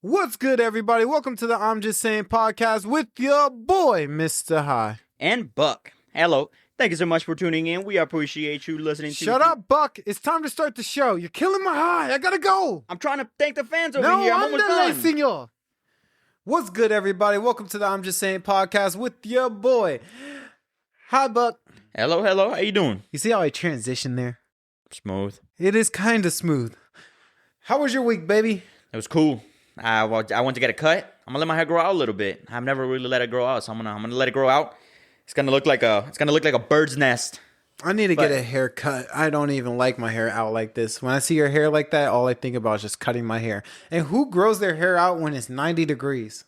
What's good, everybody? Welcome to the I'm Just Saying podcast with your boy, Mr. High. And Buck. Hello. Thank you so much for tuning in. We appreciate you listening to... Shut up, Buck. It's time to start the show. You're killing my high. I gotta go. I'm trying to thank the fans over here. I'm almost done. Senor. What's good, everybody? Welcome to the I'm Just Saying podcast with your boy. Hi, Buck. Hello. How you doing? You see how I transitioned there? Smooth. It is kind of smooth. How was your week, baby? It was cool. I went to get a cut. I'm gonna let my hair grow out a little bit. I've never really let it grow out, so I'm gonna let it grow out. It's gonna look like a bird's nest. I need to get a haircut. I don't even like my hair out like this. When I see your hair like that, all I think about is just cutting my hair. And who grows their hair out when it's 90 degrees?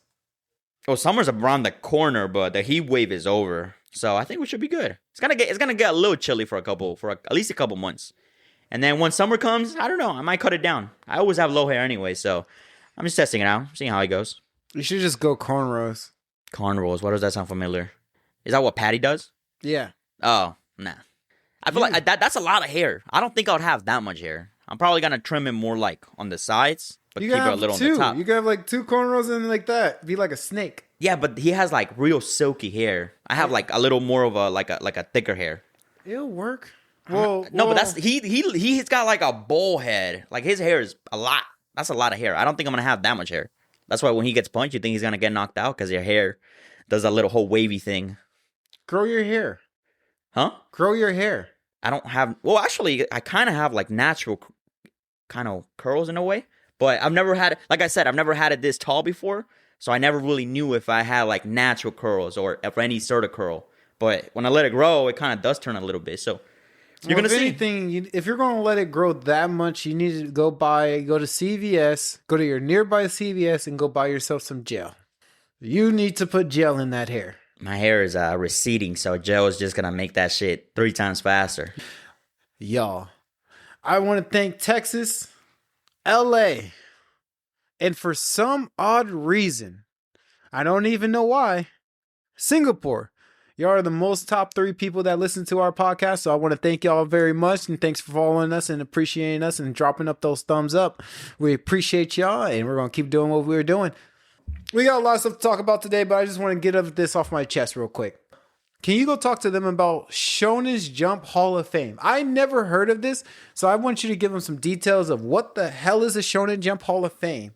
Well, summer's around the corner, but the heat wave is over, so I think we should be good. It's gonna get a little chilly for at least a couple months, and then when summer comes, I don't know. I might cut it down. I always have low hair anyway, so I'm just testing it out, seeing how it goes. You should just go cornrows. Cornrows. Why does that sound familiar? Is that what Patty does? Yeah. Oh, nah. I feel like that's a lot of hair. I don't think I would have that much hair. I'm probably going to trim it more like on the sides, but keep it a little on the top. You can have like two cornrows and like that. Be like a snake. Yeah, but he has like real silky hair. I have like a little more of a thicker hair. It'll work. But that's he's got like a bowl head. Like his hair is a lot. That's a lot of hair. I don't think I'm going to have that much hair. That's why when he gets punched, you think he's going to get knocked out because your hair does a little whole wavy thing. Grow your hair. Huh? Grow your hair. I don't have... Well, actually, I kind of have like natural kind of curls in a way. But I've never had... Like I said, I've never had it this tall before. So I never really knew if I had like natural curls or if any sort of curl. But when I let it grow, it kind of does turn a little bit. So... You're gonna see. If you're gonna let it grow that much, you need to go to CVS, go to your nearby CVS, and go buy yourself some gel. You need to put gel in that hair. My hair is receding, so gel is just gonna make that shit 3 times faster. Y'all, I want to thank Texas, LA, and for some odd reason, I don't even know why, Singapore. Y'all are the most top 3 people that listen to our podcast, so I want to thank y'all very much, and thanks for following us and appreciating us and dropping up those thumbs up. We appreciate y'all, and we're going to keep doing what we're doing. We got a lot of stuff to talk about today, but I just want to get this off my chest real quick. Can you go talk to them about Shonen's Jump Hall of Fame? I never heard of this, so I want you to give them some details of what the hell is a Shonen Jump Hall of Fame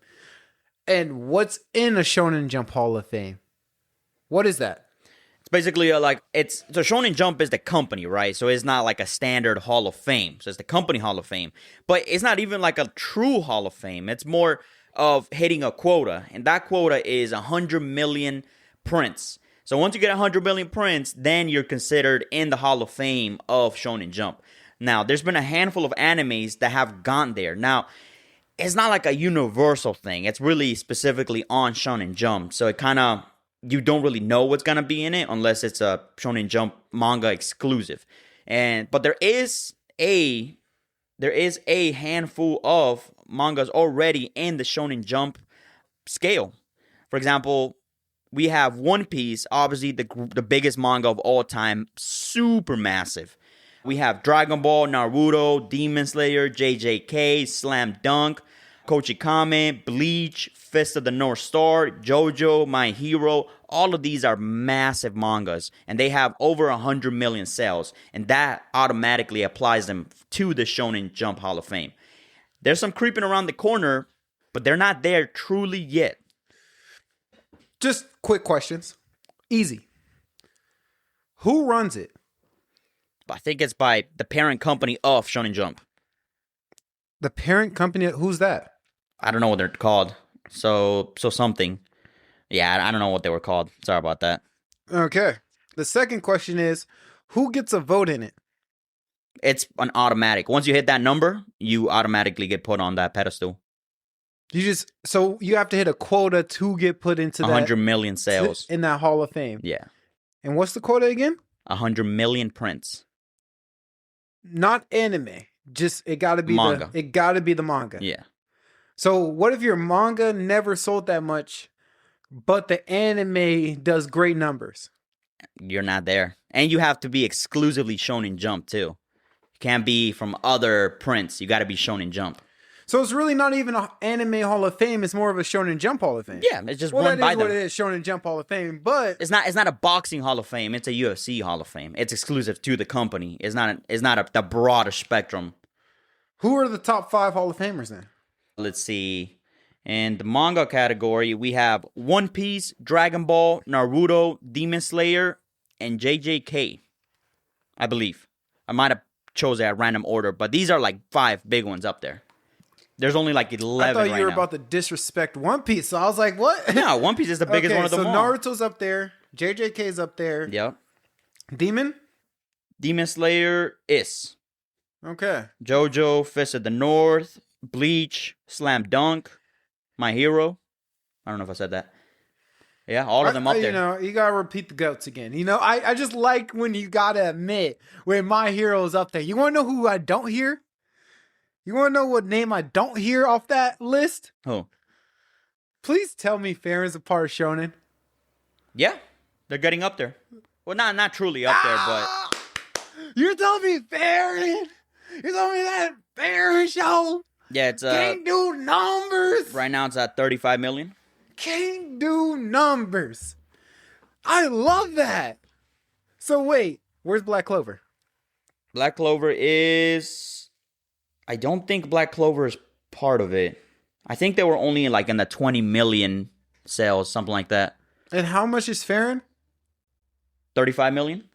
and what's in a Shonen Jump Hall of Fame. What is that? Basically, so Shonen Jump is the company, right? So it's not like a standard Hall of Fame. So it's the company Hall of Fame. But it's not even like a true Hall of Fame. It's more of hitting a quota. And that quota is 100 million prints. So once you get 100 million prints, then you're considered in the Hall of Fame of Shonen Jump. Now, there's been a handful of animes that have gone there. Now, it's not like a universal thing. It's really specifically on Shonen Jump. So it kind of... You don't really know what's going to be in it unless it's a Shonen Jump manga exclusive. But there is a handful of mangas already in the Shonen Jump scale. For example, we have One Piece, obviously the biggest manga of all time, super massive. We have Dragon Ball, Naruto, Demon Slayer, JJK, Slam Dunk, Kochikame, Bleach, Fist of the North Star, JoJo, My Hero. All of these are massive mangas, and they have over 100 million sales, and that automatically applies them to the Shonen Jump Hall of Fame. There's some creeping around the corner, but they're not there truly yet. Just quick questions. Easy. Who runs it? I think it's by the parent company of Shonen Jump. The parent company? Who's that? I don't know what they're called. So something. Yeah, I don't know what they were called. Sorry about that. Okay. The second question is, who gets a vote in it? It's an automatic. Once you hit that number, you automatically get put on that pedestal. So you have to hit a quota to get put into 100 million sales. In that Hall of Fame. Yeah. And what's the quota again? 100 million prints. Not anime. Just it gotta be manga. It gotta be the manga. Yeah. So what if your manga never sold that much, but the anime does great numbers? You're not there. And you have to be exclusively Shonen Jump too. You can't be from other prints. You gotta be Shonen Jump. So it's really not even an anime Hall of Fame. It's more of a Shonen Jump Hall of Fame. Yeah, it's just Well, run that by is them. what it is, Shonen Jump Hall of Fame. But It's not a boxing Hall of Fame. It's a UFC Hall of Fame. It's exclusive to the company. It's not the broader spectrum. who are the top 5 Hall of Famers then? Let's see. In the manga category, we have One Piece, Dragon Ball, Naruto, Demon Slayer, and JJK. I believe. I might have chose it at random order, but these are like 5 big ones up there. There's only like 11 I thought right you were now. about to disrespect One Piece, so I was like, what? No, One Piece is the biggest one of them so all. Naruto's up there. JJK's up there. Yep. Demon? Demon Slayer is. Okay. JoJo, Fist of the North, Bleach, Slam Dunk, My Hero. I don't know if I said that. Yeah, all of them up there. You know, you gotta repeat the goats again. You know, I just like when you gotta admit when My Hero's up there. You wanna know who I don't hear? You wanna know what name I don't hear off that list? Who? Please tell me Farron's a part of Shonen. Yeah, they're getting up there. Well, not truly up there, but You're telling me Farron? You're telling me that Farron show yeah, it's can't do numbers? right now it's at 35 million. Can't do numbers. I love that. So wait, where's Black Clover? Black Clover is. I don't think Black Clover is part of it. I think they were only like in the 20 million sales, something like that. And how much is Farron? 35 million.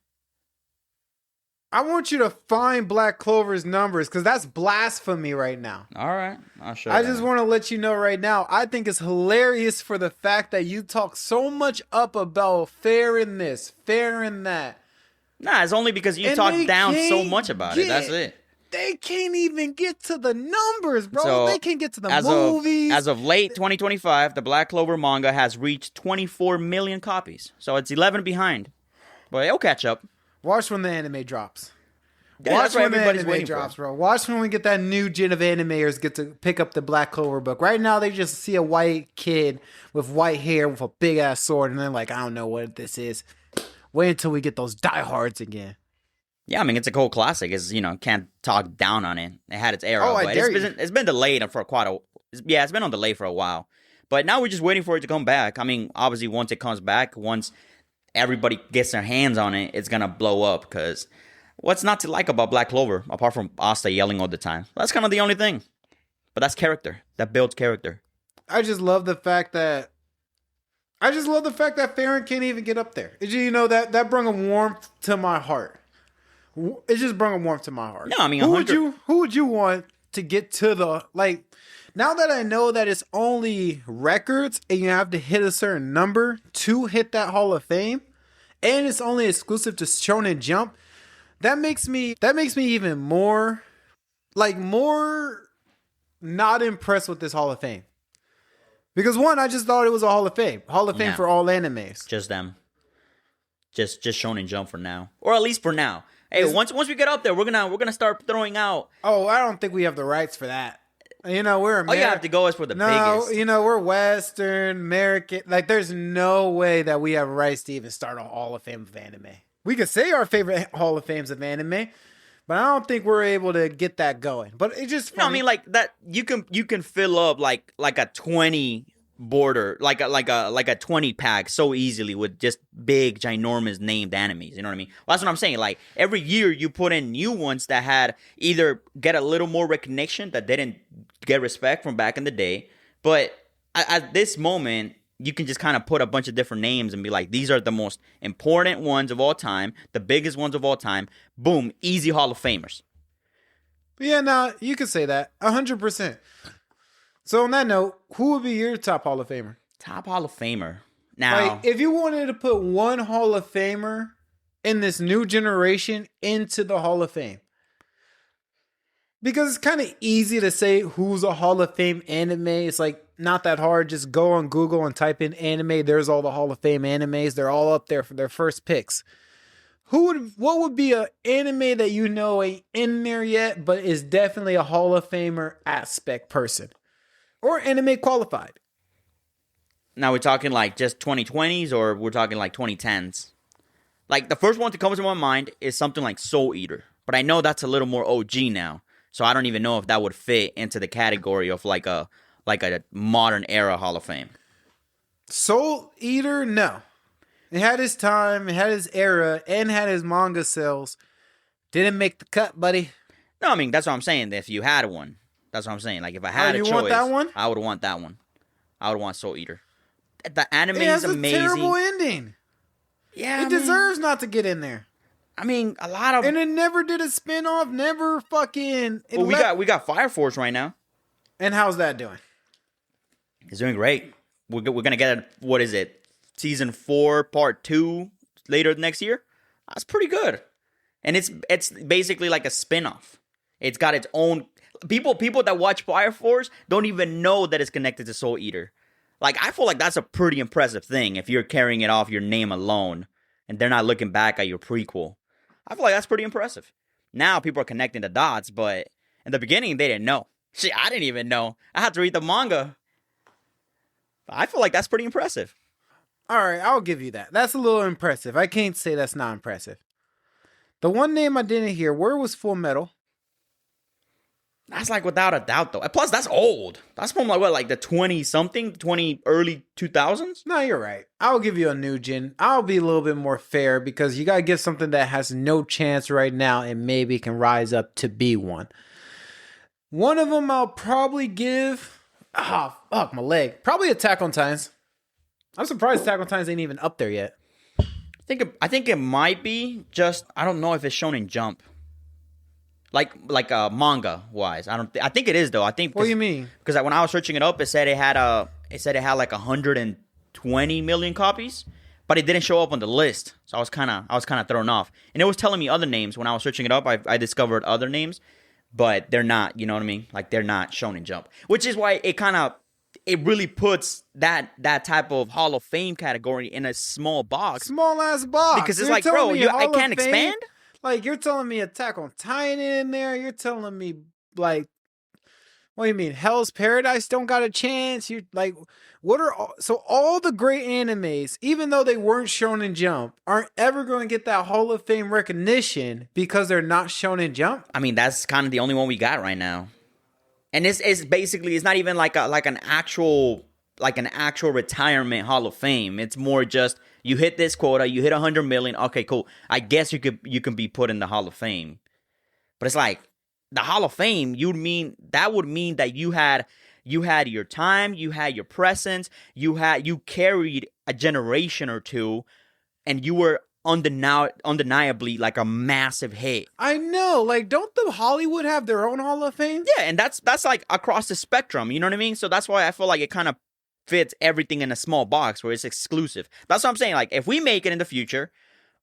I want you to find Black Clover's numbers because that's blasphemy right now. All right, I'll show you. I just want to let you know right now, I think it's hilarious for the fact that you talk so much up about Farron this, Farron that. Nah, it's only because you And talk they down so can't much about it. That's get- it. They can't even get to the numbers, bro. So, They can't get to the as movies. As of late 2025, the Black Clover manga has reached 24 million copies. So it's 11 behind. But it'll catch up. Watch when the anime drops. Yeah, Watch that's what when the everybody's anime waiting drops, for. bro. Watch when we get that new gen of animators get to pick up the Black Clover book. Right now, they just see a white kid with white hair with a big ass sword, and they're like, I don't know what this is. Wait until we get those diehards again. Yeah, I mean, it's a cold classic. It's, can't talk down on it. It had its era. Oh, I but dare it's been delayed for quite a... Yeah, it's been on delay for a while. But now we're just waiting for it to come back. I mean, obviously, once it comes back, once everybody gets their hands on it, it's going to blow up. Because what's not to like about Black Clover, apart from Asta yelling all the time? That's kind of the only thing. But that's character. That builds character. I just love the fact that Farron can't even get up there. That brought a warmth to my heart. It just brought a warmth to my heart. No, I mean, who 100 would you want to get to the now that I know that it's only records and you have to hit a certain number to hit that Hall of Fame, and it's only exclusive to Shonen Jump, that makes me even more not impressed with this Hall of Fame. Because one, I just thought it was a Hall of Fame. Hall of Fame Yeah. for all animes. Just them. Just Shonen Jump for now. Or at least for now. Hey, once we get up there, we're gonna start throwing out. Oh, I don't think we have the rights for that. We're American. All you have to go is for the biggest. We're Western American. There's no way that we have rights to even start a Hall of Fame of anime. We could say our favorite Hall of Fames of anime, but I don't think we're able to get that going. But it's just funny. No, I mean like that. You can fill up like a 20 border, like a 20 pack so easily with just big ginormous named animes. You know what I mean? Well, that's what I'm saying. Like every year you put in new ones that had either get a little more recognition that didn't get respect from back in the day, but at this moment you can just kind of put a bunch of different names and be like, these are the most important ones of all time, the biggest ones of all time. Boom, easy Hall of Famers. Yeah, no, you could say that 100%. So on that note, who would be your top Hall of Famer? Top Hall of Famer. Now, If you wanted to put one Hall of Famer in this new generation into the Hall of Fame, because it's kind of easy to say who's a Hall of Fame anime. It's not that hard. Just go on Google and type in anime. There's all the Hall of Fame animes. They're all up there for their first picks. What would be an anime that ain't in there yet, but is definitely a Hall of Famer aspect person? Or anime qualified? now we're talking like just 2020s or we're talking like 2010s. Like the first one that comes to my mind is something like Soul Eater, but I know that's a little more OG now. So I don't even know if that would fit into the category of like a modern era Hall of Fame. Soul Eater, no. It had his time, it had his era, and had his manga sales. Didn't make the cut, buddy. No, I mean, that's what I'm saying. If you had one, that's what I'm saying. Like, if I had a choice, want that one? I would want that one. I would want Soul Eater. The anime It has is amazing. a terrible ending. Yeah, It deserves not to get in there. I mean, a lot of... And it never did a spinoff, never fucking... Well, we got Fire Force right now. And how's that doing? It's doing great. We're going to get, what is it, Season 4, Part 2 later next year? That's pretty good. And it's basically like a spinoff. It's got its own... People that watch Fire Force don't even know that it's connected to Soul Eater. Like, I feel like that's a pretty impressive thing if you're carrying it off your name alone and they're not looking back at your prequel. I feel like that's pretty impressive. Now people are connecting the dots, but in the beginning, they didn't know. Shit, I didn't even know. I had to read the manga. I feel like that's pretty impressive. All right, I'll give you that. That's a little impressive. I can't say that's not impressive. The one name I didn't hear, where was Full Metal? That's like without a doubt, though. And plus, that's old. That's from like what, like the 20 early 2000s? No, you're right. I'll give you a new gen. I'll be a little bit more fair because you got to give something that has no chance right now and maybe can rise up to be one. One of them I'll probably give... Oh, fuck, my leg. Probably Attack on Titans. I'm surprised Attack on Titans ain't even up there yet. I think it might be just... I don't know if it's Shonen Jump. Like manga wise, I think it is though. I think. What do you mean? Because when I was searching it up, it said it had like 120 million copies, but it didn't show up on the list. So I was kind of thrown off. And it was telling me other names when I was searching it up. I discovered other names, but they're not. You know what I mean? Like they're not Shonen Jump, which is why it really puts that type of Hall of Fame category in a small box, small ass box. Because it's like, bro, I can't expand. Like, you're telling me Attack on Titan in there. You're telling me, like, what do you mean? Hell's Paradise don't got a chance? You're like, all the great animes, even though they weren't Shonen Jump, aren't ever going to get that Hall of Fame recognition because they're not Shonen Jump? I mean, that's kind of the only one we got right now. And it's basically, it's not even like an actual retirement Hall of Fame. It's more just... You hit this quota, you hit 100 million. Okay, cool. I guess you can be put in the Hall of Fame. But it's like the Hall of Fame, that would mean that you had your time, you had your presence, you carried a generation or two, and you were undeniably like a massive hit. I know. Like, don't the Hollywood have their own Hall of Fame? Yeah, and that's like across the spectrum. You know what I mean? So that's why I feel like it kind of fits everything in a small box where it's exclusive. That's what I'm saying. Like, if we make it in the future,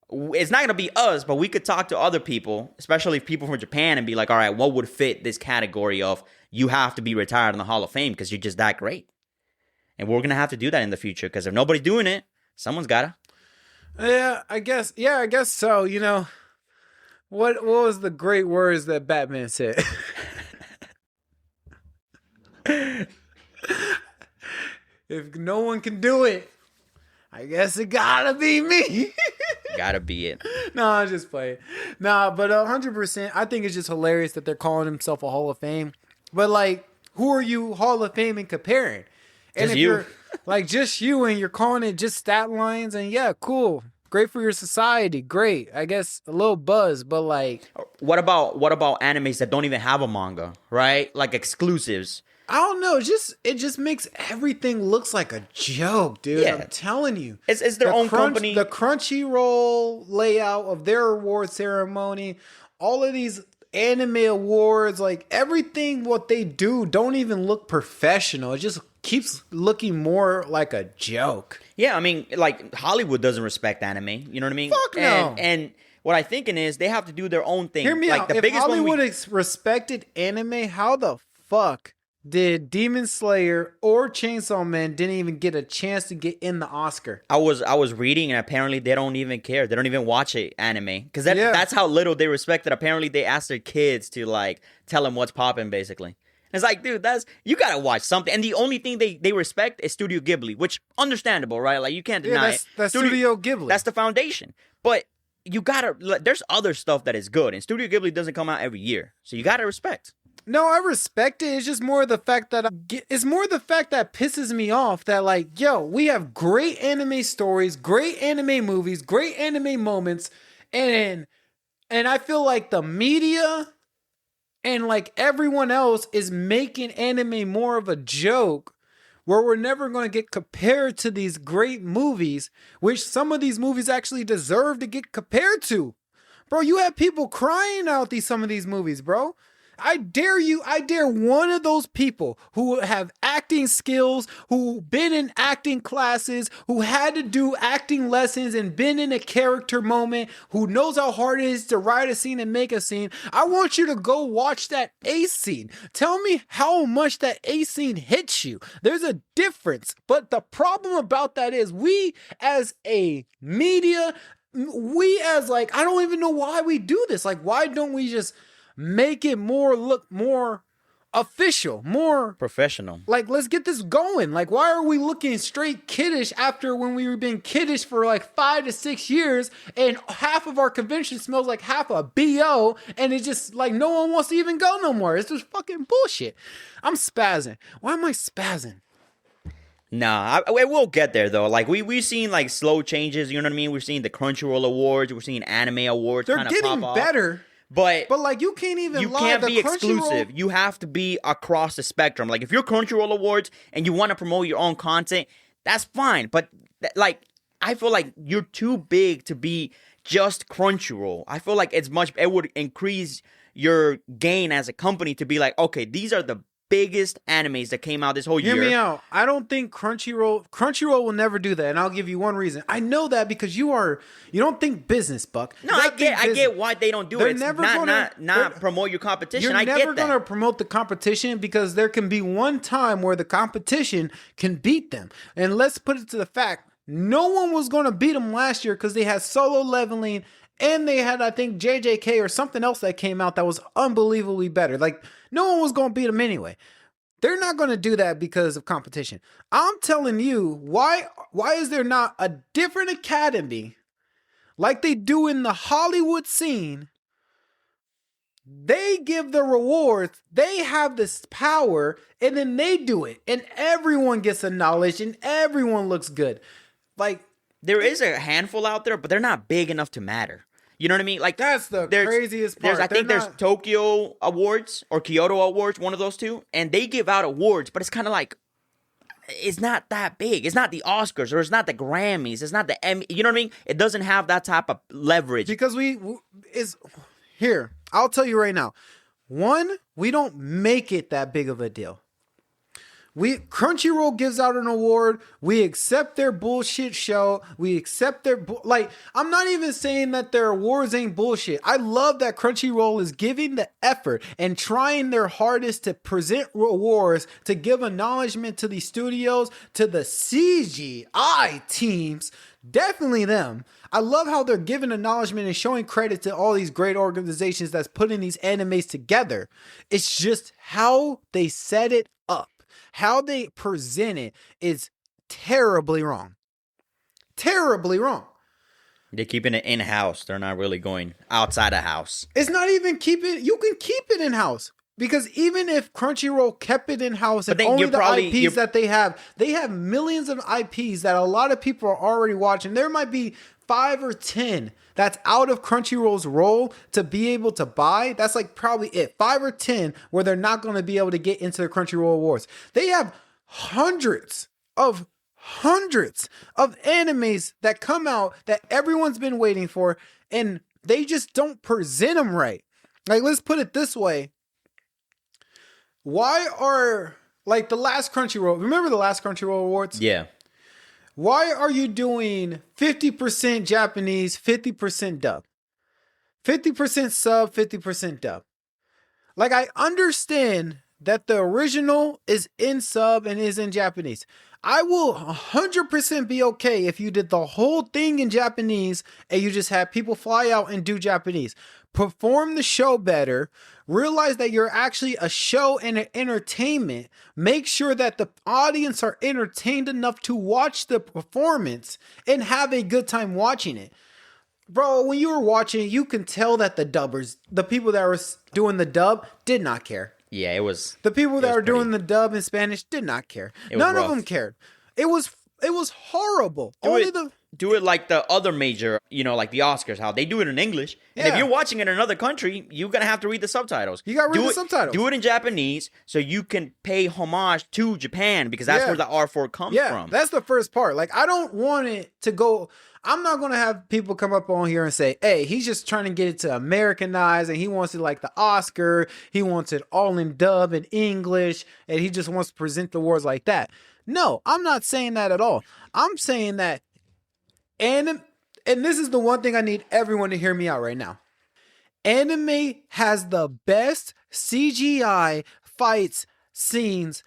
it's not going to be us, but we could talk to other people, especially people from Japan, and be like, all right, what would fit this category of you have to be retired in the Hall of Fame because you're just that great? And we're going to have to do that in the future because if nobody's doing it, someone's got to. Yeah, I guess so. You know, what was the great words that Batman said? If no one can do it, I guess it gotta be me. Gotta be it. No, I'm just playing. Nah, but 100%, I think it's just hilarious that they're calling himself a Hall of Fame. But like, who are you Hall of Fame and comparing? And just if you. You're like just you and you're calling it just stat lines, and yeah, cool. Great for your society. Great. I guess a little buzz, but like, what about animes that don't even have a manga, right? Like exclusives. I don't know. It just makes everything looks like a joke, dude. Yeah. I'm telling you. It's their own company. The Crunchyroll layout of their award ceremony, all of these anime awards, like everything what they do don't even look professional. It just keeps looking more like a joke. Yeah, I mean, like Hollywood doesn't respect anime. You know what I mean? Fuck no. And what I thinking is they have to do their own thing. Hear me like out. The if biggest Hollywood one respected anime, how the fuck did Demon Slayer or Chainsaw Man didn't even get a chance to get in the Oscar? I was reading, and apparently they don't even care. They don't even watch it anime because that's how little they respect it. Apparently they ask their kids to like tell them what's popping. Basically, it's like, dude, you gotta watch something. And the only thing they respect is Studio Ghibli, which understandable, right? Like you can't deny that's Studio Ghibli. That's the foundation, but. You gotta. There's other stuff that is good, and Studio Ghibli doesn't come out every year, so you gotta respect. No, I respect it. It's just more the fact that it's more the fact that pisses me off that like, yo, we have great anime stories, great anime movies, great anime moments, and I feel like the media and like everyone else is making anime more of a joke where we're never going to get compared to these great movies, which some of these movies actually deserve to get compared to. Bro, you have people crying out some of these movies, bro. I dare one of those people who have acting skills, who been in acting classes, who had to do acting lessons and been in a character moment, who knows how hard it is to write a scene and make a scene. I want you to go watch that ace scene. Tell me how much that ace scene hits you. There's a difference. But the problem about that is we as a media, we as like, I don't even know why we do this. Like, why don't we just make it look more official, more professional? Like, let's get this going. Like, why are we looking straight kiddish after when we were being kiddish for like 5 to 6 years and half of our convention smells like half a BO and it's just like no one wants to even go no more. It's just fucking bullshit. I'm spazzing. Why am I spazzing? Nah, we will get there though. Like we've seen like slow changes. You know what I mean? We've seen the Crunchyroll awards. We're seeing anime awards. They're getting better. But like you can't even be exclusive. You have to be across the spectrum. Like if you're Crunchyroll Awards and you want to promote your own content, that's fine. But like I feel like you're too big to be just Crunchyroll. I feel like it would increase your gain as a company to be like, okay, these are the biggest animes that came out this whole year. Hear me out. I don't think Crunchyroll will never do that, and I'll give you one reason. I know that because you don't think business, Buck. No, I get why they don't do it. It's not promote your competition. You're never going to promote the competition because there can be one time where the competition can beat them. And let's put it to the fact, no one was going to beat them last year because they had Solo Leveling and they had, I think, JJK or something else that came out that was unbelievably better. Like, no one was going to beat them anyway. They're not going to do that because of competition. I'm telling you, why is there not a different academy like they do in the Hollywood scene? They give the rewards, they have this power, and then they do it. And everyone gets acknowledged and everyone looks good. Like, there is a handful out there, but they're not big enough to matter. You know what I mean? Like that's the craziest part. I think there's Tokyo Awards or Kyoto Awards, one of those two, and they give out awards, but it's kind of like it's not that big. It's not the Oscars or it's not the Grammys. It's not the Emmy. You know what I mean? It doesn't have that type of leverage. Because here. I'll tell you right now. One, we don't make it that big of a deal. Crunchyroll gives out an award. We accept their bullshit show. We accept their I'm not even saying that their awards ain't bullshit. I love that Crunchyroll is giving the effort and trying their hardest to present awards, to give acknowledgement to these studios, to the CGI teams. Definitely them. I love how they're giving acknowledgement and showing credit to all these great organizations that's putting these animes together. It's just how they set it up. How they present it is terribly wrong. Terribly wrong. They're keeping it in-house. They're not really going outside of house. It's not even you can keep it in-house. Because even if Crunchyroll kept it in-house and only the IPs that they have millions of IPs that a lot of people are already watching. There might be 5 or 10 that's out of Crunchyroll's role to be able to buy. That's like probably it. 5 or 10 where they're not going to be able to get into the Crunchyroll Awards. They have hundreds of animes that come out that everyone's been waiting for, and they just don't present them right. Like, let's put it this way. Why are, like, the last Crunchyroll, remember the last Crunchyroll Awards? Yeah. Why are you doing 50% Japanese, 50% dub? 50% sub, 50% dub. Like, I understand that the original is in sub and is in Japanese. I will 100% be okay if you did the whole thing in Japanese and you just had people fly out and do Japanese. Perform the show better. Realize that you're actually a show and an entertainment. Make sure that the audience are entertained enough to watch the performance and have a good time watching it. Bro, when you were watching, you can tell that the dubbers, the people that were doing the dub, did not care. Yeah, it was. The people that was were doing pretty- the dub in Spanish did not care. It was None of rough. them cared. It was horrible. Do it like the other major, like the Oscars, how they do it in English. And if Yeah. you're watching it in another country, you're going to have to read the subtitles. You gotta read Do the it- subtitles. Do it in Japanese so you can pay homage to Japan because that's Yeah. where the R4 comes from. That's the first part. Like, I don't want it to go. I'm not gonna have people come up on here and say, "Hey, he's just trying to get it to Americanize, and he wants it like the Oscar. He wants it all in dub and English, and he just wants to present the words like that." No, I'm not saying that at all. I'm saying that, and this is the one thing I need everyone to hear me out right now. Anime has the best CGI fights, scenes,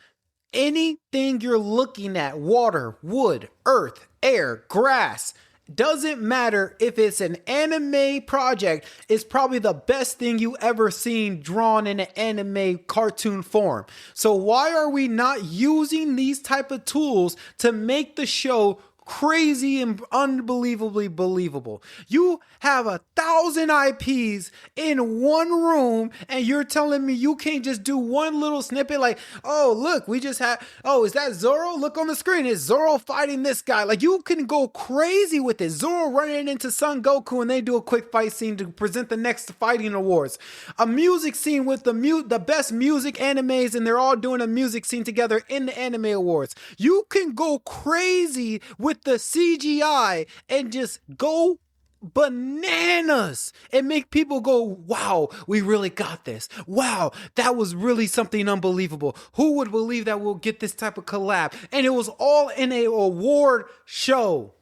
anything you're looking at, water, wood, earth, air, grass. Doesn't matter if it's an anime project, it's probably the best thing you ever seen drawn in an anime cartoon form. So why are we not using these type of tools to make the show crazy and unbelievably believable? You have 1,000 IPs in one room, and you're telling me you can't just do one little snippet like, oh, look, we just had, oh, is that Zoro? Look on the screen, it's Zoro fighting this guy. Like, you can go crazy with it. Zoro running into Son Goku, and they do a quick fight scene to present the next fighting awards. A music scene with the best music animes, and they're all doing a music scene together in the anime awards. You can go crazy with the CGI and just go bananas and make people go, wow, we really got this. Wow, that was really something unbelievable. Who would believe that we'll get this type of collab? And it was all in a award show.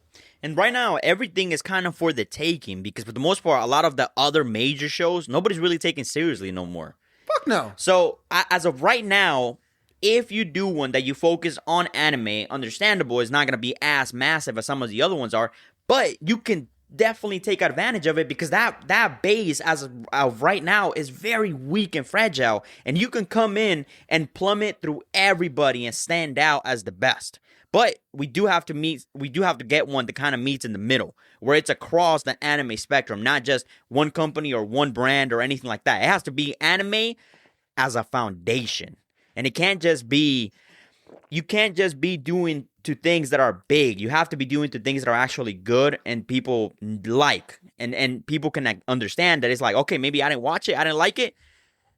And right now, everything is kind of for the taking because for the most part, a lot of the other major shows, nobody's really taken seriously no more. Fuck no. So, as of right now, if you do one that you focus on anime, understandable, it's not going to be as massive as some of the other ones are, but you can definitely take advantage of it because that base as of right now is very weak and fragile, and you can come in and plummet through everybody and stand out as the best. But we do have to get one that kind of meets in the middle, where it's across the anime spectrum, not just one company or one brand or anything like that. It has to be anime as a foundation. And it can't just be, you can't just be doing to things that are big. You have to be doing to things that are actually good and people like. And people can understand that it's like, okay, maybe I didn't watch it, I didn't like it,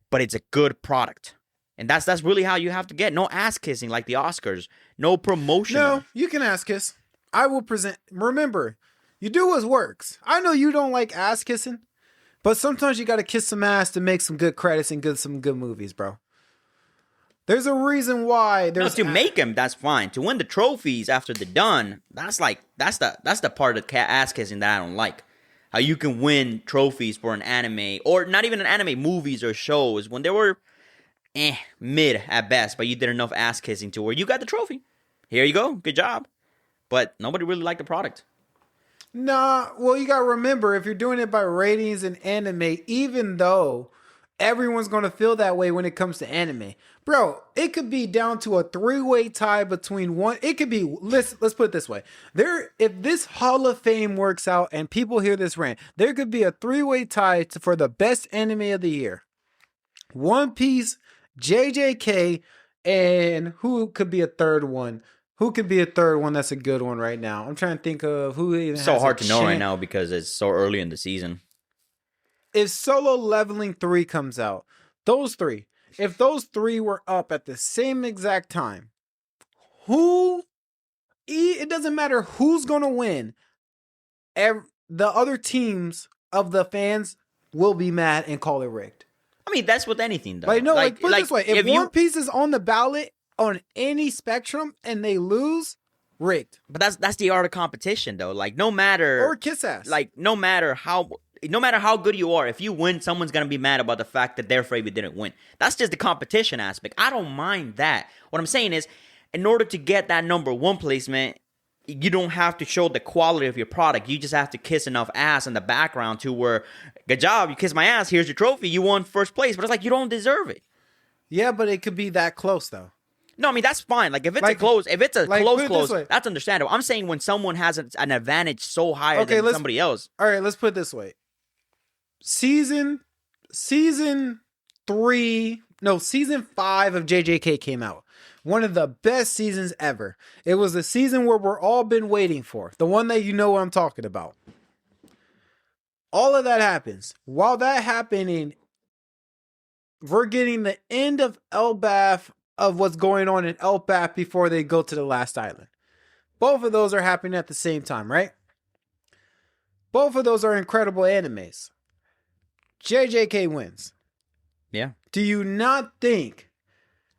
but it's a good product. And that's really how you have to get. No ass kissing like the Oscars. No promotion. No, you can ass kiss. I will present. Remember, you do what works. I know you don't like ass kissing, but sometimes you got to kiss some ass to make some good credits and some good movies, bro. There's a reason why there's to make them, that's fine. To win the trophies after they're done, that's the part of ass kissing that I don't like. How you can win trophies for an anime, or not even an anime, movies or shows when they were mid at best, but you did enough ass kissing to where you got the trophy. Here you go, good job. But nobody really liked the product. Nah, well, you gotta remember, if you're doing it by ratings and anime, even though everyone's gonna feel that way when it comes to anime, bro, it could be down to a 3-way tie between one. It could be, let's put it this way. If this Hall of Fame works out and people hear this rant, there could be a 3-way tie for the best anime of the year. One Piece, JJK, and who could be a third one? Who could be a third one that's a good one right now? I'm trying to think of who even It's so has hard a to know right chance. now because it's so early in the season. If Solo Leveling 3 comes out, if those three were up at the same exact time, it doesn't matter who's going to win. The other teams of the fans will be mad and call it rigged. I mean, that's with anything, though. Put it this way. If One Piece is on the ballot on any spectrum and they lose, rigged. But that's the art of competition, though. Like, no matter... Or kiss ass. Like, no matter how good you are, if you win, someone's going to be mad about the fact that their favorite didn't win. That's just the competition aspect. I don't mind that. What I'm saying is, in order to get that number one placement, you don't have to show the quality of your product. You just have to kiss enough ass in the background to where, good job, you kiss my ass, here's your trophy, you won first place. But it's like, you don't deserve it. Yeah, but it could be that close, though. No, I mean, that's fine. Like, if it's a close, that's understandable. I'm saying when someone has an advantage so higher than somebody else. All right, let's put it this way. Season 3, No, season 5 of JJK came out. One of the best seasons ever. It was the season where we're all been waiting for. The one that you know what I'm talking about. All of that happens. While that happening, we're getting the end of Elbaf of what's going on in Elbaf before they go to the last island. Both of those are happening at the same time, right? Both of those are incredible animes. JJK wins. Yeah. Do you not think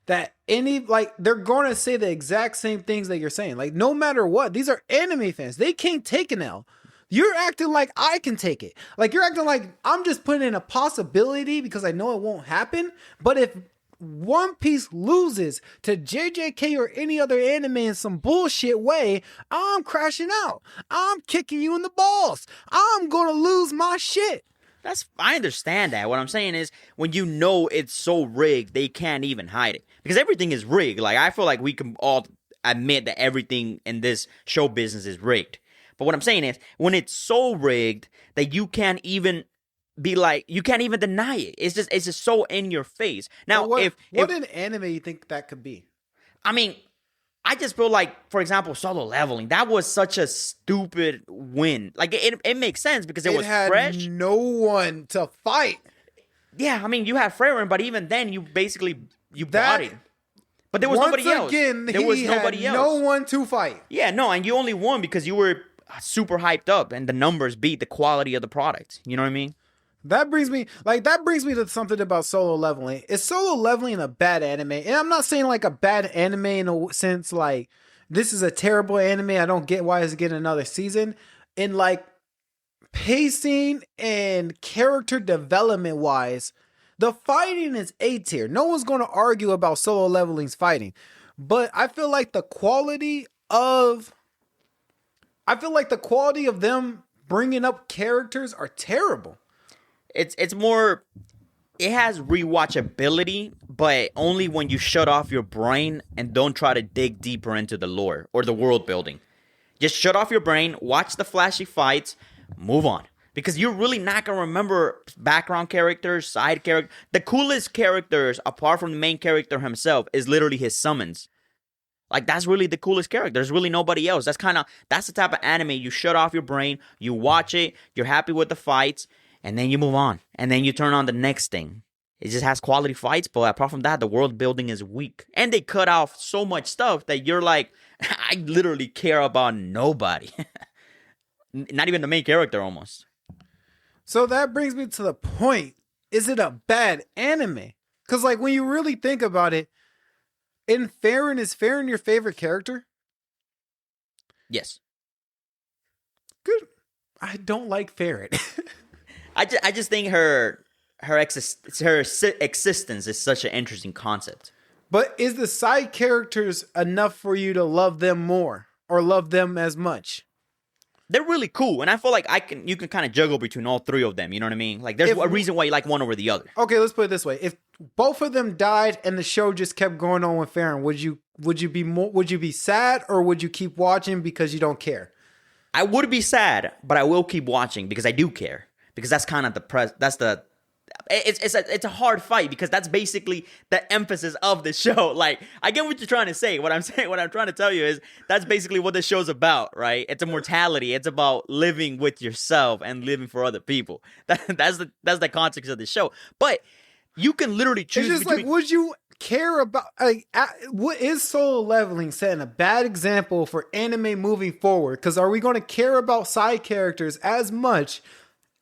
that they're going to say the exact same things that you're saying? Like, no matter what, these are anime fans. They can't take an L. You're acting like I can take it. Like, you're acting like I'm just putting in a possibility because I know it won't happen. But if One Piece loses to JJK or any other anime in some bullshit way, I'm crashing out. I'm kicking you in the balls. I'm going to lose my shit. I understand that. What I'm saying is, when you know it's so rigged, they can't even hide it. Because everything is rigged. Like, I feel like we can all admit that everything in this show business is rigged. But what I'm saying is, when it's so rigged that you can't even be like, you can't even deny it. It's just so in your face. Now, what in anime you think that could be? I mean, I just feel like, for example, Solo Leveling, that was such a stupid win. Like, it makes sense because it was had fresh. No one to fight. Yeah, I mean, you had Freyrin, but even then, you basically bought it. But there was nobody else. There was nobody else. No one to fight. Yeah, no, and you only won because you were super hyped up, and the numbers beat the quality of the product. You know what I mean? That brings me to something about Solo Leveling. Is Solo Leveling a bad anime? And I'm not saying like a bad anime in a sense like this is a terrible anime. I don't get why it's getting another season. In like pacing and character development wise, the fighting is A tier. No one's going to argue about Solo Leveling's fighting. But I feel like the quality of them bringing up characters are terrible. It's more, it has rewatchability, but only when you shut off your brain and don't try to dig deeper into the lore or the world building. Just shut off your brain, watch the flashy fights, move on. Because you're really not going to remember background characters, side characters. The coolest characters, apart from the main character himself, is literally his summons. Like, that's really the coolest character. There's really nobody else. That's the type of anime you shut off your brain, you watch it, you're happy with the fights, and then you move on. And then you turn on the next thing. It just has quality fights, but apart from that, the world building is weak. And they cut off so much stuff that you're like, I literally care about nobody. Not even the main character, almost. So that brings me to the point. Is it a bad anime? Because, like, when you really think about it, is Farron your favorite character? Yes. Good. I don't like Farron. I just think her existence is such an interesting concept. But is the side characters enough for you to love them more or love them as much? They're really cool, and I feel like you can kind of juggle between all three of them. You know what I mean? Like, there's a reason why you like one over the other. Okay, let's put it this way: if both of them died and the show just kept going on with Farron, would you be sad or would you keep watching because you don't care? I would be sad, but I will keep watching because I do care. Because that's kind of it's a hard fight because that's basically the emphasis of the show. Like, I get what you're trying to say. What I'm trying to tell you is that's basically what the show's about, right? It's immortality. It's about living with yourself and living for other people. That's the context of the show. But you can literally choose. It's just like, would you care about what is Solo Leveling setting a bad example for anime moving forward? Because are we going to care about side characters as much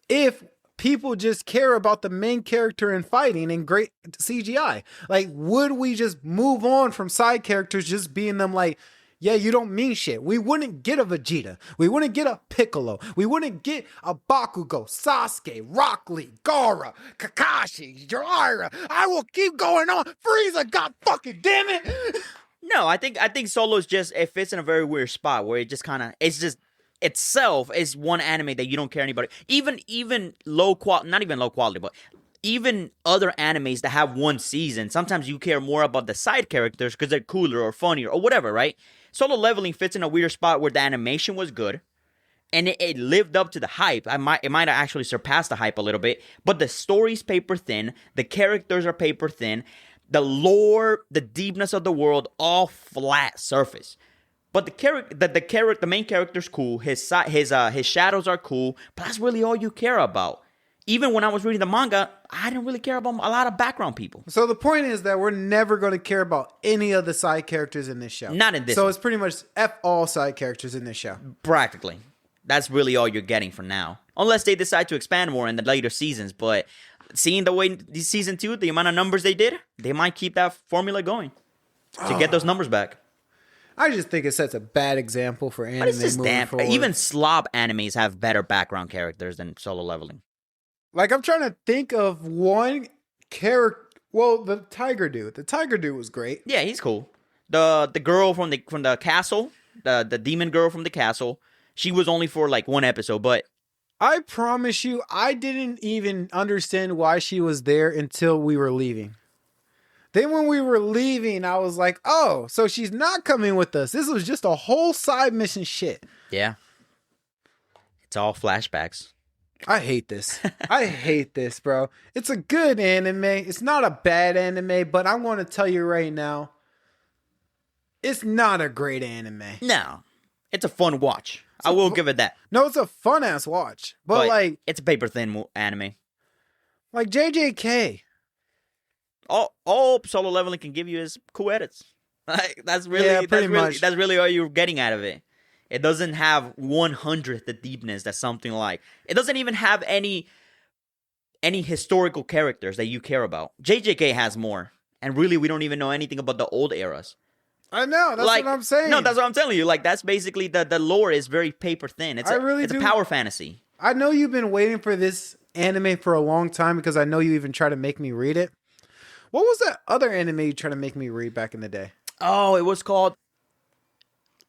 if people just care about the main character and fighting and great CGI? Like, would we just move on from side characters just being them like, yeah, you don't mean shit? We wouldn't get a Vegeta. We wouldn't get a Piccolo. We wouldn't get a Bakugo, Sasuke, Rock Lee, Gaara, Kakashi, Jiraiya. I will keep going on. Frieza, god fucking damn it. No, I think Solo's just, it fits in a very weird spot where it just kind of, it's just, itself is one anime that you don't care anybody. Even low quality, not even low quality, but even other animes that have one season, sometimes you care more about the side characters because they're cooler or funnier or whatever, right? Solo Leveling fits in a weird spot where the animation was good and it lived up to the hype. It might have actually surpassed the hype a little bit, but the story's paper thin, the characters are paper thin, The lore, the deepness of the world, all flat surface. But the main character's cool. His shadows are cool. But that's really all you care about. Even when I was reading the manga, I didn't really care about a lot of background people. So the point is that we're never going to care about any of the side characters in this show. Not in this So one. it's pretty much F all side characters in this show. Practically. That's really all you're getting for now. Unless they decide to expand more in the later seasons. But seeing the way season 2, the amount of numbers they did, they might keep that formula going to get those numbers back. I just think it sets a bad example for anime But it's just moving forward. Even slob animes have better background characters than Solo Leveling. Like, I'm trying to think of one character. Well, the tiger dude. The tiger dude was great. Yeah, he's cool. The girl from the castle, the demon girl from the castle, she was only for like one episode, but I promise you, I didn't even understand why she was there until we were leaving. Then when we were leaving, I was like, oh, so she's not coming with us. This was just a whole side mission shit. yeah. It's all flashbacks. I hate this. I hate this, bro. It's a good anime. It's not a bad anime, but I'm going to tell you right now, it's not a great anime. No. It's a fun watch. I will give it that. No, it's a fun ass watch. But like it's a paper thin anime. Like JJK. All Solo Leveling can give you is cool edits. Like that's really much. That's really all you're getting out of it. It doesn't have 100th the deepness that something like. It doesn't even have any historical characters that you care about. JJK has more, and really we don't even know anything about the old eras. I know, that's what I'm saying. No, that's what I'm telling you. Like that's basically the lore is very paper thin. It's a power fantasy. I know you've been waiting for this anime for a long time because I know you even tried to make me read it. What was that other anime you tried to make me read back in the day? Oh, it was called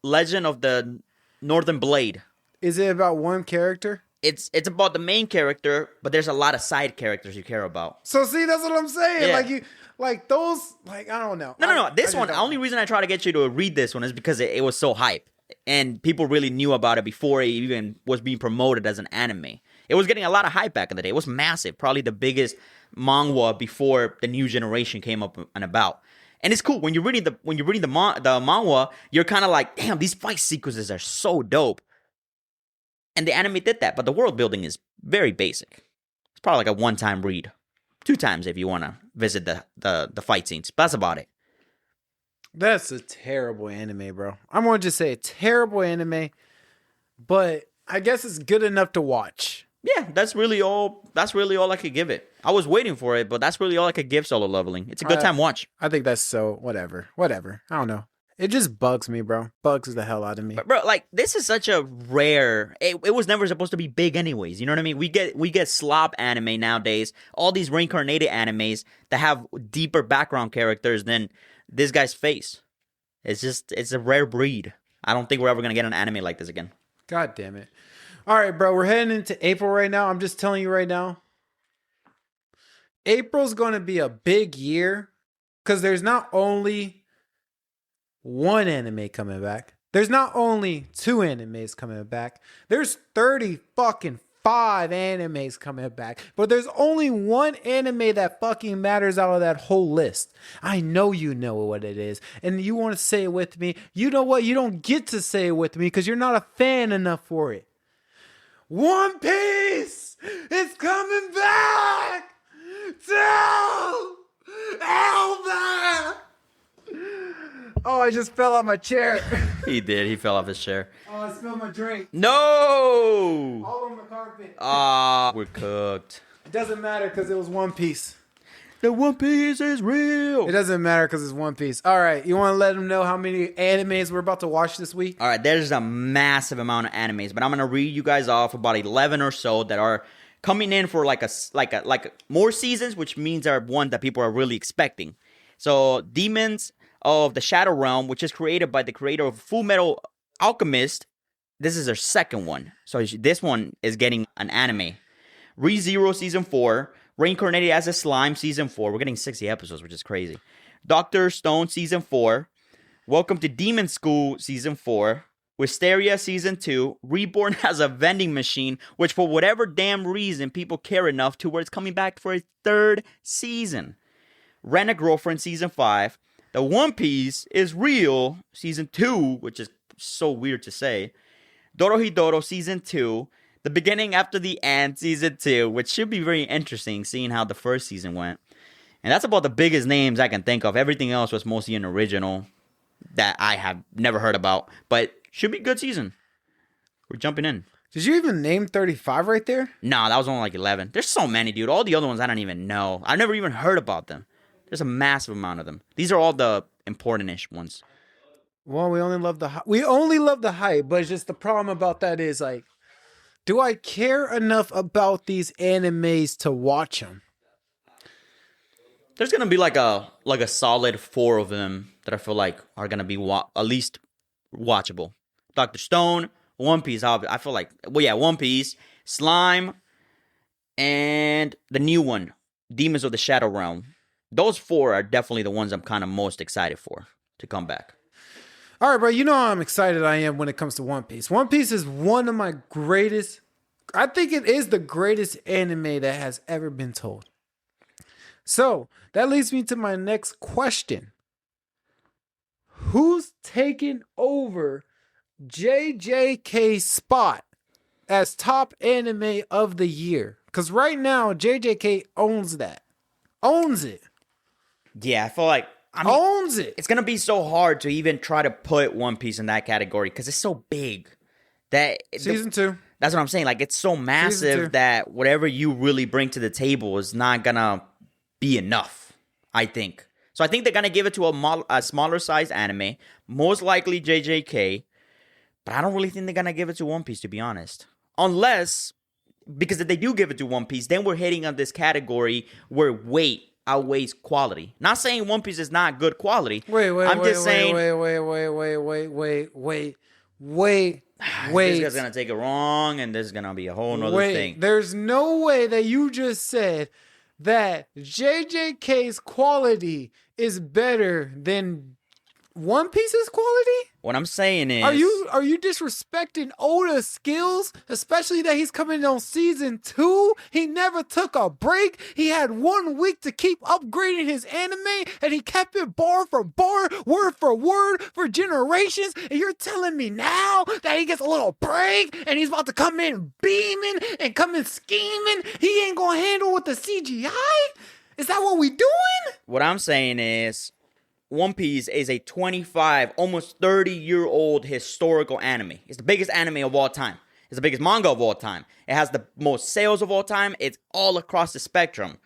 Legend of the Northern Blade. Is it about one character? It's about the main character, but there's a lot of side characters you care about. So see, that's what I'm saying. Yeah. Like those, like I don't know. No. This one, the only reason I try to get you to read this one is because it was so hype. And people really knew about it before it even was being promoted as an anime. It was getting a lot of hype back in the day. It was massive. Probably the biggest manga before the new generation came up and about. And it's cool when you're reading the manga, you're kind of like, damn, these fight sequences are so dope. And the anime did that, but the world building is very basic. It's probably like a one-time read, 2 times if you want to visit the fight scenes. But that's about it. That's a terrible anime, bro. I'm going to just say a terrible anime, but I guess it's good enough to watch. Yeah, that's really all I could give it. I was waiting for it, but that's really all I could give Solo Leveling. It's a good time watch. I think that's so whatever. I don't know. It just bugs me, bro. Bugs the hell out of me. But bro, like this is such a rare. It was never supposed to be big, anyways. You know what I mean? We get slop anime nowadays. All these reincarnated animes that have deeper background characters than this guy's face. It's a rare breed. I don't think we're ever gonna get an anime like this again. God damn it. All right, bro. We're heading into April right now. I'm just telling you right now. April's going to be a big year because there's not only one anime coming back. There's not only 2 animes coming back. There's 30 fucking 5 animes coming back. But there's only one anime that fucking matters out of that whole list. I know you know what it is. And you want to say it with me. You know what? You don't get to say it with me because you're not a fan enough for it. One Piece is coming back to Alba. Oh, I just fell off my chair. He did. He fell off his chair. Oh, I spilled my drink. No! All over the carpet. We're cooked. It doesn't matter because it was One Piece. The One Piece is real. It doesn't matter because it's One Piece. All right, you want to let them know how many animes we're about to watch this week? All right, there's a massive amount of animes, but I'm gonna read you guys off about 11 or so that are coming in for like more seasons, which means are one that people are really expecting. So, Demons of the Shadow Realm, which is created by the creator of Full Metal Alchemist. This is their second one. So this one is getting an anime. ReZero Season 4. Reincarnated as a Slime Season 4. We're getting 60 episodes, which is crazy. Dr. Stone Season 4. Welcome to Demon School Season 4. Wisteria Season 2. Reborn as a Vending Machine, which for whatever damn reason, people care enough to where it's coming back for a 3rd season. Rent a Girlfriend Season 5, The One Piece is Real Season 2, which is so weird to say, Dorohedoro Season 2, The Beginning After the End Season 2, which should be very interesting seeing how the first season went. And that's about the biggest names I can think of. Everything else was mostly an original that I have never heard about, but should be a good season. We're jumping in. Did you even name 35 right there? No, that was only like 11. There's so many, dude. All the other ones I don't even know. I never even heard about them. There's a massive amount of them. These are all the important-ish ones. Well, we only love the hype, but it's just the problem about that is like, do I care enough about these animes to watch them? There's gonna be like a solid 4 of them that I feel like are gonna be at least watchable. Dr. Stone, One Piece. I feel like One Piece, Slime, and the new one, Demons of the Shadow Realm. Those 4 are definitely the ones I'm kind of most excited for to come back. All right, bro. You know how I'm excited I am when it comes to One Piece. One Piece is one of my greatest. I think it is the greatest anime that has ever been told. So that leads me to my next question. Who's taking over JJK's spot as top anime of the year? Because right now, JJK owns that. Owns it. Yeah, I feel like owns it. It's going to be so hard to even try to put One Piece in that category because it's so big. Season 2. That's what I'm saying. Like, it's so massive that whatever you really bring to the table is not going to be enough, I think. So I think they're going to give it to a smaller size anime, most likely JJK, but I don't really think they're going to give it to One Piece, to be honest. Unless, because if they do give it to One Piece, then we're hitting on this category where weight outweighs quality. Not saying One Piece is not good quality. Wait. This guy's going to take it wrong, and this is going to be a whole nother thing. There's no way that you just said that JJK's quality is better than One Piece's quality? What I'm saying is, are you disrespecting Oda's skills, especially that he's coming on season 2? He never took a break. He had 1 week to keep upgrading his anime, and he kept it bar for bar, word for word for generations. And you're telling me now that he gets a little break and he's about to come in beaming and come in scheming? He ain't gonna handle with the CGI? Is that what we doing? What I'm saying is, One Piece is a 25, almost 30-year-old historical anime. It's the biggest anime of all time. It's the biggest manga of all time. It has the most sales of all time. It's all across the spectrum.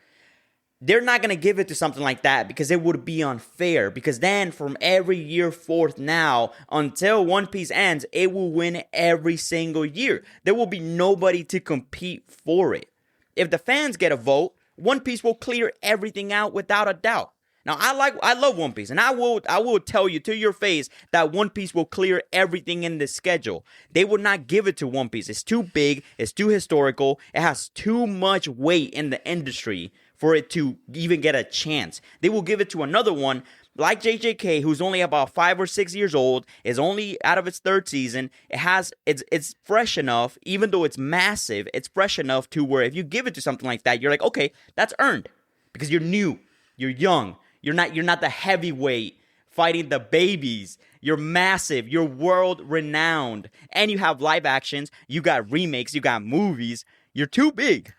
They're not going to give it to something like that because it would be unfair. Because then from every year forth now until One Piece ends, it will win every single year. There will be nobody to compete for it. If the fans get a vote, One Piece will clear everything out without a doubt. Now, I love One Piece, and I will tell you to your face that One Piece will clear everything in this schedule. They will not give it to One Piece. It's too big. It's too historical. It has too much weight in the industry for it to even get a chance. They will give it to another one like JJK, who's only about 5 or 6 years old, is only out of its 3rd season. It's fresh enough, even though it's massive. It's fresh enough to where if you give it to something like that, you're like, okay, that's earned because you're new, you're young. You're not the heavyweight fighting the babies. You're massive. You're world renowned. And you have live actions. You got remakes. You got movies. You're too big.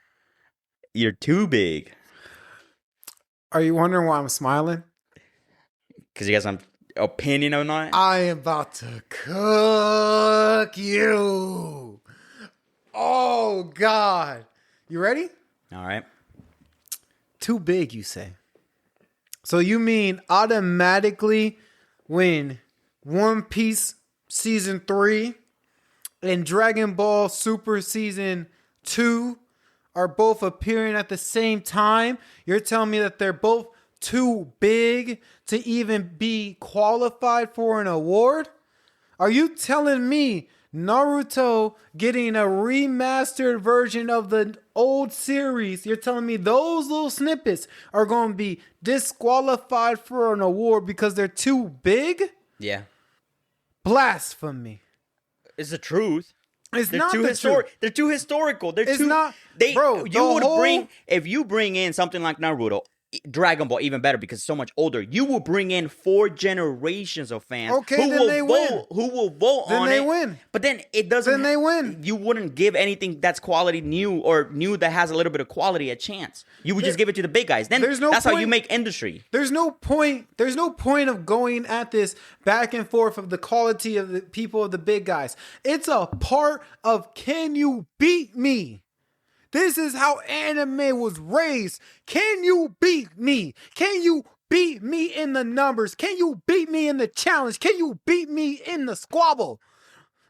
You're too big. Are you wondering why I'm smiling? Because you got some opinion or not? I am about to cook you. Oh, God. You ready? All right. Too big, you say. So you mean automatically when One Piece Season 3 and Dragon Ball Super Season 2 are both appearing at the same time, you're telling me that they're both too big to even be qualified for an award? Are you telling me Naruto getting a remastered version of the old series, you're telling me those little snippets are going to be disqualified for an award because they're too big? Yeah. Blasphemy. It's the truth. It's They're not too the historic. truth. They're too historical. It's not. Bro, if you bring in something like Naruto, Dragon Ball even better because it's so much older. You will bring in 4 generations of fans Okay, who then will they vote, who will vote Then on they it. win. But then it doesn't. Then they win. You wouldn't give anything that's quality new or new that has a little bit of quality a chance. You would just give it to the big guys. Then that's how you make industry. There's no point of going at this back and forth of the quality of the people of the big guys. It's a part of can you beat me? This is how anime was raised. Can you beat me? Can you beat me in the numbers? Can you beat me in the challenge? Can you beat me in the squabble?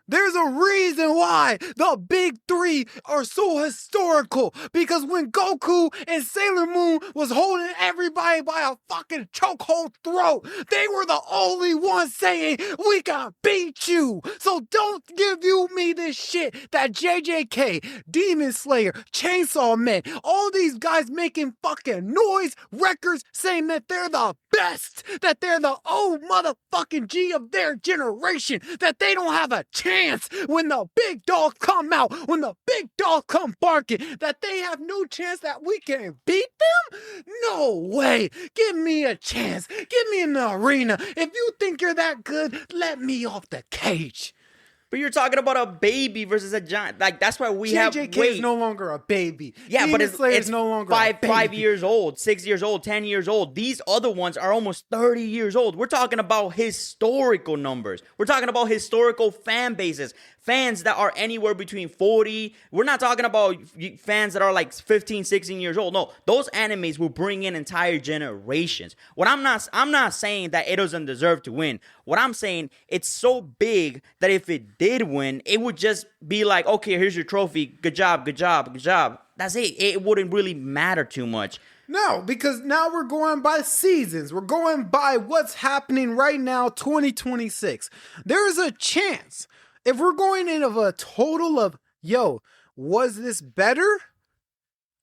There's a reason why the big 3 are so historical. Because when Goku and Sailor Moon was holding everybody by a fucking chokehold throat, they were the only ones saying, we can beat you. So don't give me this shit that JJK, Demon Slayer, Chainsaw Man, all these guys making fucking noise records saying that they're the best, that they're the old motherfucking G of their generation, that they don't have a chance when the big dogs come out, when the big dogs come barking, that they have no chance that we can beat them? No way. Give me a chance. Get me in the arena. If you think you're that good, let me off the cage. But you're talking about a baby versus a giant. Like, that's why we have. JJK is no longer a baby. Yeah, Demon but it's no longer five, a baby. 5 years old, 6 years old, 10 years old. These other ones are almost 30 years old. We're talking about historical numbers. We're talking about historical fan bases. Fans that are anywhere between 40. We're not talking about fans that are like 15, 16 years old. No, those animes will bring in entire generations. I'm not saying that it doesn't deserve to win. What I'm saying, it's so big that if it did win, it would just be like, okay, here's your trophy. Good job, good job, good job. That's it. It wouldn't really matter too much. No, because now we're going by seasons. We're going by what's happening right now, 2026. There is a chance. If we're going in of a total of, was this better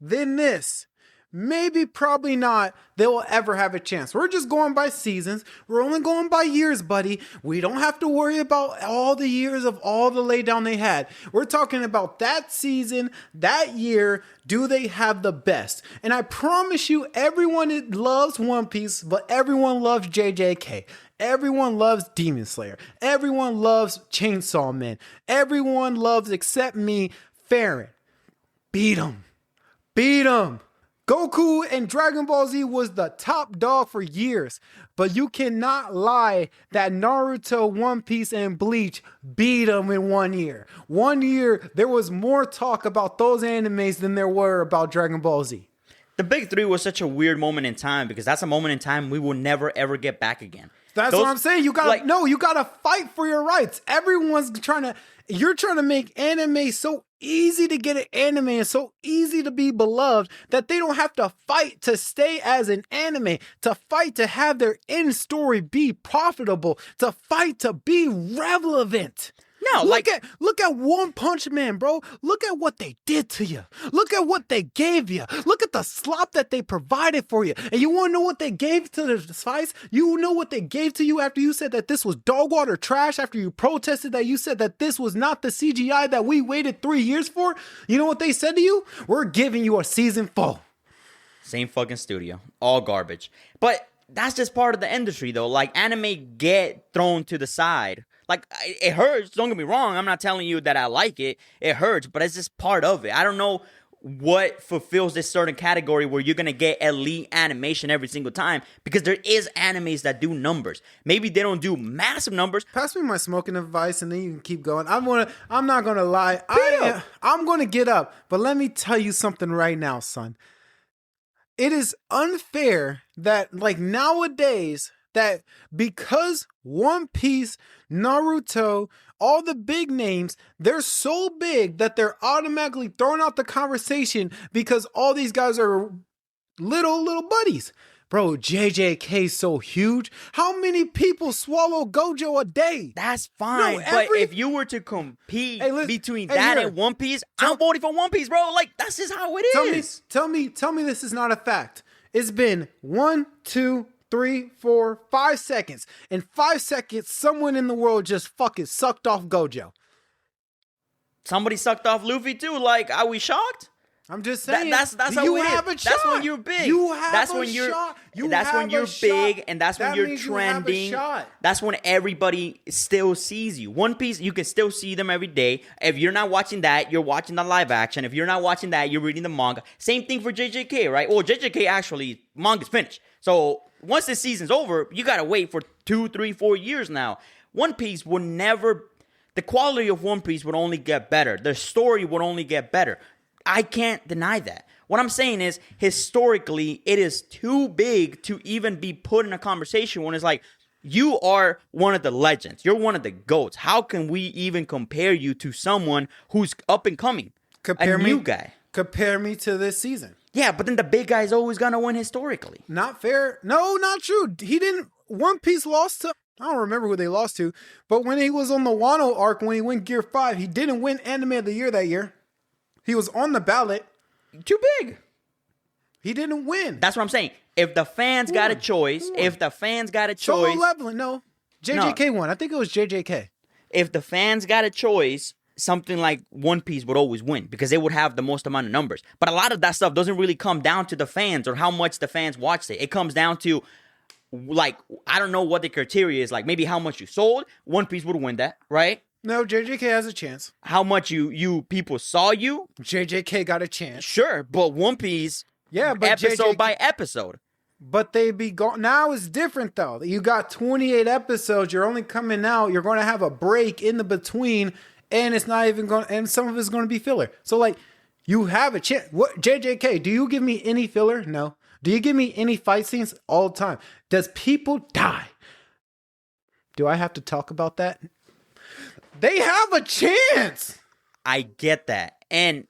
than this? Maybe, probably not. They will ever have a chance. We're just going by seasons. We're only going by years, buddy. We don't have to worry about all the years of all the laydown they had. We're talking about that season, that year. Do they have the best? And I promise you, everyone loves One Piece, but everyone loves JJK. Everyone loves Demon Slayer. Everyone loves Chainsaw Man. Everyone loves, except me, Farron. Beat him. Beat him. Goku and Dragon Ball Z was the top dog for years, but you cannot lie that Naruto, One Piece, and Bleach beat them in 1 year. 1 year, there was more talk about those animes than there were about Dragon Ball Z. The Big 3 was such a weird moment in time because that's a moment in time we will never, ever get back again. That's what I'm saying. You gotta fight for your rights. You're trying to make anime so easy to get an anime and so easy to be beloved that they don't have to fight to stay as an anime, to fight to have their end story be profitable, to fight to be relevant. No, look at One Punch Man, bro. Look at what they did to you. Look at what they gave you. Look at the slop that they provided for you. And you want to know what they gave to the Spice? You know what they gave to you after you said that this was dog water trash, after you protested that you said that this was not the CGI that we waited 3 years for? You know what they said to you? We're giving you a season 4. Same fucking studio. All garbage. But that's just part of the industry, though. Like, anime get thrown to the side. Like, it hurts. Don't get me wrong. I'm not telling you that I like it. It hurts, but it's just part of it. I don't know what fulfills this certain category where you're going to get elite animation every single time because there is animes that do numbers. Maybe they don't do massive numbers. Pass me my smoking advice and then you can keep going. I'm not going to lie. I'm going to get up, but let me tell you something right now, son. It is unfair that, like, nowadays, that because One Piece, Naruto, all the big names, they're so big that they're automatically thrown out the conversation because all these guys are little buddies. Bro, JJK's so huge. How many people swallow Gojo a day? That's fine, but if you were to compete between that and One Piece, I'm voting for One Piece, bro. Like, that's just how it is. Tell me this is not a fact. It's been 1, 2, 3, 4, 5 seconds. In 5 seconds, someone in the world just fucking sucked off Gojo. Somebody sucked off Luffy too. Like, are we shocked? I'm just saying. That's how you it have is. a shot. That's when you're big. You have that's a when you're, shot. That's when you're big, and that's when you're trending. You have a shot. That's when everybody still sees you. One Piece, you can still see them every day. If you're not watching that, you're watching the live action. If you're not watching that, you're reading the manga. Same thing for JJK, right? Well, JJK actually, manga's finished. So once this season's over, you gotta wait for 2, 3, 4 years now. One Piece will never. The quality of One Piece would only get better. The story would only get better. I can't deny that. What I'm saying is, historically, it is too big to even be put in a conversation when it's like, you are one of the legends. You're one of the GOATs. How can we even compare you to someone who's up and coming? A new guy. Compare me to this season. Yeah, but then the big guy's always going to win historically. Not fair. No, not true. He didn't. One Piece lost to, I don't remember who they lost to, but when he was on the Wano arc, when he went Gear 5, he didn't win Anime of the Year that year. He was on the ballot. Too big. He didn't win. That's what I'm saying. If the fans got a choice, Solo Leveling, no. JJK won. I think it was JJK. If the fans got a choice, something like One Piece would always win because they would have the most amount of numbers. But a lot of that stuff doesn't really come down to the fans or how much the fans watched it. It comes down to, like, I don't know what the criteria is. Like, maybe how much you sold. One Piece would win that, right? No, JJK has a chance. How much you people saw you. JJK got a chance. Sure, but One Piece, but episode by episode. But they be gone. Now it's different, though. You got 28 episodes. You're only coming out. You're going to have a break in the between, and it's not even going. And some of it's going to be filler. So, like, you have a chance. What, JJK? Do you give me any filler? No. Do you give me any fight scenes? All the time. Does people die? Do I have to talk about that? They have a chance. I get that. And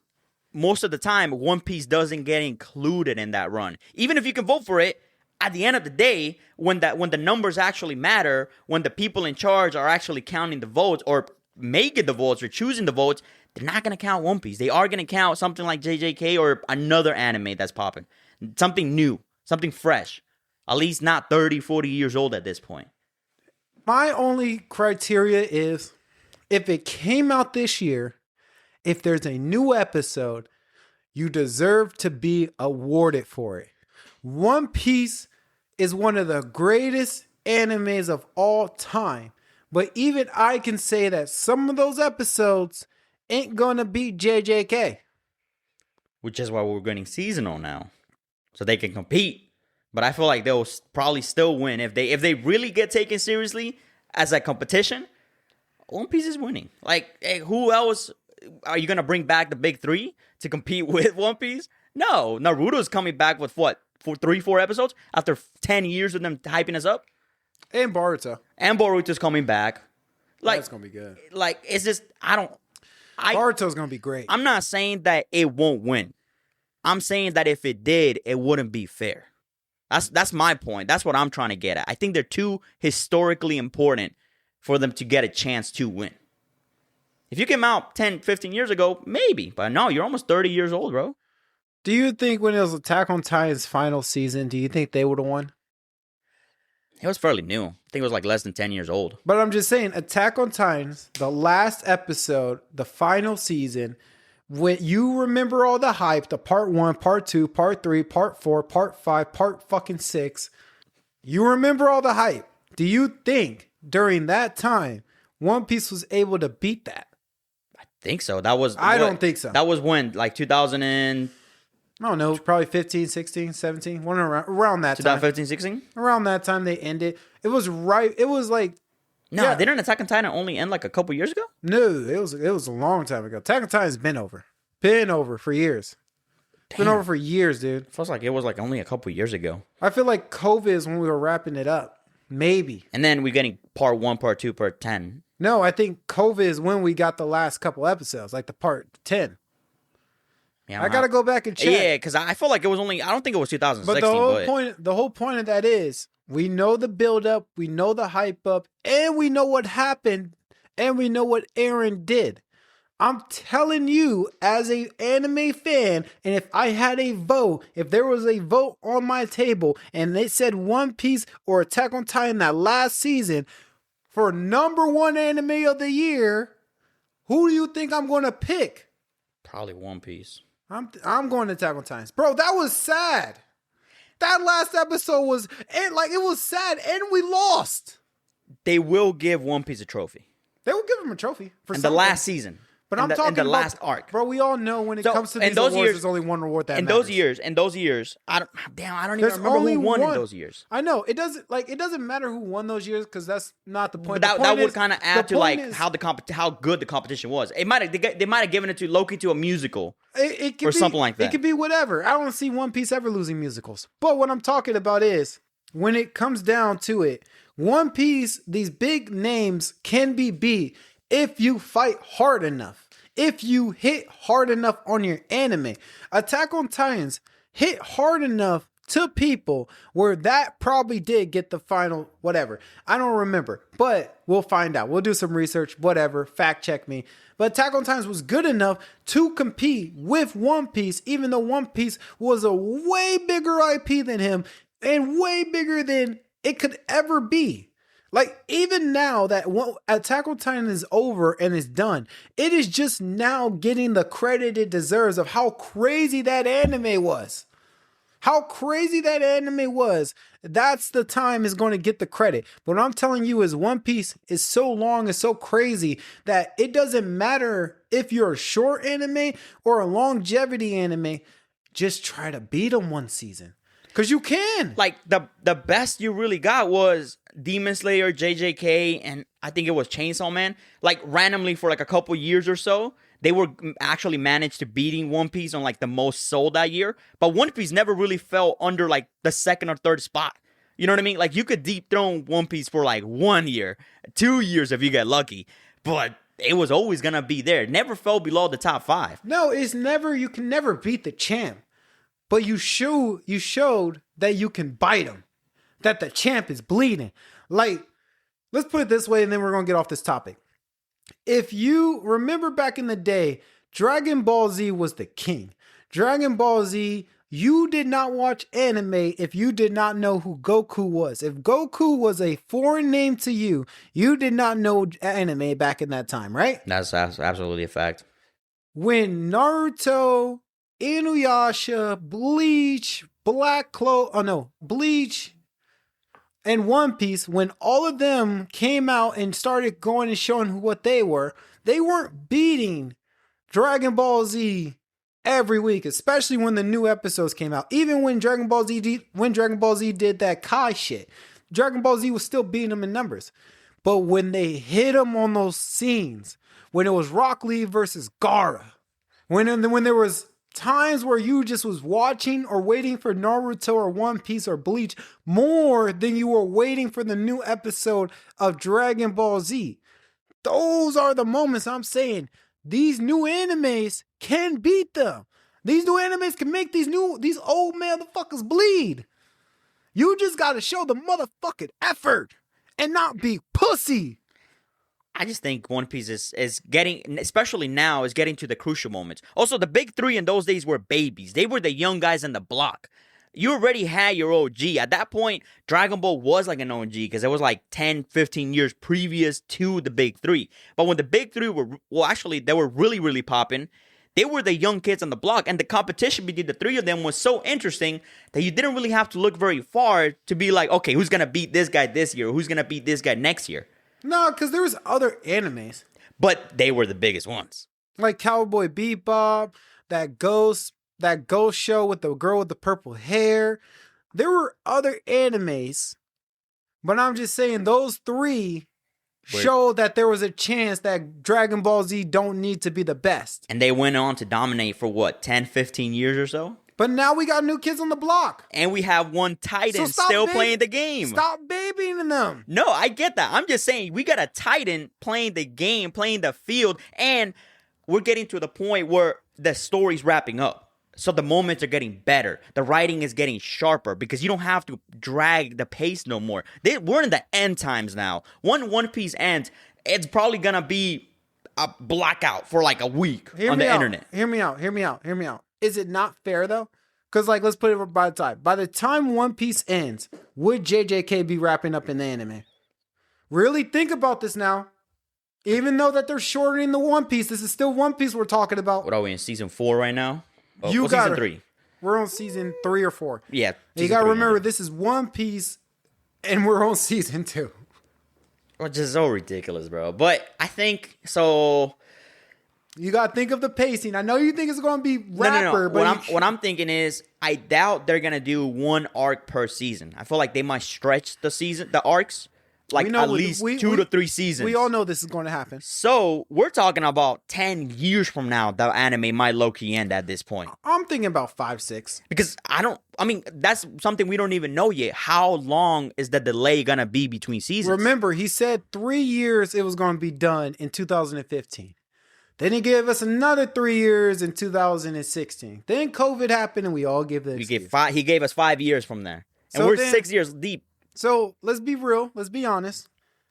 most of the time, One Piece doesn't get included in that run. Even if you can vote for it, at the end of the day, when the numbers actually matter, when the people in charge are actually counting the votes or making the votes or choosing the votes, they're not going to count One Piece. They are going to count something like JJK or another anime that's popping. Something new, something fresh. At least not 30, 40 years old at this point. My only criteria is, if it came out this year, if there's a new episode, you deserve to be awarded for it. One Piece is one of the greatest animes of all time. But even I can say that some of those episodes ain't gonna beat JJK. Which is why we're getting seasonal now. So they can compete. But I feel like they'll probably still win. If they really get taken seriously as a competition, One Piece is winning. Like, hey, who else are you going to bring back the big three to compete with One Piece? No. Naruto's coming back with what? 4 episodes? After 10 years of them hyping us up? And Boruto. And Boruto's coming back. Like, that's going to be good. Like, it's just, Boruto's going to be great. I'm not saying that it won't win. I'm saying that if it did, it wouldn't be fair. That's my point. That's what I'm trying to get at. I think they're too historically important for them to get a chance to win. If you came out 10, 15 years ago, maybe. But no, you're almost 30 years old, bro. Do you think when it was Attack on Titan's final season, do you think they would have won? It was fairly new. I think it was like less than 10 years old. But I'm just saying, Attack on Titans, the last episode, the final season, when you remember all the hype, the part 1, part 2, part 3, part 4, part 5, part fucking 6, you remember all the hype. Do you think during that time, One Piece was able to beat that? I think so. That was... I don't think so. That was when? Like 2000 and... I don't know, probably 15, 16, 17, one around that 2015, 16? Around that time they ended. It was right, it was like... No, yeah. Didn't Attack on Titan only end like a couple years ago? No, it was a long time ago. Attack on Titan's been over. Been over for years. It's been over for years, dude. Feels like it was like only a couple years ago. I feel like COVID is when we were wrapping it up. Maybe. And then we're getting part 1, part 2, part 10. No, I think COVID is when we got the last couple episodes, like the part 10. Yeah, I gotta go back and check. Yeah, because I feel like it was only, I don't think it was 2016. But the whole point of that is, we know the build up, we know the hype up, and we know what happened, and we know what Aaron did. I'm telling you, as an anime fan, and if I had a vote, if there was a vote on my table, and they said One Piece or Attack on Titan that last season for #1 anime of the year, who do you think I'm going to pick? Probably One Piece. I'm going to Attack on Titans. Bro, that was sad. That last episode was it was sad and we lost. They will give One Piece a trophy. They will give him a trophy for in the last season. But I'm talking in the about last arc. Bro, we all know when it comes to these awards, there's only one reward that matters. In those years, I don't even remember who won in those years. I know it doesn't matter who won those years because that's not the point. But that would kind of add to like how good the competition was. They might have given it to Loki to a musical or something like that. It could be whatever. I don't see One Piece ever losing musicals. But what I'm talking about is when it comes down to it, One Piece, these big names can be beat if you fight hard enough. If you hit hard enough on your anime. Attack on Titans hit hard enough to people where that probably did get the final whatever. I don't remember, but we'll find out. We'll do some research, whatever, fact check me. But Attack on Titans was good enough to compete with One Piece, even though One Piece was a way bigger IP than him and way bigger than it could ever be. Like, even now that Attack on Titan is over and is done, it is just now getting the credit it deserves of how crazy that anime was. How crazy that anime was. That's the time is going to get the credit. But what I'm telling you is One Piece is so long and so crazy that it doesn't matter if you're a short anime or a longevity anime. Just try to beat them one season. Because you can. Like, the best you really got was Demon Slayer, JJK, and I think it was Chainsaw Man. Like, randomly for like a couple years or so, they were actually managed to beating One Piece on like the most sold that year. But One Piece never really fell under like the second or third spot. You know what I mean? Like, you could deep throne One Piece for like 1 year, 2 years if you get lucky. But it was always going to be there. It never fell below the top 5. No, you can never beat the champ. But you showed that you can bite him. That the champ is bleeding. Like, let's put it this way and then we're going to get off this topic. If you remember back in the day, Dragon Ball Z was the king. Dragon Ball Z, you did not watch anime if you did not know who Goku was. If Goku was a foreign name to you, you did not know anime back in that time, right? That's absolutely a fact. When Naruto, Inuyasha, Bleach, Bleach, and One Piece, when all of them came out and started going and showing what they weren't beating Dragon Ball Z every week, especially when the new episodes came out. Even when Dragon Ball Z did that Kai shit, Dragon Ball Z was still beating them in numbers. But when they hit them on those scenes, when it was Rock Lee versus Gaara, when there was times where you just was watching or waiting for Naruto or One Piece or Bleach more than you were waiting for the new episode of Dragon Ball Z. Those are the moments I'm saying these new animes can beat them. These new animes can make these old motherfuckers bleed. You just gotta show the motherfucking effort and not be pussy. I just think One Piece is getting, especially now, is getting to the crucial moments. Also, the big three in those days were babies. They were the young guys in the block. You already had your OG. At that point, Dragon Ball was like an OG because it was like 10, 15 years previous to the big three. But when the big three they were really, really popping, they were the young kids on the block. And the competition between the three of them was so interesting that you didn't really have to look very far to be like, okay, who's going to beat this guy this year? Or who's going to beat this guy next year? No, because there was other animes. But they were the biggest ones. Like Cowboy Bebop, that ghost show with the girl with the purple hair. There were other animes. But I'm just saying those three showed that there was a chance that Dragon Ball Z don't need to be the best. And they went on to dominate for what, 10, 15 years or so? But now we got new kids on the block. And we have one Titan still playing the game. Stop babying them. No, I get that. I'm just saying we got a Titan playing the game, playing the field, and we're getting to the point where the story's wrapping up. So the moments are getting better. The writing is getting sharper because you don't have to drag the pace no more. We're in the end times now. One Piece ends, it's probably going to be a blackout for like a week on the internet. Hear me out. Is it not fair though? Because like, let's put it by the time. By the time One Piece ends, would JJK be wrapping up in the anime? Really think about this now. Even though that they're shortening the One Piece, this is still One Piece we're talking about. What are we in season 4 right now? You Well, got season 3. We're on season 3 or 4. Yeah. You got to remember, this is One Piece, and we're on season 2. Which is so ridiculous, bro. But I think so. You got to think of the pacing. I know you think it's going to be rapper, No. but What I'm thinking is, I doubt they're gonna do one arc per season. I feel like they might stretch the arcs, like at least 2 to 3 seasons. We all know this is going to happen. So we're talking about 10 years from now, the anime might low-key end at this point. I'm thinking about 5, 6. Because that's something we don't even know yet. How long is the delay gonna be between seasons? Remember, he said 3 years it was going to be done in 2015. Then he gave us another 3 years in 2016. Then COVID happened and we all gave the excuse. He gave us 5 years from there. And So we're then- 6 years deep. So let's be real. Let's be honest.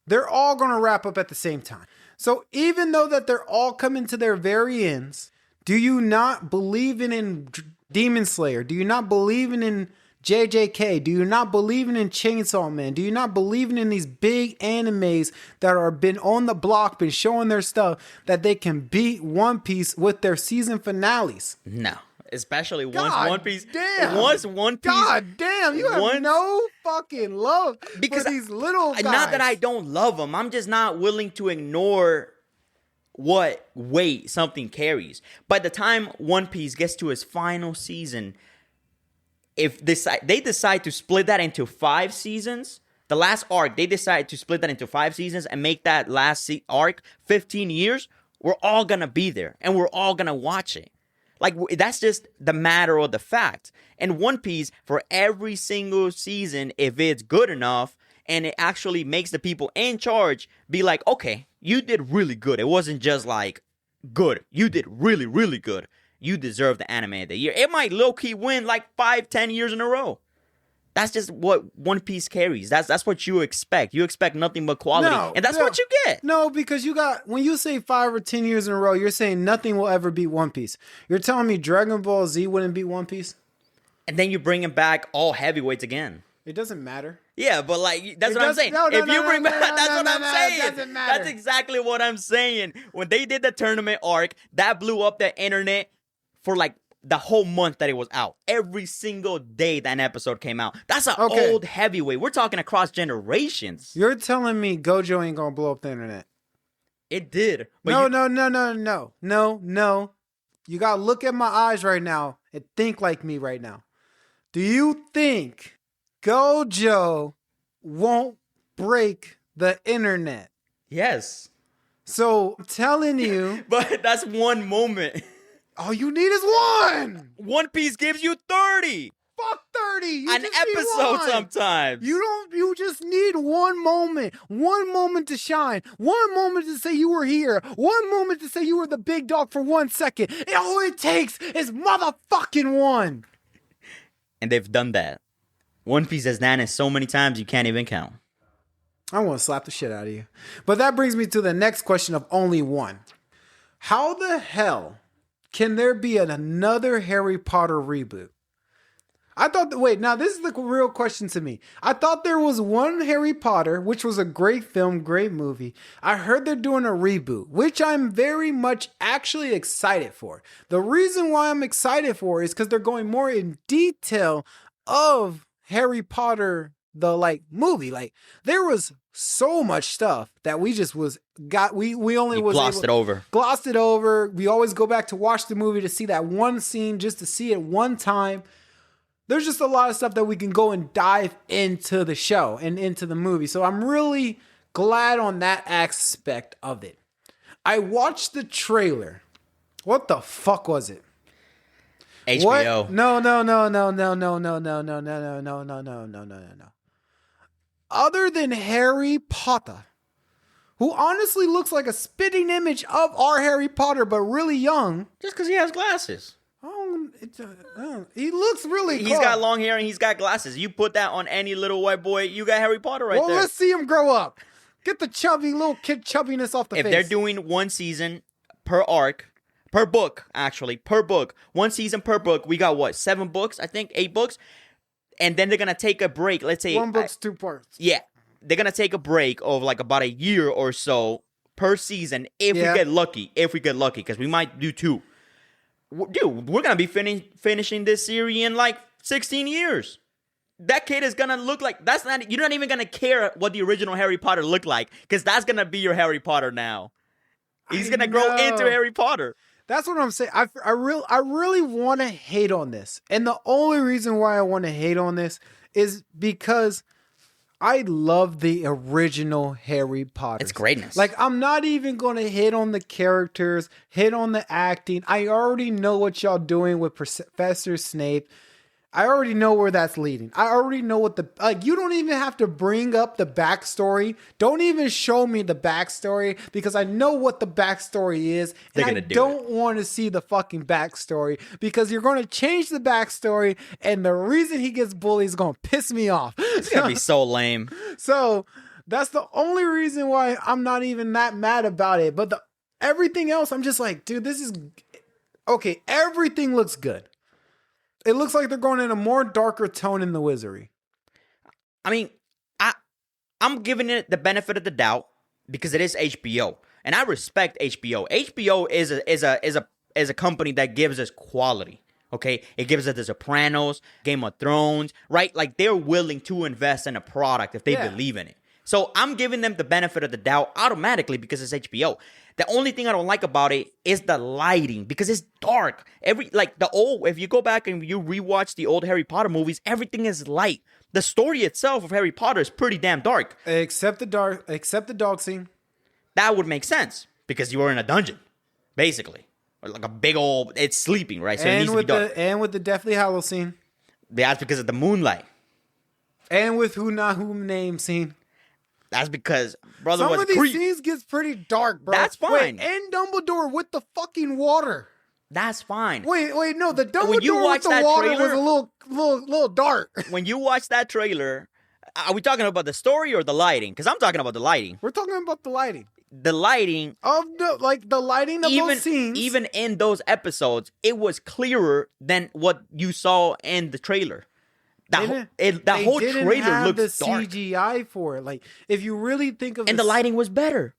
They're all going to wrap up at the same time. So even though that they're all coming to their very ends, do you not believe in Demon Slayer? Do you not believe in JJK? Do you not believe in Chainsaw Man? Do you not believe in these big animes that are been on the block, been showing their stuff, that they can beat One Piece with their season finales? No. Especially once God One Piece. damn. Once One Piece. God damn, you have no fucking love Because for these little guys. Not that I don't love them. I'm just not willing to ignore what weight something carries. By the time One Piece gets to its final season, if they decide to split that into 5 seasons, the last arc, they decide to split that into 5 seasons and make that last arc 15 years, we're all going to be there and we're all going to watch it. Like, that's just the matter of the fact. And One Piece, for every single season, if it's good enough and it actually makes the people in charge be like, okay, you did really good. It wasn't just like good. You did really, really good. You deserve the anime of the year. It might low-key win like 5-10 years in a row. That's just what One Piece carries. That's what you expect. You expect nothing but quality. And that's what you get. No, because when you say 5 or 10 years in a row, you're saying nothing will ever beat One Piece. You're telling me Dragon Ball Z wouldn't beat One Piece? And then you bring him back all heavyweights again. It doesn't matter. Yeah, but like, that's what I'm saying. That's what I'm saying. It doesn't matter. That's exactly what I'm saying. When they did the tournament arc, that blew up the internet for like the whole month that it was out. Every single day that an episode came out. That's an old heavyweight. We're talking across generations. You're telling me Gojo ain't gonna blow up the internet? It did. But no. You gotta look at my eyes right now and think like me right now. Do you think Gojo won't break the internet? Yes. So I'm telling you. But that's one moment. All you need is one. One Piece gives you 30. Fuck 30. You An just need episode one. sometimes. You just need one moment. One moment to shine. One moment to say you were here. One moment to say you were the big dog for 1 second. And all it takes is motherfucking one. And they've done that. One Piece has done it so many times you can't even count. I want to slap the shit out of you. But that brings me to the next question of only one. How the hell can there be another Harry Potter reboot? I thought now this is the real question to me. I thought there was one Harry Potter, which was a great film, great movie. I heard they're doing a reboot, which I'm very much actually excited for. The reason why I'm excited for is because they're going more in detail of Harry Potter, the movie. Like, there was so much stuff that we just glossed it over. We always go back to watch the movie to see that one scene, just to see it one time. There's just a lot of stuff that we can go and dive into the show and into the movie. So I'm really glad on that aspect of it. I watched the trailer. What the fuck was it? HBO. What? No. Other than Harry Potter, who honestly looks like a spitting image of our Harry Potter, but really young. Just because he has glasses. He looks really cool. He's got long hair and he's got glasses. You put that on any little white boy, you got Harry Potter right there. Well, let's see him grow up. Get the chubby little kid chubbiness off the face. If they're doing one season per arc, per book, per book, one season per book, we got 7 books, I think, 8 books. And then they're going to take a break. Let's say one book's 2 parts. Yeah. They're going to take a break of like about a year or so per season if we get lucky. Because we might do 2. Dude, we're gonna be finishing this series in like 16 years. That kid is gonna look like you're not even gonna care what the original Harry Potter looked like, because that's gonna be your Harry Potter now. He's gonna grow into Harry Potter. That's what I'm saying. I really want to hate on this, and the only reason why I want to hate on this is because I love the original Harry Potter. It's greatness. Like, I'm not even going to hit on the characters, hit on the acting. I already know what y'all doing with Professor Snape. I already know where that's leading. I already know what you don't even have to bring up the backstory. Don't even show me the backstory, because I know what the backstory is. And I don't want to see the fucking backstory, because you're going to change the backstory, and the reason he gets bullied is going to piss me off. It's going to be so lame. So that's the only reason why I'm not even that mad about it. But everything else, I'm just like, dude, this is okay. Everything looks good. It looks like they're going in a more darker tone in the wizardry. I mean, I'm giving it the benefit of the doubt because it is HBO, and I respect HBO. HBO is a company that gives us quality. Okay, it gives us The Sopranos, Game of Thrones, right? Like, they're willing to invest in a product if they believe in it. So I'm giving them the benefit of the doubt automatically because it's HBO. The only thing I don't like about it is the lighting, because it's dark. If you go back and you rewatch the old Harry Potter movies, everything is light. The story itself of Harry Potter is pretty damn dark. Except the dog scene. That would make sense because you were in a dungeon, basically. Or like a big old, it's sleeping, right? So it needs to be dark. And with the Deathly Hallows scene. That's because of the moonlight. And with Who Not Whom Name scene. That's because brother was some of these scenes gets pretty dark, bro. That's fine. Wait, and Dumbledore with the fucking water. That's fine. Wait, no, the Dumbledore with the water was a little dark. When you watch that trailer, are we talking about the story or the lighting? Because I'm talking about the lighting. We're talking about the lighting. The lighting of the lighting of those scenes. Even in those episodes, it was clearer than what you saw in the trailer. That whole trailer looks dark. CGI for it. Like, if you really think of the lighting was better.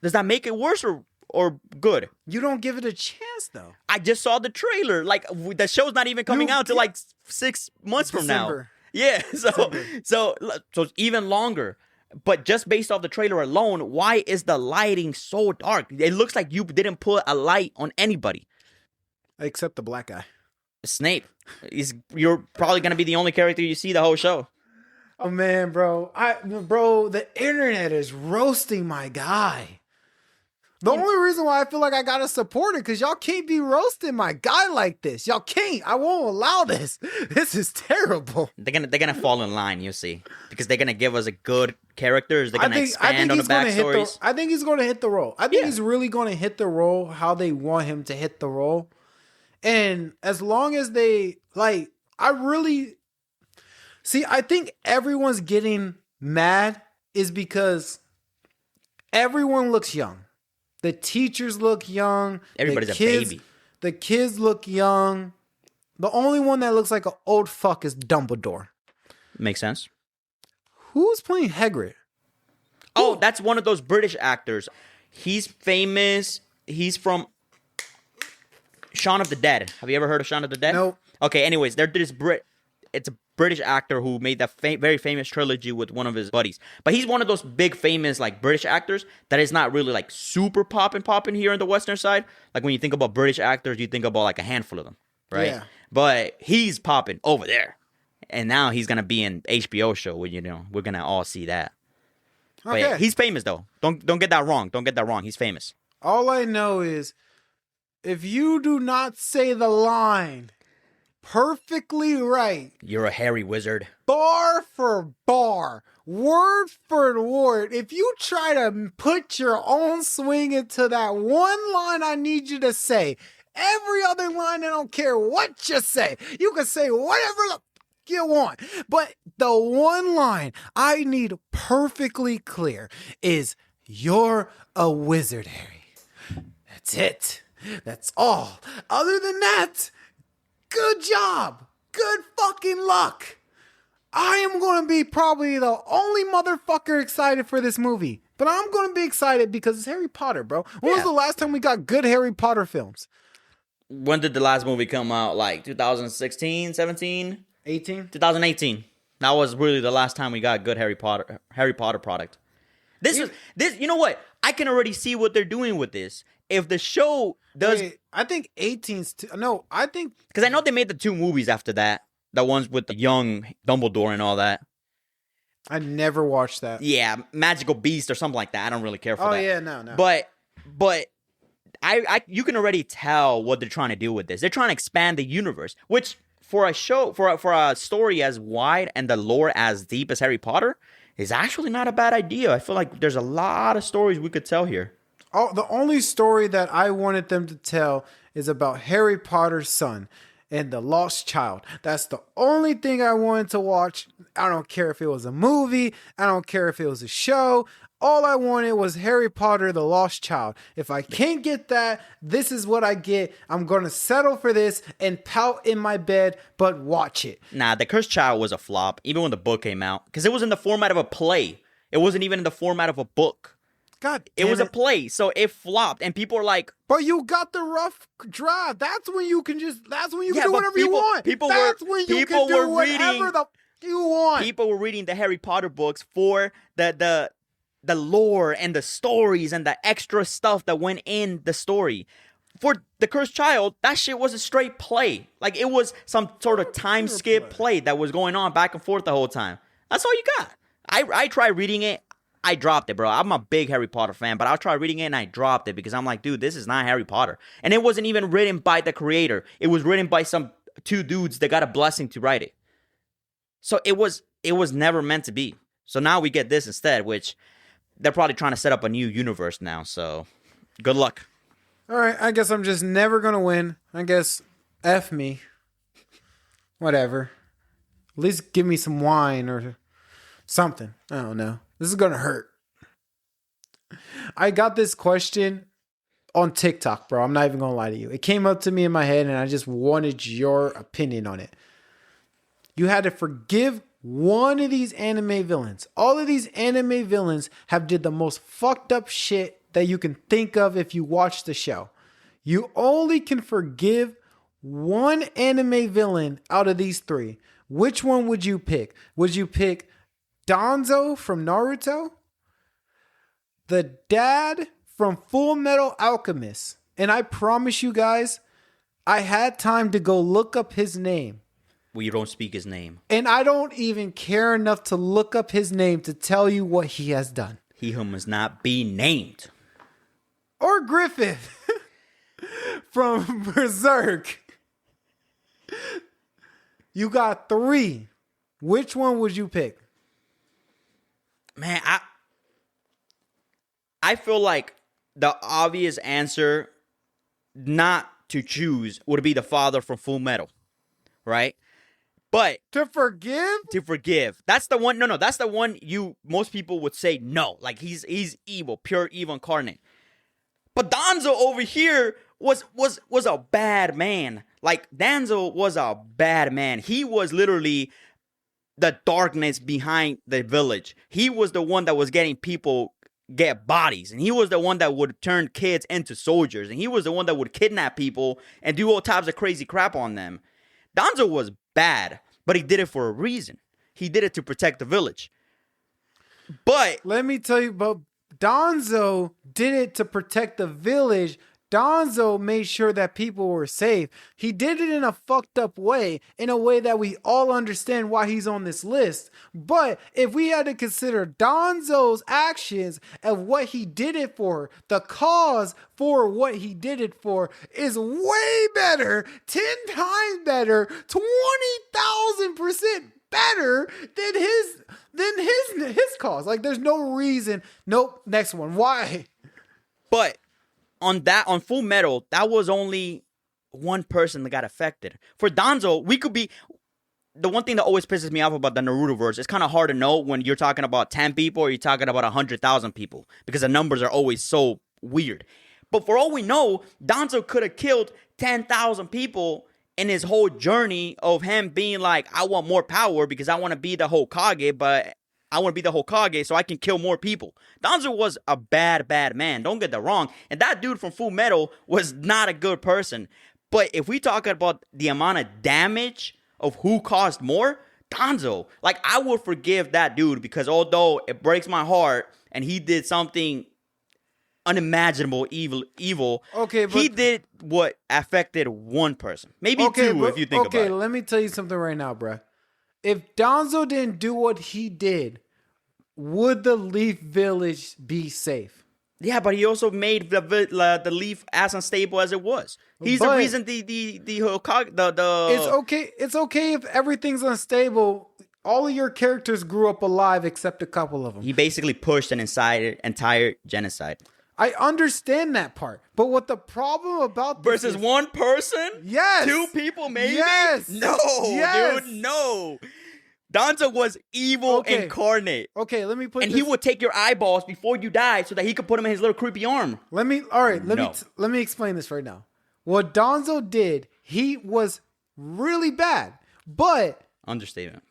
Does that make it worse or good? You don't give it a chance, though. I just saw the trailer. Like, the show's not even coming out till like 6 months from now. Yeah, so it's even longer. But just based off the trailer alone, why is the lighting so dark? It looks like you didn't put a light on anybody. Except the black guy. Snape. You're probably going to be the only character you see the whole show. Oh, man, bro. The internet is roasting my guy. The only reason why I feel like I gotta support it, because y'all can't be roasting my guy like this. Y'all can't. I won't allow this. This is terrible. They're gonna fall in line, you see, because they're gonna give us a good characters. They're gonna expand on the backstories. I think he's gonna hit the role. I think he's really gonna hit the role how they want him to hit the role. And as long as they I think everyone's getting mad is because everyone looks young. The teachers look young. Everybody's a baby. The kids look young. The only one that looks like an old fuck is Dumbledore. Makes sense. Who's playing Hagrid? Oh, that's one of those British actors. He's famous. He's from Shaun of the Dead. Have you ever heard of Shaun of the Dead? Nope. Okay, anyways, it's a British actor who made that very famous trilogy with one of his buddies. But he's one of those big famous British actors that is not really super popping here on the Western side. Like, when you think about British actors, you think about a handful of them, right? Yeah. But he's popping over there. And now he's going to be in HBO show where, we're going to all see that. Okay. But yeah, he's famous though. Don't get that wrong. Don't get that wrong. He's famous. All I know is if you do not say the line perfectly right, you're a hairy wizard. Bar for bar, word for word. If you try to put your own swing into that one line I need you to say, every other line, I don't care what you say. You can say whatever you want. But the one line I need perfectly clear is you're a wizard, Harry. That's it. That's all. Other than that, good job. Good fucking luck. I am going to be probably the only motherfucker excited for this movie. But I'm going to be excited because it's Harry Potter, bro. When was the last time we got good Harry Potter films? When did the last movie come out? Like 2016, 17, 18? 2018. That was really the last time we got good Harry Potter product. This. You know what? I can already see what they're doing with this. If the show does, Wait, I think 18's no, I think because I know they made the 2 movies after that. The ones with the young Dumbledore and all that. I never watched that. Yeah, Magical Beast or something like that. I don't really care for that. Oh yeah, no. But I you can already tell what they're trying to do with this. They're trying to expand the universe, which for a show for a story as wide and the lore as deep as Harry Potter is actually not a bad idea. I feel like there's a lot of stories we could tell here. Oh, the only story that I wanted them to tell is about Harry Potter's son and the lost child. That's the only thing I wanted to watch. I don't care if it was a movie. I don't care if it was a show. All I wanted was Harry Potter, the lost child. If I can't get that, this is what I get. I'm going to settle for this and pout in my bed, but watch it. Nah, The Cursed Child was a flop, even when the book came out. Because it was in the format of a play. It wasn't even in the format of a book. God damn it was a play, so it flopped, and people are like, but you got the rough draft. That's when you can just, that's when you can Yeah, do but whatever you people- want. people That's were- when you people can do were whatever reading- the you want. people were reading the Harry Potter books for the lore and the stories and the extra stuff that went in the story. For The Cursed Child, that shit was a straight play. Like, it was some sort of time skip play that was going on back and forth the whole time. That's all you got. I tried reading it. I dropped it, bro. I'm a big Harry Potter fan, but I tried reading it and I dropped it because I'm like, dude, this is not Harry Potter. And it wasn't even written by the creator. It was written by some 2 dudes that got a blessing to write it. So it was never meant to be. So now we get this instead, which they're probably trying to set up a new universe now. So good luck. All right, I guess I'm just never going to win. I guess F me. Whatever. At least give me some wine or something. I don't know. This is going to hurt. I got this question on TikTok, bro. I'm not even going to lie to you. It came up to me in my head and I just wanted your opinion on it. You had to forgive one of these anime villains. All of these anime villains have did the most fucked up shit that you can think of if you watch the show. You only can forgive one anime villain out of these 3. Which one would you pick? Would you pick Danzo from Naruto, the dad from Full Metal Alchemist? And I promise you guys, I had time to go look up his name. Well, you don't speak his name. And I don't even care enough to look up his name to tell you what he has done. He who must not be named. Or Griffith from Berserk. You got 3. Which one would you pick? Man, I feel like the obvious answer not to choose would be the father from Full Metal, right? But To forgive? to forgive, that's the one. No, that's the one most people would say no. Like he's evil, pure evil incarnate. But Danzo over here was a bad man. Like Danzo was a bad man. He was literally the darkness behind the village. He was the one that was getting people get bodies, and he was the one that would turn kids into soldiers, and he was the one that would kidnap people and do all types of crazy crap on them. Danzo was bad, but he did it for a reason. He did it to protect the village. But Let me tell you, but Danzo did it to protect the village. Danzo made sure that people were safe. He did it in a fucked up way, in a way that we all understand why he's on this list. But if we had to consider Danzo's actions and what he did it for, the cause for what he did it for is way better, 10 times better, 20,000% better than his cause. Like, there's no reason. Nope. Next one. Why? But on Full Metal, that was only one person that got affected. For Danzo, we could be. The one thing that always pisses me off about the Narutoverse, it's kind of hard to know when you're talking about 10 people or you're talking about 100,000 people because the numbers are always so weird. But for all we know, Danzo could have killed 10,000 people in his whole journey of him being like, I want more power because I want to be the Hokage, but I want to be the Hokage so I can kill more people. Danzo was a bad man. Don't get that wrong. And that dude from Full Metal was not a good person. But if we talk about the amount of damage of who caused more, Danzo. Like, I would forgive that dude because although it breaks my heart and he did something unimaginable evil, Okay, but he did what affected one person. Maybe two if you think about it. Okay, let me tell you something right now, bruh. If Donzo didn't do what he did, would the Leaf Village be safe? Yeah, but he also made the Leaf as unstable as it was. He's the reason the Hokage, the It's okay if everything's unstable. All of your characters grew up alive except a couple of them. He basically pushed an entire genocide. I understand that part, but what the problem about this Versus one person? Yes. 2 people maybe? Yes. No, Yes. dude, no. Danzo was evil incarnate. Okay, let me put and he would take your eyeballs before you die so that he could put them in his little creepy arm. Let me explain this right now. What Donzo did, he was really bad, but Understatement.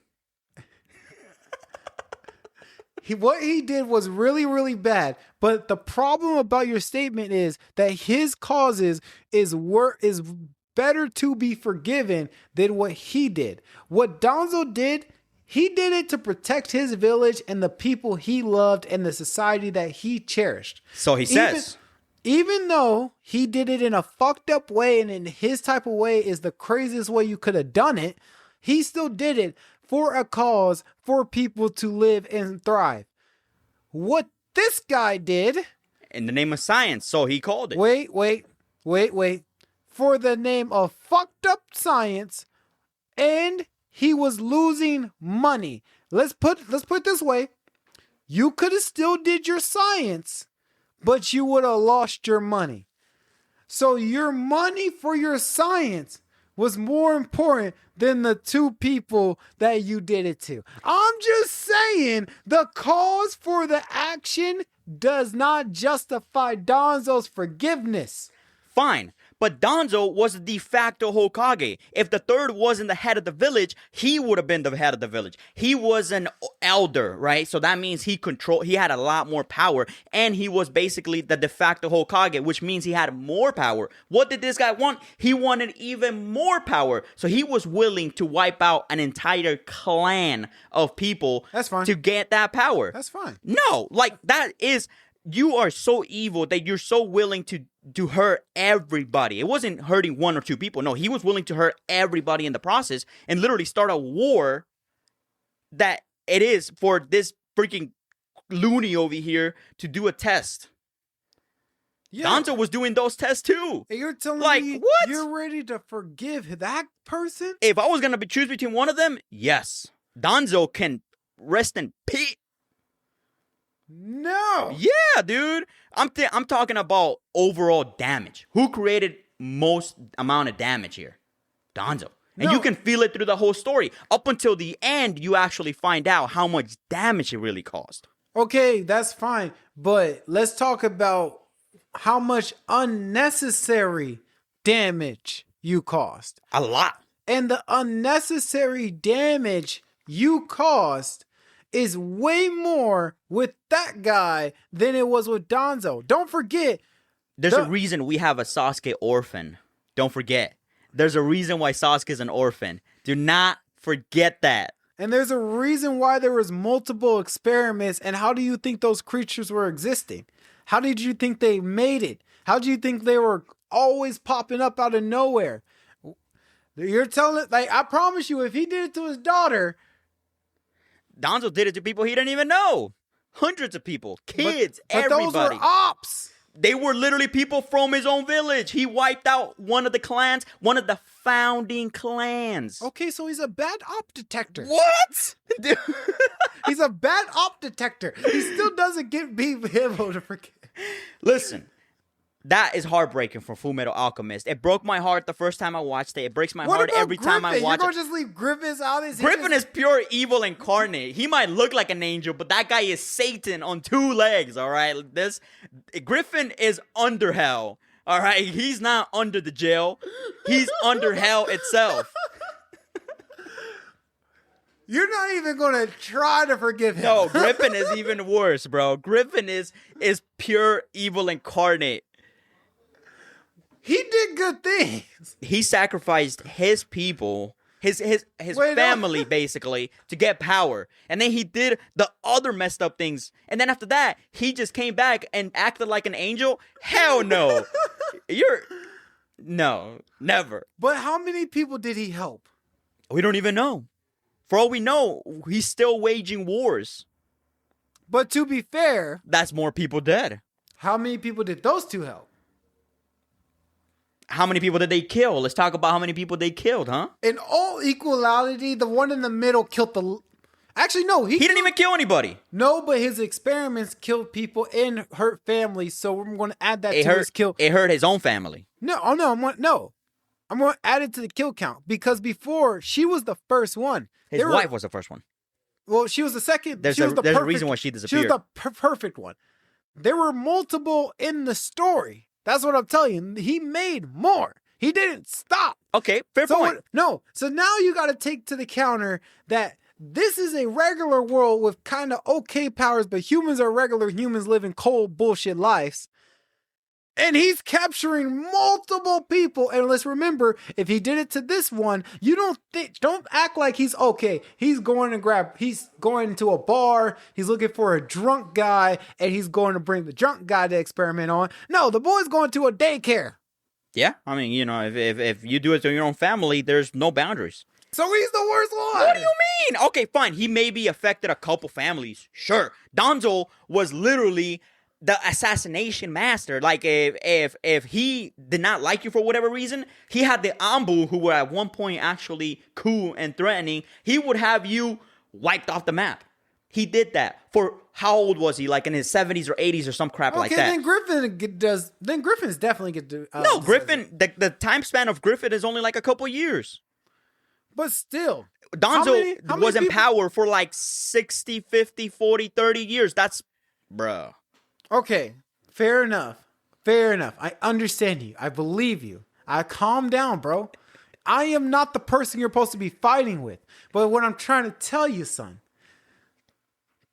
what he did was really, really bad. But the problem about your statement is that his causes is better to be forgiven than what he did. What Donzo did, he did it to protect his village and the people he loved and the society that he cherished. So he says. Even though he did it in a fucked up way and in his type of way is the craziest way you could have done it, he still did it for a cause for people to live and thrive. What this guy did... In the name of science, so he called it. Wait. For the name of fucked up science, and he was losing money. Let's put it this way. You could have still did your science, but you would have lost your money. So your money for your science was more important than the 2 people that you did it to. I'm just saying the cause for the action does not justify Donzo's forgiveness. Fine. But Danzo was the de facto Hokage. If the third wasn't the head of the village, he would have been the head of the village. He was an elder, right? So that means he had a lot more power. And he was basically the de facto Hokage, which means he had more power. What did this guy want? He wanted even more power. So he was willing to wipe out an entire clan of people. That's fine. To get that power. That's fine. No, like that is... You are so evil that you're so willing to hurt everybody. It wasn't hurting 1 or 2 people. No, he was willing to hurt everybody in the process and literally start a war that it is for this freaking loony over here to do a test. Yeah. Danzo was doing those tests too. And you're telling me what? You're ready to forgive that person? If I was going to choose between one of them, yes. Danzo can rest in peace. No. Yeah, dude. I'm talking about overall damage. Who created most amount of damage here? Danzo. And you can feel it through the whole story. Up until the end, you actually find out how much damage it really caused. Okay, that's fine. But let's talk about how much unnecessary damage you caused. A lot. And the unnecessary damage you caused is way more with that guy than it was with Danzo. Don't forget. There's a reason we have a Sasuke orphan. Don't forget. There's a reason why Sasuke is an orphan. Do not forget that. And there's a reason why there was multiple experiments. And how do you think those creatures were existing? How did you think they made it? How do you think they were always popping up out of nowhere? You're telling, like, I promise you, if he did it to his daughter... Danzo did it to people he didn't even know. Hundreds of people. Kids, but everybody. Those were ops. They were literally people from his own village. He wiped out one of the clans, one of the founding clans. Okay, so he's a bad op detector. What? He's a bad op detector. He still doesn't be able to forget. Listen, that is heartbreaking for Fullmetal Alchemist. It broke my heart the first time I watched it. It breaks my heart every time I watch it. You're going to just leave Griffin out? Griffin is pure evil incarnate. He might look like an angel, but that guy is Satan on 2 legs, all right? Griffin is under hell, all right? He's not under the jail. He's under hell itself. You're not even going to try to forgive him. No, Griffin is even worse, bro. Griffin is pure evil incarnate. He did good things. He sacrificed his people, his Wait, no. family, basically, to get power. And then he did the other messed up things. And then after that, he just came back and acted like an angel? Hell no. No, never. But how many people did he help? We don't even know. For all we know, he's still waging wars. But to be fair, That's more people dead. how many people did those two help? How many people did they kill? Let's talk about how many people they killed, huh? In all equality, the one in the middle killed the... Actually, no. He didn't even kill anybody. No, but his experiments killed people and hurt families, so we're going to add that to his kill. It hurt his own family. No, I'm going to add it to the kill count, because before, she was the first one. His wife was the first one. Well, she was the second. There's a reason why she disappeared. She was the perfect one. There were multiple in the story. That's what I'm telling you. He made more. He didn't stop. Okay, fair point. So now you got to take to the counter that this is a regular world with kind of okay powers, but humans are regular humans living cold bullshit lives. And he's capturing multiple people. And let's remember, if he did it to this one, don't act like he's okay. He's going to a bar. He's looking for a drunk guy, and he's going to bring the drunk guy to experiment on. No, the boy's going to a daycare. Yeah, I mean, if you do it to your own family, there's no boundaries. So he's the worst one. What do you mean? Okay, fine. He maybe affected a couple families. Sure. Danzo was literally the assassination master. Like, if he did not like you for whatever reason, he had the Ambu, who were at one point actually cool and threatening. He would have you wiped off the map. He did that for, how old was he? Like in his 70s or 80s or some crap like that. Okay, then Griffin's definitely get to... No, Griffin, the time span of Griffin is only like a couple years. But still. Danzo how was many in power for like 60, 50, 40, 30 years. That's, bruh. Okay, fair enough. I understand you. I believe you. Calm down, bro. I am not the person you're supposed to be fighting with. But what I'm trying to tell you, son,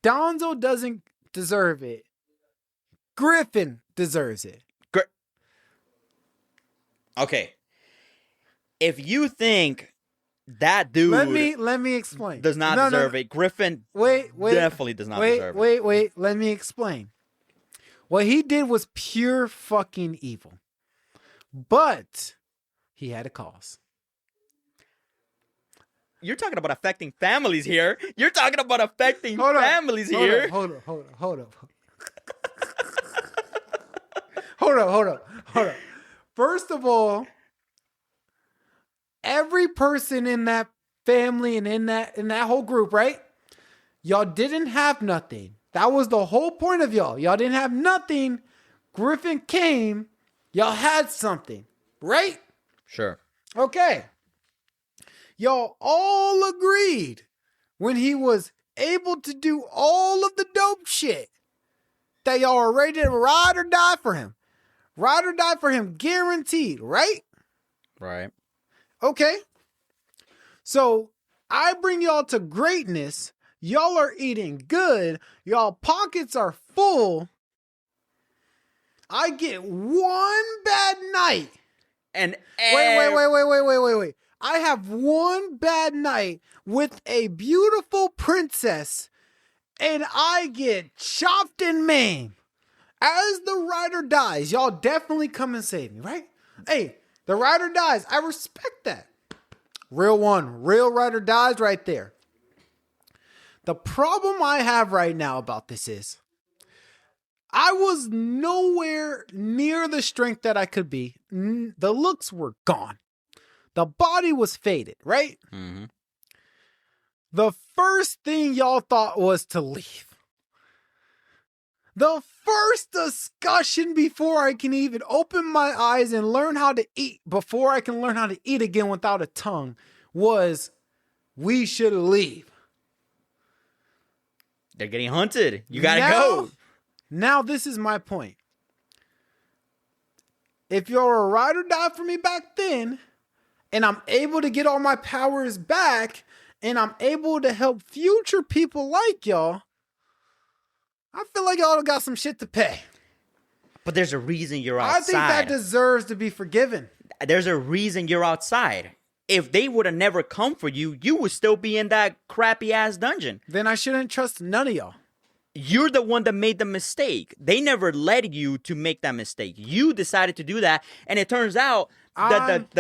Danzo doesn't deserve it. Griffin deserves it. Okay. If you think that dude let me explain. does not deserve it, Griffin definitely does not deserve it. Wait, let me explain. What he did was pure fucking evil. But he had a cause. You're talking about affecting families here. Hold up. First of all, every person in that family and in that whole group, right? Y'all didn't have nothing. That was the whole point of y'all. Y'all didn't have nothing. Griffin came. Y'all had something, right? Sure. Okay. Y'all all agreed when he was able to do all of the dope shit that y'all are ready to ride or die for him. Ride or die for him, guaranteed, right? Right. Okay. So I bring y'all to greatness. Y'all are eating good. Y'all pockets are full. I get one bad night. And Wait. I have one bad night with a beautiful princess, and I get chopped and maimed. As the rider dies, y'all definitely come and save me, right? Hey, the rider dies. I respect that. Real rider dies right there. The problem I have right now about this is I was nowhere near the strength that I could be. The looks were gone. The body was faded, right? Mm-hmm. The first thing y'all thought was to leave. The first discussion before I can even open my eyes and learn how to eat, before I can learn how to eat again without a tongue, was we should leave. They're getting hunted. You gotta go. Now this is my point. If you're a ride or die for me back then, and I'm able to get all my powers back, and I'm able to help future people like y'all, I feel like y'all got some shit to pay. But there's a reason you're I outside. think that deserves to be forgiven. There's a reason you're outside. If they would have never come for you, you would still be in that crappy ass dungeon. Then I shouldn't trust none of y'all. You're the one that made the mistake. They never led you to make that mistake. You decided to do that, and it turns out that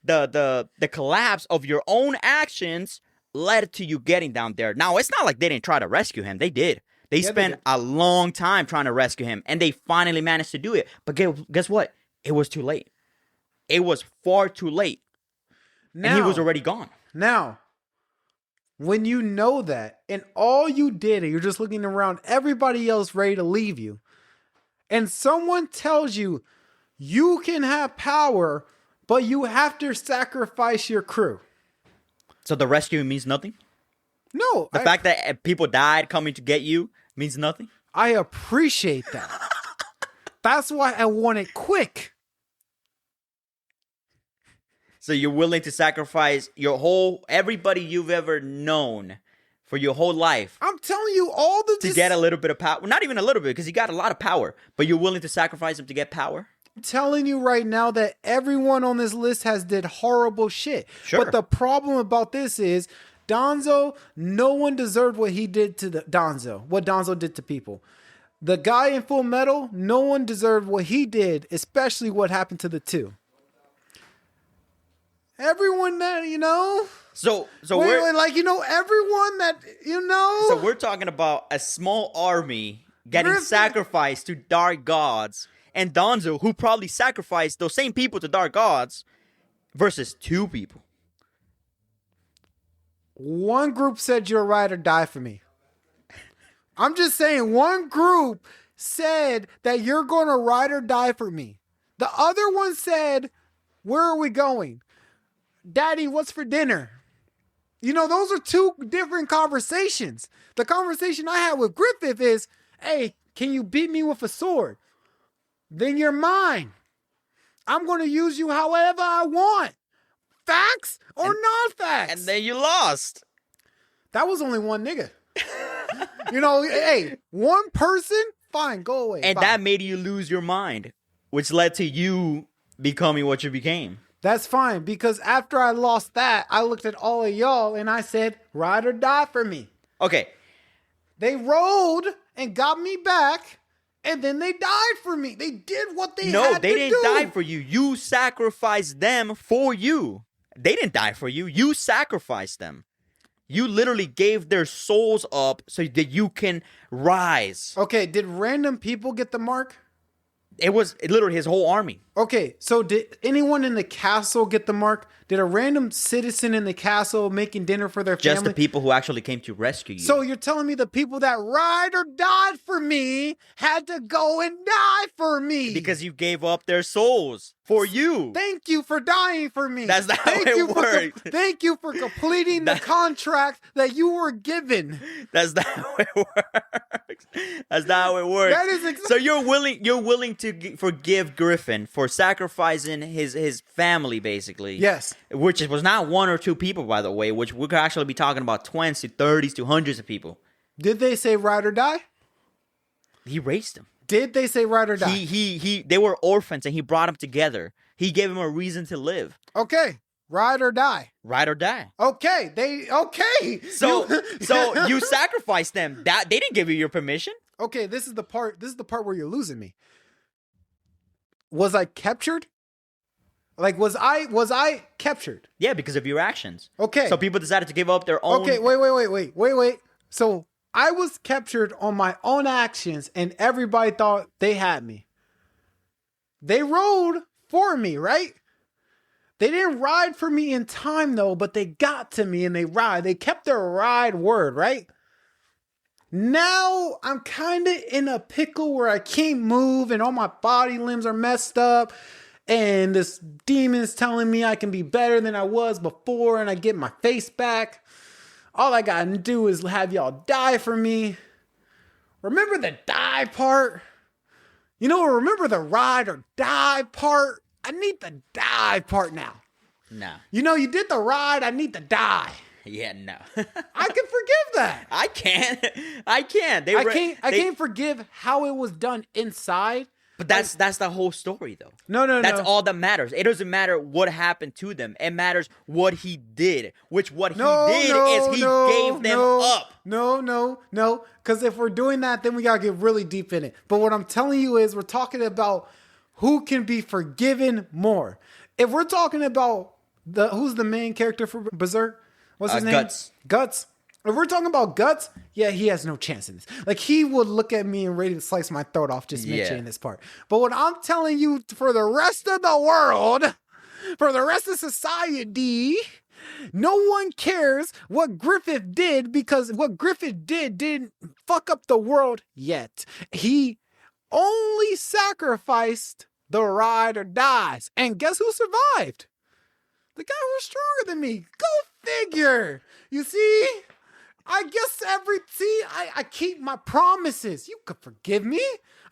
the collapse of your own actions led to you getting down there. Now, it's not like they didn't try to rescue him. They did. They spent a long time trying to rescue him, and they finally managed to do it. But guess what? It was too late. It was far too late. Now, and he was already gone. Now, when you know that, and all you did, and you're just looking around, everybody else ready to leave you, and someone tells you, you can have power, but you have to sacrifice your crew. So the rescue means nothing? No. The fact that people died coming to get you means nothing? I appreciate that. That's why I want it quick. So you're willing to sacrifice everybody you've ever known for your whole life. I'm telling you, all the... To get a little bit of power. Not even a little bit, because you got a lot of power. But you're willing to sacrifice them to get power? I'm telling you right now that everyone on this list has did horrible shit. Sure. But the problem about this is, Danzo, no one deserved what he did to Danzo. What Danzo did to people. The guy in Full Metal, no one deserved what he did, especially what happened to the two. Everyone that, So everyone that, So we're talking about a small army getting sacrificed to dark gods, and Danzo, who probably sacrificed those same people to dark gods, versus two people. One group said you're ride or die for me. I'm just saying, one group said that you're going to ride or die for me. The other one said, where are we going? Daddy, what's for dinner? Those are two different conversations. The conversation I had with Griffith is, hey, can you beat me with a sword? Then you're mine. I'm going to use you however I want. Facts or not facts? And then you lost. That was only one nigga. Hey, one person, fine, go away. And fine. that made you lose your mind, which led to you becoming what you became. That's fine, because after I lost that, I looked at all of y'all and I said, ride or die for me. Okay. They rode and got me back, and then they died for me. They did what they had to do. No, they didn't die for you. You sacrificed them for you. They didn't die for you. You sacrificed them. You literally gave their souls up so that you can rise. Okay, did random people get the mark? It was literally his whole army. Okay, so did anyone in the castle get the mark? Did a random citizen in the castle making dinner for their family? Just the people who actually came to rescue you. So you're telling me the people that ride or died for me had to go and die for me? Because you gave up their souls for you. Thank you for dying for me. That's not how it works. Thank you for completing the contract that you were given. That's not how it works. That's not how it works. That is so you're willing to forgive Griffin for sacrificing his family, basically. Yes. Which was not one or two people, by the way, which we could actually be talking about 20s to 30s to hundreds of people. Did they say ride or die? He raised them. Did they say ride or die? They were orphans and he brought them together. He gave them a reason to live. Okay. Ride or die. Ride or die. Okay. So you sacrificed them. That they didn't give you your permission. Okay, this is the part where you're losing me. Was I captured? Like, was I captured? Yeah, because of your actions. Okay. So people decided to give up their own. Okay, wait. So I was captured on my own actions and everybody thought they had me. They rode for me, right? They didn't ride for me in time though, but they got to me and they kept their ride word, right? Now I'm kind of in a pickle where I can't move and all my body limbs are messed up. And this demon's telling me I can be better than I was before and I get my face back. All I gotta do is have y'all die for me. Remember the die part? Remember the ride or die part? I need the die part now. No. You did the ride, I need the die. Yeah, no. I can forgive that. I can't. I can't forgive how it was done inside. But that's the whole story, though. No. That's all that matters. It doesn't matter what happened to them. It matters what he did. He gave them up. No. Because if we're doing that, then we gotta get really deep in it. But what I'm telling you is, we're talking about who can be forgiven more. If we're talking about who's the main character for Berserk? What's his name? Guts. If we're talking about Guts, yeah, he has no chance in this. Like, he would look at me and ready to slice my throat off just mentioning this part. But what I'm telling you, for the rest of the world, for the rest of society, no one cares what Griffith did, because what Griffith didn't fuck up the world yet. He only sacrificed the ride or dies. And guess who survived? The guy who was stronger than me. Go figure. You see? I guess I keep my promises. You could forgive me.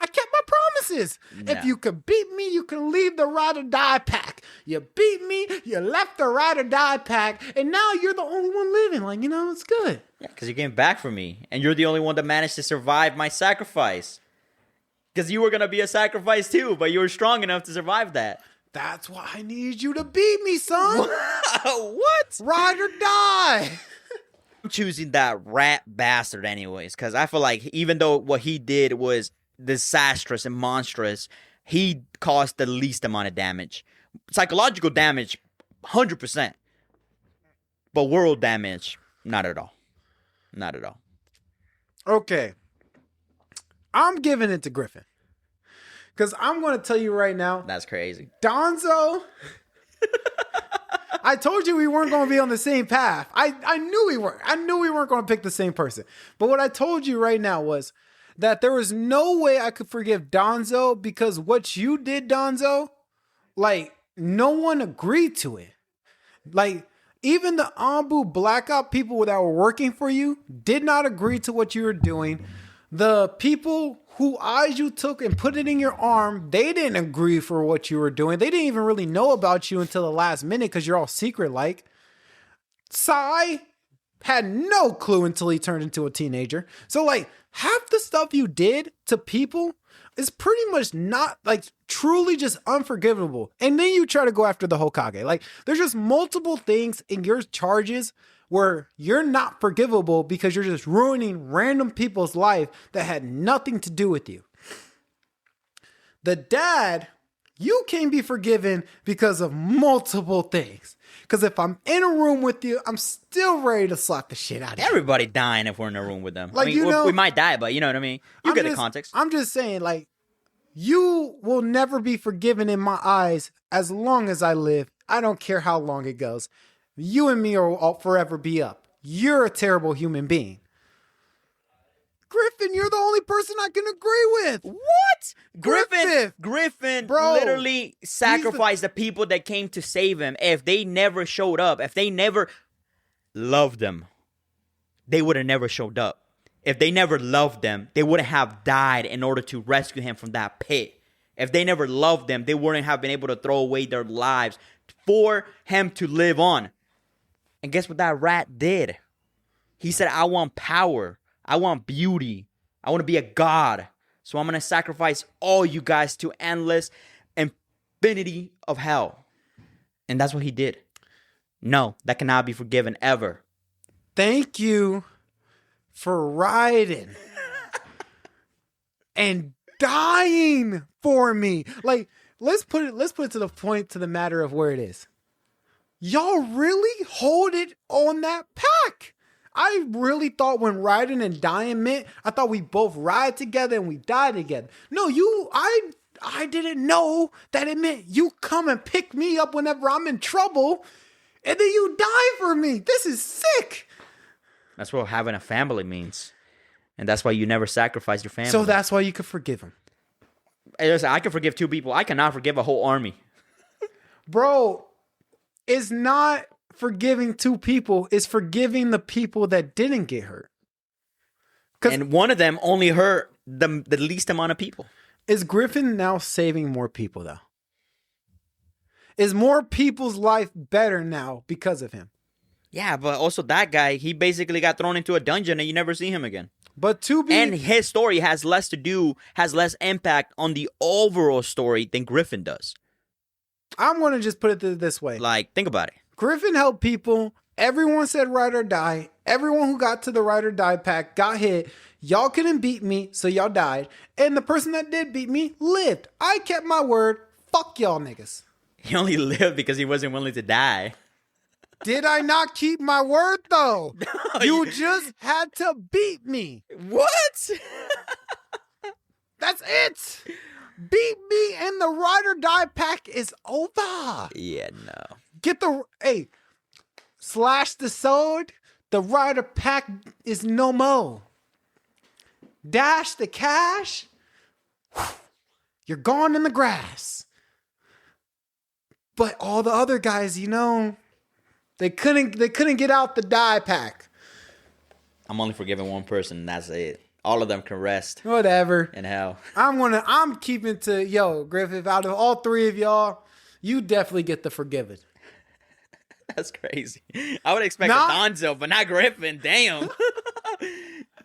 I kept my promises. No. If you could beat me, you can leave the ride or die pack. You beat me, you left the ride or die pack, and now you're the only one living. Like, it's good. Yeah, because you came back for me, and you're the only one that managed to survive my sacrifice. Because you were going to be a sacrifice too, but you were strong enough to survive that. That's why I need you to beat me, son. What? Ride or die. I'm choosing that rat bastard anyways, because I feel like even though what he did was disastrous and monstrous, he caused the least amount of damage. Psychological damage, 100%. But world damage, not at all. Not at all. Okay. I'm giving it to Griffin. Because I'm going to tell you right now. That's crazy. Danzo. I told you we weren't going to be on the same path. I knew we weren't. I knew we weren't going to pick the same person. But what I told you right now was that there was no way I could forgive Danzo, because what you did, Danzo, like, no one agreed to it. Like, even the Anbu Blackout people that were working for you did not agree to what you were doing. The people who eyes you took and put it in your arm, they didn't agree for what you were doing. They didn't even really know about you until the last minute, because you're all secret like. Sai had no clue until he turned into a teenager. So, like, half the stuff you did to people is pretty much not, like, truly just unforgivable. And then you try to go after the Hokage. Like, there's just multiple things in your charges where you're not forgivable, because you're just ruining random people's life that had nothing to do with you. The dad, you can be forgiven because of multiple things. Because if I'm in a room with you, I'm still ready to slap the shit out of you. Everybody dying if we're in a room with them. Like, we might die, but you know what I mean? You get the context. I'm just saying, like, you will never be forgiven in my eyes as long as I live. I don't care how long it goes. You and me will forever be up. You're a terrible human being. Griffin, you're the only person I can agree with. What? Griffin Bro, literally sacrificed the people that came to save him. If they never showed up, if they never loved them, they would have never showed up. If they never loved them, they wouldn't have died in order to rescue him from that pit. If they never loved them, they wouldn't have been able to throw away their lives for him to live on. And guess what that rat did? He said, I want power. I want beauty. I want to be a god. So I'm going to sacrifice all you guys to endless infinity of hell. And that's what he did. No, that cannot be forgiven ever. Thank you for riding and dying for me. Like, let's put it to the point, to the matter of where it is. Y'all really hold it on that pack. I really thought when riding and dying meant, I thought we both ride together and we die together. No, I didn't know that it meant you come and pick me up whenever I'm in trouble, and then you die for me. This is sick. That's what having a family means. And that's why you never sacrifice your family. So that's why you could forgive him. Hey, listen, I can forgive 2 people. I cannot forgive a whole army. Bro, it's not forgiving 2 people. It's forgiving the people that didn't get hurt. And one of them only hurt the least amount of people. Is Griffin now saving more people, though? Is more people's life better now because of him? Yeah, but also that guy, he basically got thrown into a dungeon and you never see him again. But to be And his story has less impact on the overall story than Griffin does. I'm going to just put it this way. Like, think about it. Griffin helped people. Everyone said ride or die. Everyone who got to the ride or die pack got hit. Y'all couldn't beat me, so y'all died. And the person that did beat me lived. I kept my word. Fuck y'all niggas. He only lived because he wasn't willing to die. Did I not keep my word, though? No, you just had to beat me. What? That's it. Beat me and the ride or die pack is over. Yeah, no. Slash the sword. The rider pack is no more. Dash the cash. You're gone in the grass. But all the other guys, they couldn't get out the die pack. I'm only forgiving one person, and that's it. All of them can rest. Whatever. In hell. I'm keeping to Griffith. Out of all three of y'all, you definitely get the forgiven. That's crazy. I would expect a Donzo, but not Griffin. Damn.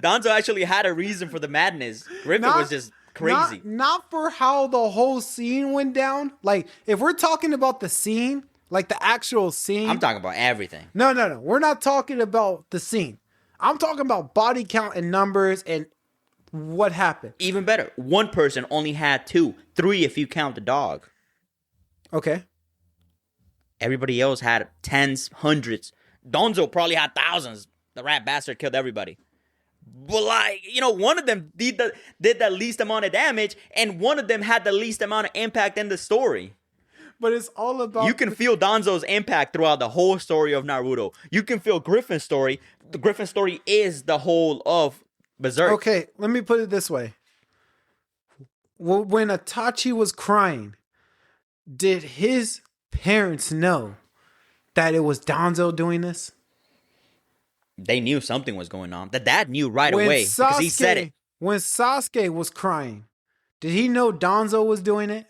Donzo actually had a reason for the madness. Griffin was just crazy. Not for how the whole scene went down. Like, if we're talking about the scene, like the actual scene. I'm talking about everything. No. We're not talking about the scene. I'm talking about body count and numbers and what happened. Even better. One person only had 2. 3 if you count the dog. Okay. Everybody else had tens, hundreds. Donzo probably had thousands. The rat bastard killed everybody. But one of them did the least amount of damage, and one of them had the least amount of impact in the story. But it's all about... You can feel Donzo's impact throughout the whole story of Naruto. You can feel Griffin's story. The Griffin story is the whole of Berserk. Okay, let me put it this way. When Itachi was crying, did his parents know that it was Donzo doing this? They knew something was going on. The dad knew right away because he said it. When Sasuke was crying, did he know Donzo was doing it?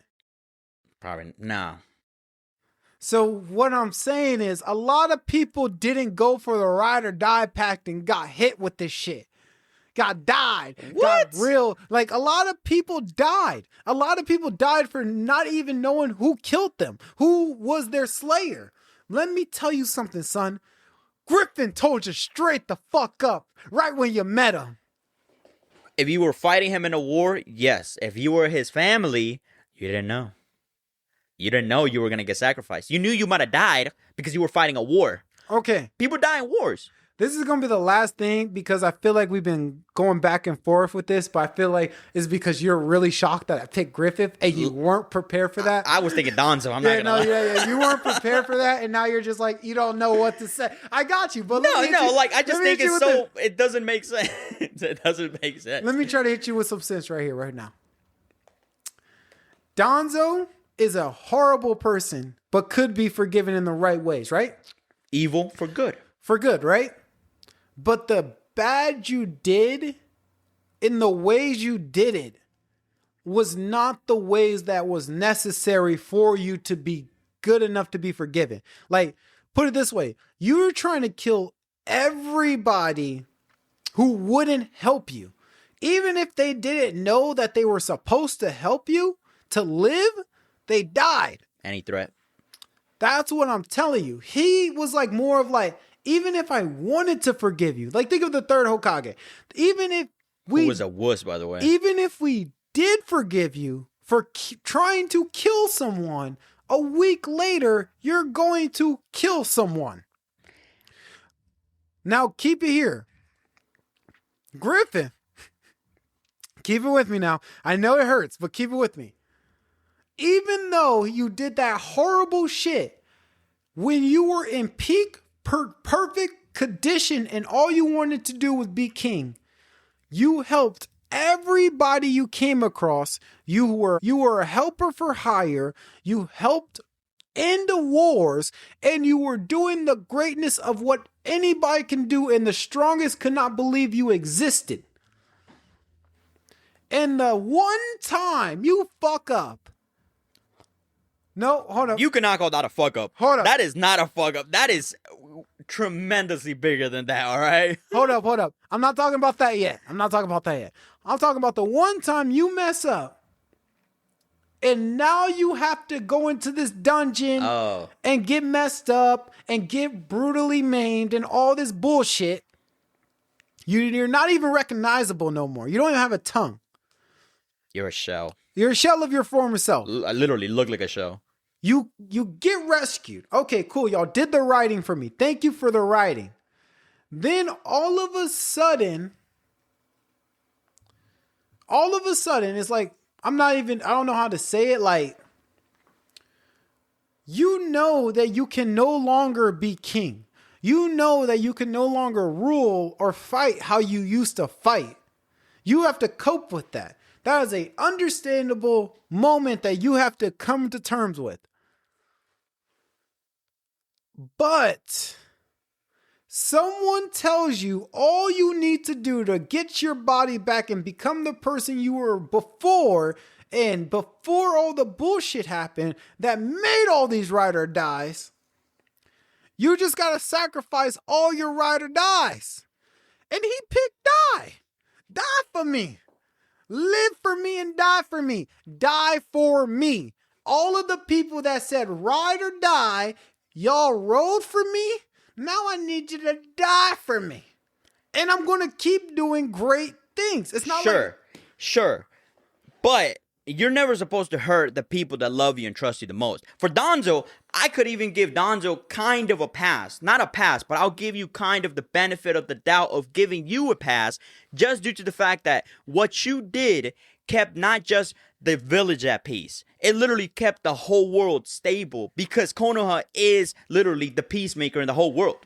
Probably no. So what I'm saying is a lot of people didn't go for the ride or die pact and got hit with this shit. Died. What? Got real. Like, a lot of people died. A lot of people died for not even knowing who killed them. Who was their slayer. Let me tell you something, son. Griffin told you straight the fuck up right when you met him. If you were fighting him in a war, yes. If you were his family, you didn't know. You didn't know you were going to get sacrificed. You knew you might have died because you were fighting a war. Okay. People die in wars. This is going to be the last thing because I feel like we've been going back and forth with this, but I feel like it's because you're really shocked that I picked Griffith and you weren't prepared for that. I was thinking Donzo. I'm not going to lie. Yeah. You weren't prepared for that, and now you're just like, you don't know what to say. I got you, but I just think it's so... It doesn't make sense. It doesn't make sense. Let me try to hit you with some sense right here, right now. Donzo is a horrible person, but could be forgiven in the right ways, right? Evil for good. For good, right? But the bad you did in the ways you did it was not the ways that was necessary for you to be good enough to be forgiven. Like, put it this way. You were trying to kill everybody who wouldn't help you. Even if they didn't know that they were supposed to help you to live, they died. Any threat. That's what I'm telling you. He was like more of like, even if I wanted to forgive you, like think of the third Hokage. Even if who was a wuss, by the way. Even if we did forgive you for trying to kill someone, a week later, you're going to kill someone. Now, keep it here. Griffin, keep it with me now. I know it hurts, but keep it with me. Even though you did that horrible shit, when you were in peak perfect condition and all you wanted to do was be king, you helped everybody you came across. You were a helper for hire. You helped end the wars, and you were doing the greatness of what anybody can do, and the strongest could not believe you existed. And the one time you fuck up. No, hold up. You cannot call that a fuck up. Hold up. That is not a fuck up. That is tremendously bigger than that, all right? Hold up. I'm not talking about that yet. I'm talking about the one time you mess up. And now you have to go into this dungeon and get messed up and get brutally maimed and all this bullshit. You're not even recognizable no more. You don't even have a tongue. You're a shell. You're a shell of your former self. I literally look like a shell. You get rescued. Okay, cool. Y'all did the writing for me. Thank you for the writing. Then all of a sudden, it's like, I don't know how to say it. Like, you know that you can no longer be king. You know that you can no longer rule or fight how you used to fight. You have to cope with that. That is a understandable moment that you have to come to terms with. But someone tells you all you need to do to get your body back and become the person you were before, and before all the bullshit happened that made all these ride or dies, you just gotta sacrifice all your ride or dies. And he picked die. Die for me. Live for me and die for me. Die for me. All of the people that said ride or die, y'all rode for me. Now I need you to die for me. And I'm going to keep doing great things. It's not Sure. But you're never supposed to hurt the people that love you and trust you the most. For Danzo, I could even give Danzo kind of a pass. Not a pass, but I'll give you kind of the benefit of the doubt of giving you a pass just due to the fact that what you did kept not just the village at peace. It literally kept the whole world stable because Konoha is literally the peacemaker in the whole world.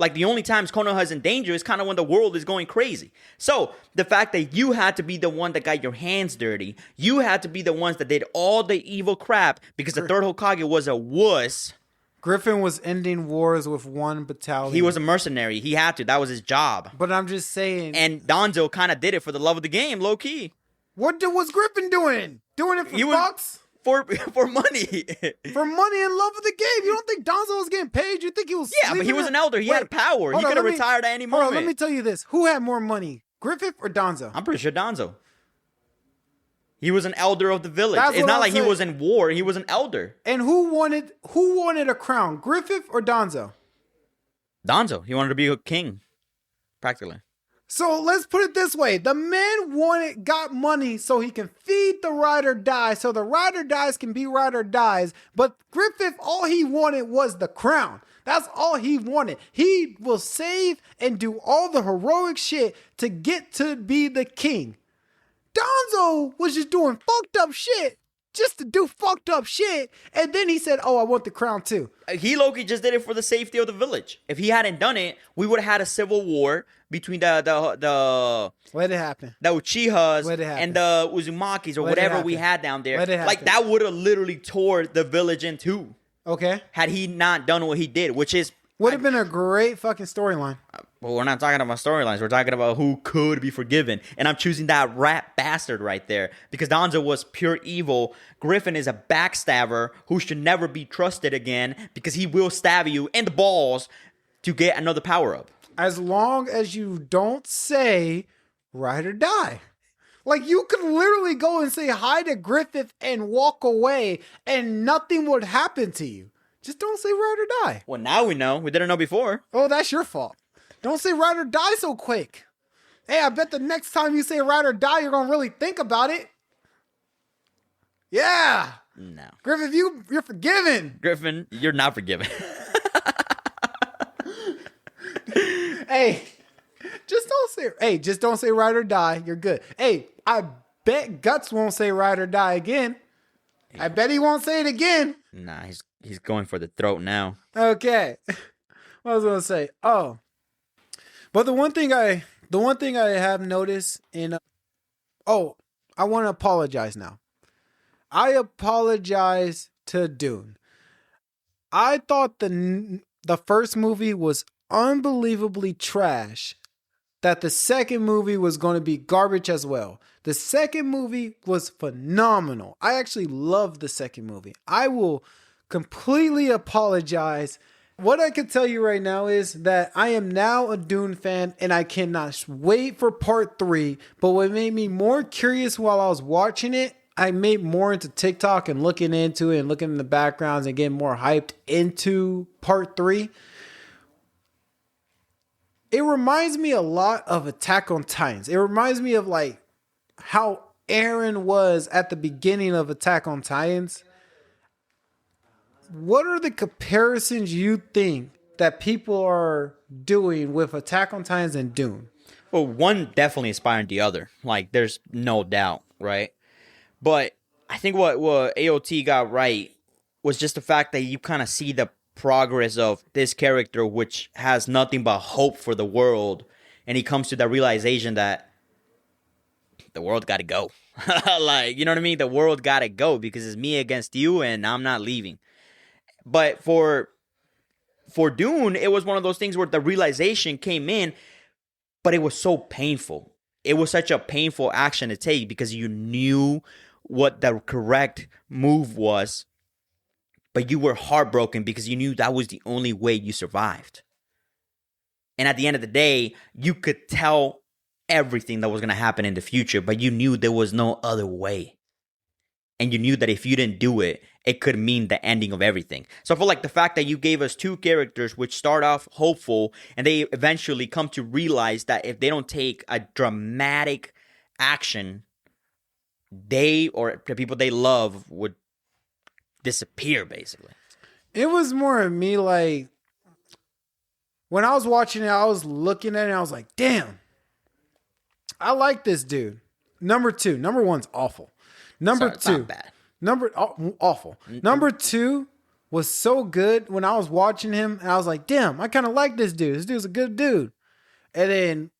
Like, the only times Konoha is in danger is kind of when the world is going crazy. So, the fact that you had to be the one that got your hands dirty, you had to be the ones that did all the evil crap because the third Hokage was a wuss. Griffin was ending wars with one battalion. He was a mercenary. He had to. That was his job. But I'm just saying. And Danzo kind of did it for the love of the game, low key. What was Griffin doing? Doing it for bucks? For money. For money and love of the game. You don't think Danzo was getting paid? You think he was? Yeah, but he was an elder. He had power. He could have retired at any moment. Let me tell you this. Who had more money? Griffith or Danzo? I'm pretty sure Danzo. He was an elder of the village. That's it's not I'm like saying. He was in war. He was an elder. And who wanted a crown? Griffith or Danzo? Danzo. He wanted to be a king. Practically. So let's put it this way. The man got money so he can feed the ride or die, so the ride or dies can be ride or dies. But Griffith, all he wanted was the crown. That's all he wanted. He will save and do all the heroic shit to get to be the king. Danzo was just doing fucked up shit just to do fucked up shit. And then he said, oh, I want the crown too. He Loki just did it for the safety of the village. If he hadn't done it, we would have had a civil war between the let it happen. The Uchihas and the Uzumakis or whatever we had down there. Like, that would have literally tore the village in two. Okay. Had he not done what he did, which is would have been a great fucking storyline. Well, we're not talking about storylines. We're talking about who could be forgiven. And I'm choosing that rat bastard right there because Danzo was pure evil. Griffin is a backstabber who should never be trusted again because he will stab you in the balls to get another power-up. As long as you don't say ride or die. Like, you could literally go and say hi to Griffith and walk away and nothing would happen to you. Just don't say ride or die. Well, now we know. We didn't know before. Oh, that's your fault. Don't say ride or die so quick. Hey, I bet the next time you say ride or die, you're going to really think about it. Yeah. No. Griffith, you're forgiven. Griffin, you're not forgiven. Hey, just don't say ride or die. You're good. Hey, I bet Guts won't say ride or die again. I bet he won't say it again. Nah, he's going for the throat now. Okay. What was I going to say? Oh. But the one thing I have noticed I want to apologize now. I apologize to Dune. I thought the first movie was unbelievably trash, that the second movie was going to be garbage as well. The second movie was phenomenal. I actually loved the second movie. I will completely apologize what I can tell you right now is that I am now a Dune fan and I cannot wait for part 3. But what made me more curious while I was watching it, I made more into TikTok and looking into it and looking in the backgrounds and getting more hyped into part 3. It reminds me a lot of Attack on Titans. It reminds me of like how Eren was at the beginning of Attack on Titans. What are the comparisons you think that people are doing with Attack on Titans and Dune? Well, one definitely inspired the other. Like, there's no doubt, right? But I think what AOT got right was just the fact that you kind of see the progress of this character, which has nothing but hope for the world. And he comes to the realization that the world got to go. Like, you know what I mean? The world got to go because it's me against you and I'm not leaving. But for Dune, it was one of those things where the realization came in, but it was so painful. It was such a painful action to take because you knew what the correct move was, but you were heartbroken because you knew that was the only way you survived. And at the end of the day, you could tell everything that was going to happen in the future, but you knew there was no other way. And you knew that if you didn't do it, it could mean the ending of everything. So I feel like the fact that you gave us two characters which start off hopeful and they eventually come to realize that if they don't take a dramatic action, they or the people they love would disappear, basically. It was more of me like, when I was watching it, I was looking at it and I was like, damn, I like this dude. Number 2. Number 1's awful. Number 2. Not bad. Awful. Mm-hmm. Number 2 was so good when I was watching him and I was like, damn, I kind of like this dude. This dude's a good dude. And then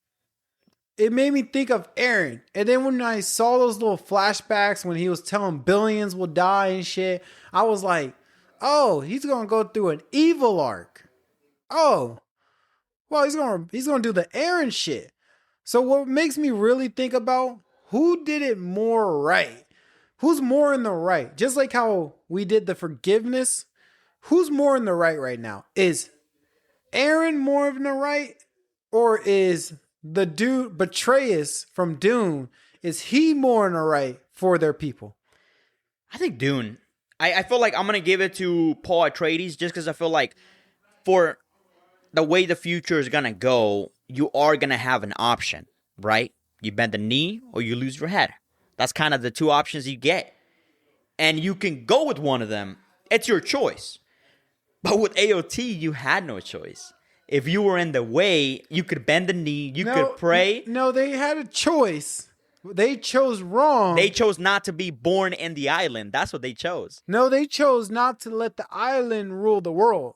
it made me think of Eren. And then when I saw those little flashbacks when he was telling billions will die and shit, I was like, oh, he's going to go through an evil arc. Oh, well, he's going to do the Eren shit. So what makes me really think about who did it more right? Who's more in the right? Just like how we did the forgiveness, who's more in the right now? Is Eren more in the right? Or is the dude Betrayus from Dune, is he more in the right for their people? I think Dune. I feel like I'm going to give it to Paul Atreides just because I feel like for the way the future is going to go, you are going to have an option, right? You bend the knee or you lose your head. That's kind of the two options you get. And you can go with one of them. It's your choice. But with AOT, you had no choice. If you were in the way, you could bend the knee, you could pray. No, they had a choice. They chose wrong. They chose not to be born in the island. That's what they chose. No, they chose not to let the island rule the world.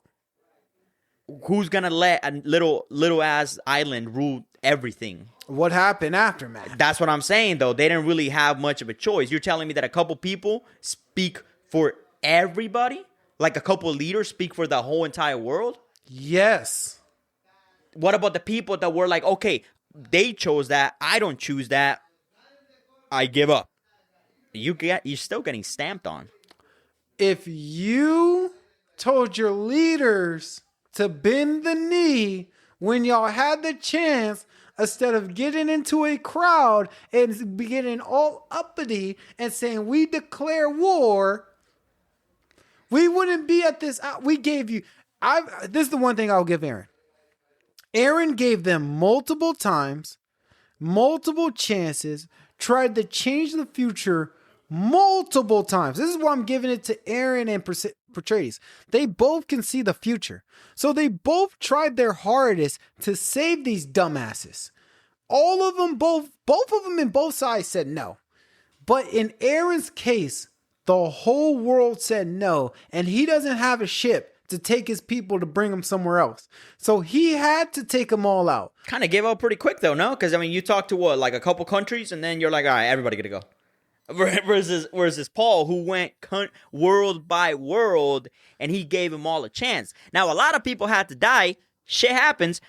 Who's going to let a little ass island rule everything? What happened after, man? That's what I'm saying, though. They didn't really have much of a choice. You're telling me that a couple people speak for everybody? Like a couple leaders speak for the whole entire world? Yes. What about the people that were like, okay, they chose that. I don't choose that. I give up. You're still getting stamped on. If you told your leaders to bend the knee when y'all had the chance, instead of getting into a crowd and getting all uppity and saying, we declare war, we wouldn't be at this. We gave you, this is the one thing I'll give Eren. Eren gave them multiple times, multiple chances, tried to change the future multiple times. This is why I'm giving it to Eren and Atreides. They both can see the future. So they both tried their hardest to save these dumbasses. All of them, both of them in both sides said no. But in Eren's case, the whole world said no. And he doesn't have a ship to take his people to bring them somewhere else. So he had to take them all out. Kind of gave up pretty quick though, no? Because I mean, you talk to what, like a couple countries and then you're like, all right, everybody gotta go. Versus Paul, who went world by world, and he gave them all a chance. Now, a lot of people had to die. Shit happens.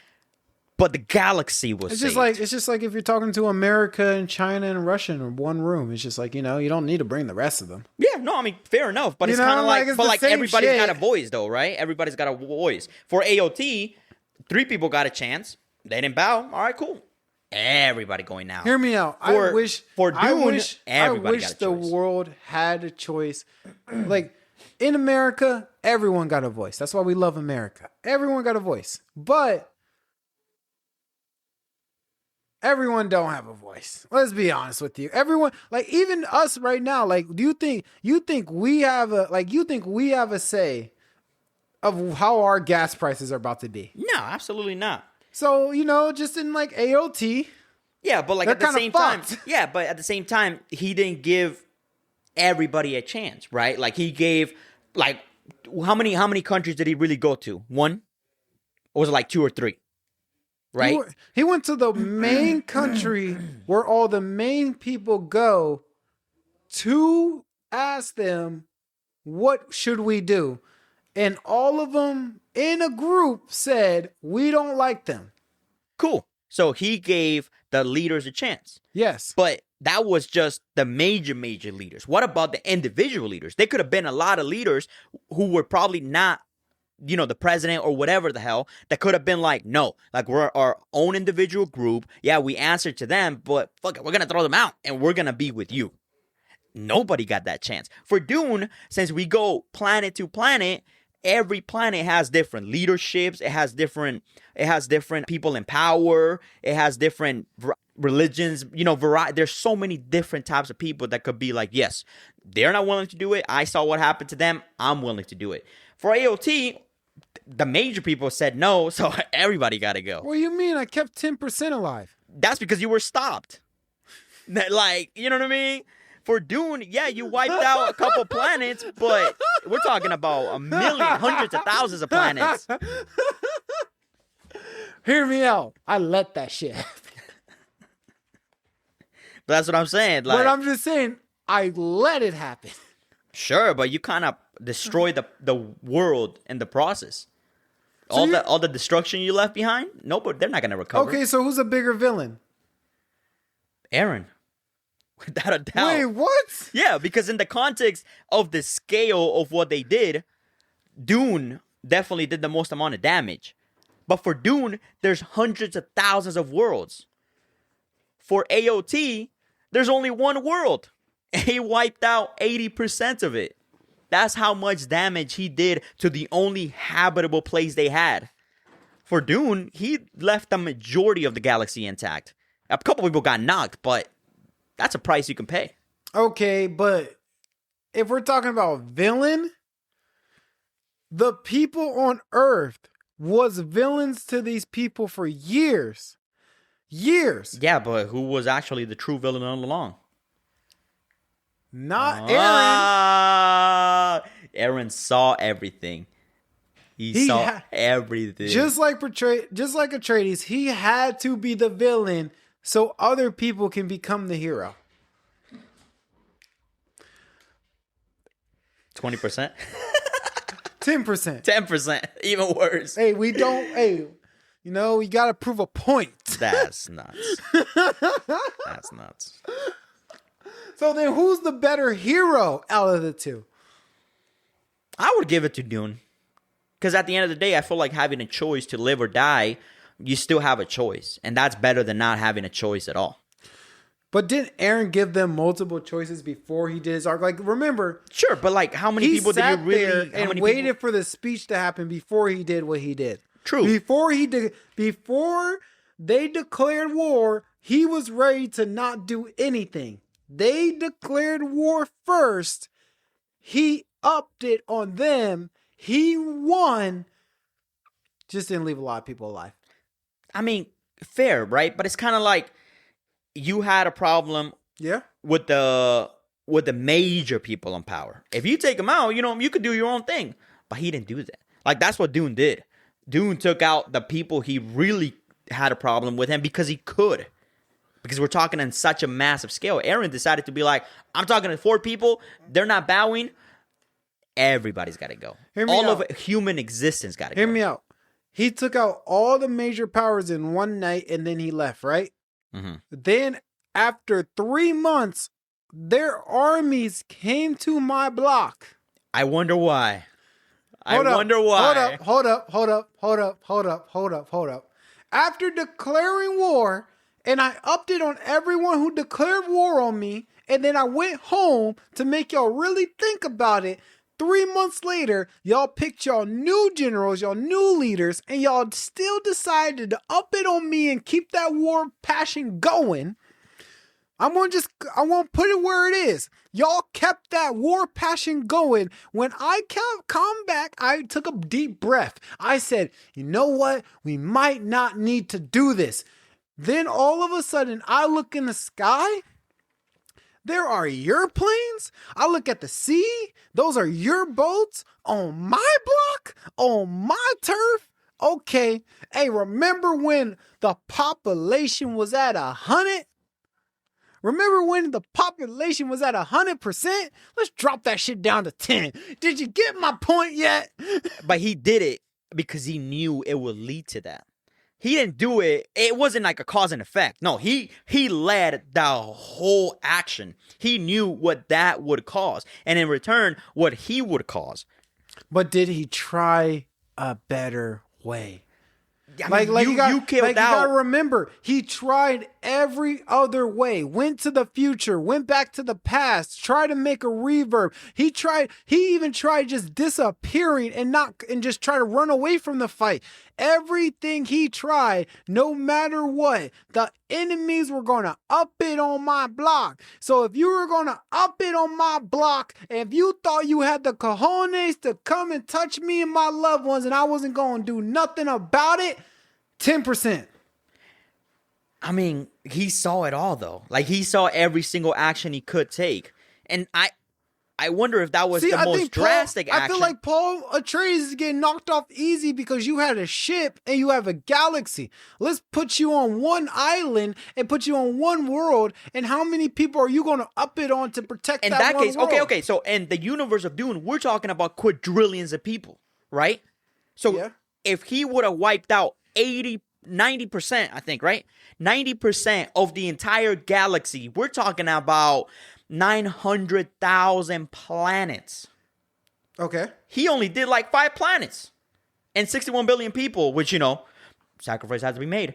but the galaxy was It's saved. just like if you're talking to America and China and Russia in one room. It's just like, you don't need to bring the rest of them. Yeah, no, I mean, fair enough, but it's kind of like, it's but the like same everybody's shit. got a voice though, right? Everybody's got a voice. For AOT, 3 people got a chance. They didn't bow. All right, cool. Everybody going now. Hear me out. For I wish everybody got a the choice. world had a choice. Like in America, everyone got a voice. That's why we love America. Everyone got a voice. But everyone don't have a voice. Let's be honest with you. Everyone, like even us right now, like do you think we have a say of how our gas prices are about to be? No, absolutely not. So, just in like AOT, Yeah, but like they're at the kinda same time, fucked. yeah, but at the same time, he didn't give everybody a chance, right? Like he gave, like, how many countries did he really go to? 1, or was it like 2 or 3? Right? He went to the main country where all the main people go to ask them, what should we do? And all of them in a group said, we don't like them. Cool. So he gave the leaders a chance. Yes. But that was just the major leaders. What about the individual leaders? There could have been a lot of leaders who were probably not, the president or whatever the hell, that could have been like, no, like we're our own individual group. Yeah, we answered to them, but fuck it, we're going to throw them out and we're going to be with you. Nobody got that chance. For Dune, since we go planet to planet, every planet has different leaderships. It has different people in power. It has different religions. There's so many different types of people that could be like, yes, they're not willing to do it. I saw what happened to them. I'm willing to do it. For AOT, the major people said no, so everybody got to go. What do you mean? I kept 10% alive. That's because you were stopped. Like, you know what I mean? For Dune, yeah, you wiped out a couple planets, but we're talking about a million, hundreds of thousands of planets. Hear me out. I let that shit happen. That's what I'm saying. Like, But I'm just saying, I let it happen. Sure, but you kind of destroyed the world in the process. So all the destruction you left behind, nobody, they're not going to recover. Okay, so who's a bigger villain? Aaron. Without a doubt. Wait, what? Yeah, because in the context of the scale of what they did, Dune definitely did the most amount of damage. But for Dune, there's hundreds of thousands of worlds. For AOT, there's only one world. He wiped out 80% of it. That's how much damage he did to the only habitable place they had. For Dune, he left the majority of the galaxy intact. A couple people got knocked, but that's a price you can pay. Okay, but if we're talking about villain, the people on Earth was villains to these people for years. Years. Yeah, but who was actually the true villain all along? Not Aaron. Aaron saw everything. He saw everything. Just like Atreides, he had to be the villain so other people can become the hero. 20%? 10%. 10%. Even worse. Hey, we got to prove a point. That's nuts. That's nuts. So then who's the better hero out of the two? I would give it to Dune. Because at the end of the day, I feel like having a choice to live or die, you still have a choice. And that's better than not having a choice at all. But didn't Aaron give them multiple choices before he did his arc? Like, remember, Sure, but like, how many he people did sat you really... there how and many waited people, for the speech to happen before he did what he did. True. Before they declared war, he was ready to not do anything. They declared war first. He upped it on them. He won. Just didn't leave a lot of people alive. I mean, fair, right? But it's kind of like you had a problem Yeah. with the major people in power. If you take them out, you could do your own thing. But he didn't do that. Like, that's what Dune did. Dune took out the people he really had a problem with him because he could. Because we're talking on such a massive scale. Aaron decided to be like, I'm talking to 4 people. They're not bowing. Everybody's got to go. All of human existence got to go. Hear me out. He took out all the major powers in one night and then he left, right? Mm-hmm. Then after 3 months, their armies came to my block. I wonder why. Hold up. After declaring war, and I upped it on everyone who declared war on me, and then I went home to make y'all really think about it. 3 months later, y'all picked y'all new generals, y'all new leaders, and y'all still decided to up it on me and keep that war passion going. I want to put it where it is. Y'all kept that war passion going. When I come back, I took a deep breath. I said, you know what? We might not need to do this. Then all of a sudden, I look in the sky. There are your planes. I look at the sea. Those are your boats on my block, on my turf. Okay. Hey, remember when the population was at 100? Remember when the population was at 100%? Let's drop that shit down to 10. Did you get my point yet? But he did it because he knew it would lead to that. He didn't do it. It wasn't like a cause and effect. No, he led the whole action. He knew what that would cause. And in return, what he would cause. But did he try a better way? I mean, you killed out. You gotta remember, he tried every other way. Went to the future, went back to the past, tried to make a reverb. He even tried just disappearing and just try to run away from the fight. Everything he tried, no matter what, the enemies were gonna up it on my block. So if you were gonna up it on my block, if you thought you had the cojones to come and touch me and my loved ones and I wasn't gonna do nothing about it, 10%. I mean, he saw it all, though. Like, he saw every single action he could take. And I wonder if that was the most drastic action. I feel like Paul Atreides is getting knocked off easy because you had a ship and you have a galaxy. Let's put you on one island and put you on one world. And how many people are you going to up it on to protect that one world? Okay. So in the universe of Dune, we're talking about quadrillions of people, right? So if he would have wiped out 90%, I think, right? 90% of the entire galaxy, we're talking about 900,000 planets. Okay. He only did like 5 planets and 61 billion people, which, sacrifice has to be made.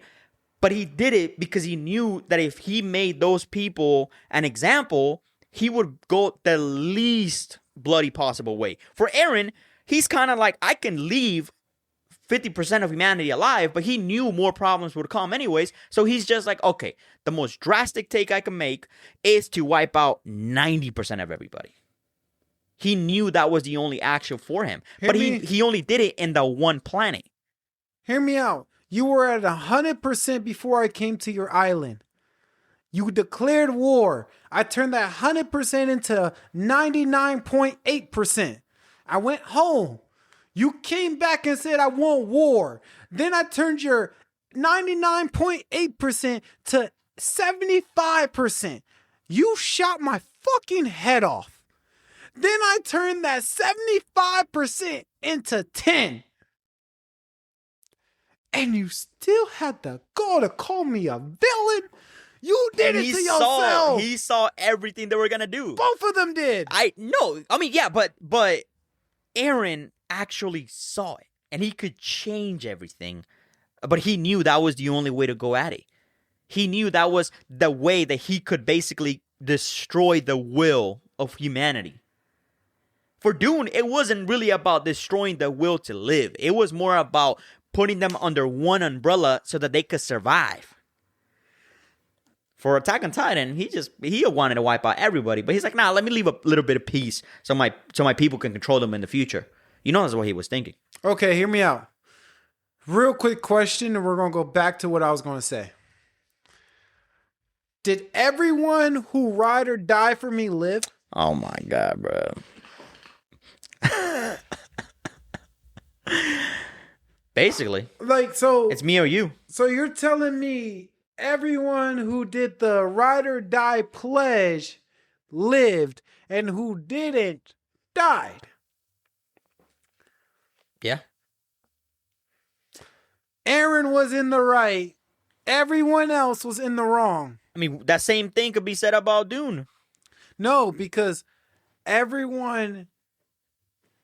But he did it because he knew that if he made those people an example, he would go the least bloody possible way. For Eren, he's kind of like, I can leave 50% of humanity alive, but he knew more problems would come anyways. So he's just like, okay, the most drastic take I can make is to wipe out 90% of everybody. He knew that was the only action for him. He only did it in the one planet. Hear me out. You were at 100% before I came to your island. You declared war. I turned that 100% into 99.8%. I went home. You came back and said, I want war. Then I turned your 99.8% to 75%. You shot my fucking head off. Then I turned that 75% into 10. And you still had the gall to call me a villain? You did it to yourself. He saw everything they were going to do. Both of them did. But Eren actually saw it, and he could change everything, but he knew that was the only way to go at it. He knew that was the way that he could basically destroy the will of humanity. For Dune, it wasn't really about destroying the will to live. It was more about putting them under one umbrella so that they could survive. For Attack on Titan, he wanted to wipe out everybody, but he's like, nah, let me leave a little bit of peace so my people can control them in the future. That's what he was thinking. Okay, hear me out. Real quick question, and we're going to go back to what I was going to say. Did everyone who ride or die for me live? Oh my God, bro. Basically. It's me or you. So you're telling me everyone who did the ride or die pledge lived, and who didn't died? Yeah. Aaron was in the right. Everyone else was in the wrong. I mean, that same thing could be said about Dune. No, because everyone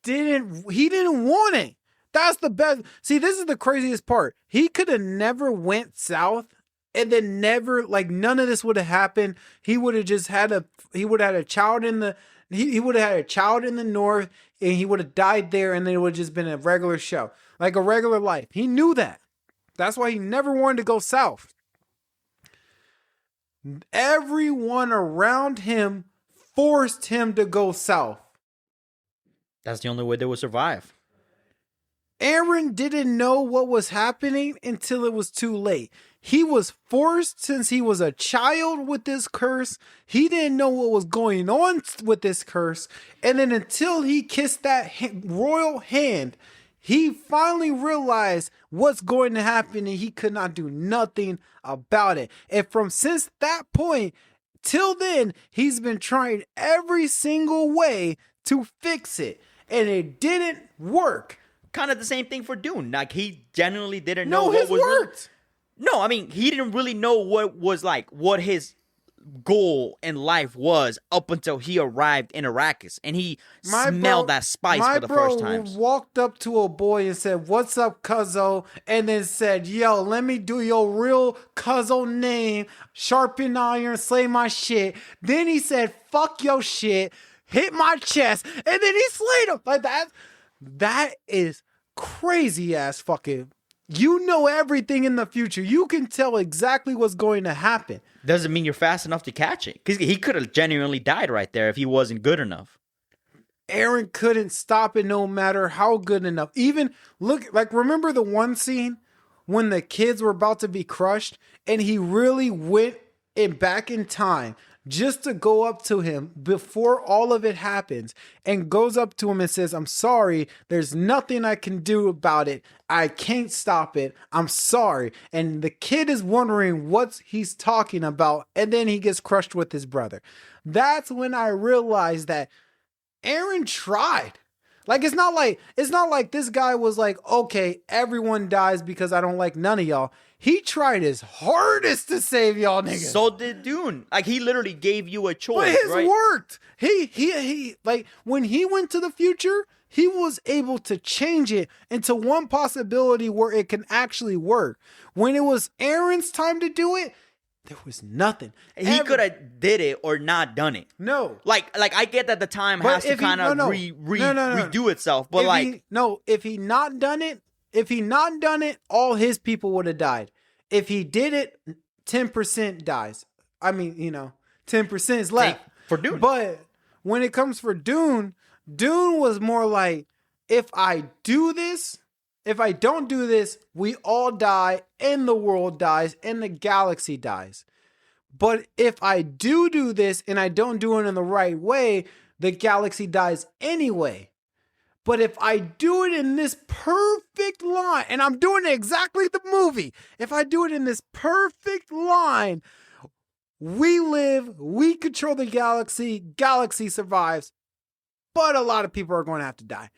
he didn't want it. That's the best. See, this is the craziest part. He could have never went south and then never, like, none of this would have happened. He would have just had he would have had a child in the, he would have had a child in the north and he would have died there and then it would have just been a regular show, like a regular life. He knew that. That's why he never wanted to go south. Everyone around him forced him to go south. That's the only way they would survive. Aaron didn't know what was happening until it was too late. He was forced since he was a child with this curse. He didn't know what was going on with this curse. And then until he kissed that royal hand, he finally realized what's going to happen and he could not do nothing about it. And since that point till then, he's been trying every single way to fix it. And it didn't work. Kind of the same thing for Dune. Like, he genuinely didn't know No, what his was worked. No, I mean, he didn't really know what his goal in life was up until he arrived in Arrakis and he smelled that spice for the first time. My bro walked up to a boy and said, "What's up, cuzzo?" And then said, "Yo, let me do your real cuzzo name, sharpen iron, slay my shit." Then he said, "Fuck your shit, hit my chest," and then he slayed him. Like that. That is crazy ass fucking. You know everything in the future. You can tell exactly what's going to happen. Doesn't mean you're fast enough to catch it. Because he could have genuinely died right there if he wasn't good enough. Aaron couldn't stop it no matter how good enough. Even look, like, remember the one scene when the kids were about to be crushed and he really went back in time just to go up to him before all of it happens and goes up to him and says, "I'm sorry. There's nothing I can do about it. I can't stop it. I'm sorry." And the kid is wondering what he's talking about. And then he gets crushed with his brother. That's when I realized that Aaron tried. Like, it's not like this guy was like, "Okay, everyone dies because I don't like none of y'all." He tried his hardest to save y'all niggas. So did Dune. Like, he literally gave you a choice, but his right? worked. He like, when he went to the future, he was able to change it into one possibility where it can actually work. When it was Aaron's time to do it, there was nothing. He could have did it or not done it. No. Like I get that the time But has to kind of redo itself. But if he not done it, all his people would have died. If he did it, 10% dies. I mean, 10% is left. For Dune. But when it comes for Dune was more like, if I don't do this, we all die and the world dies and the galaxy dies. But if I do this and I don't do it in the right way, the galaxy dies anyway. But if I do it in this perfect line, and I'm doing it exactly the movie, if I do it in this perfect line, we live, we control the galaxy survives, but a lot of people are going to have to die.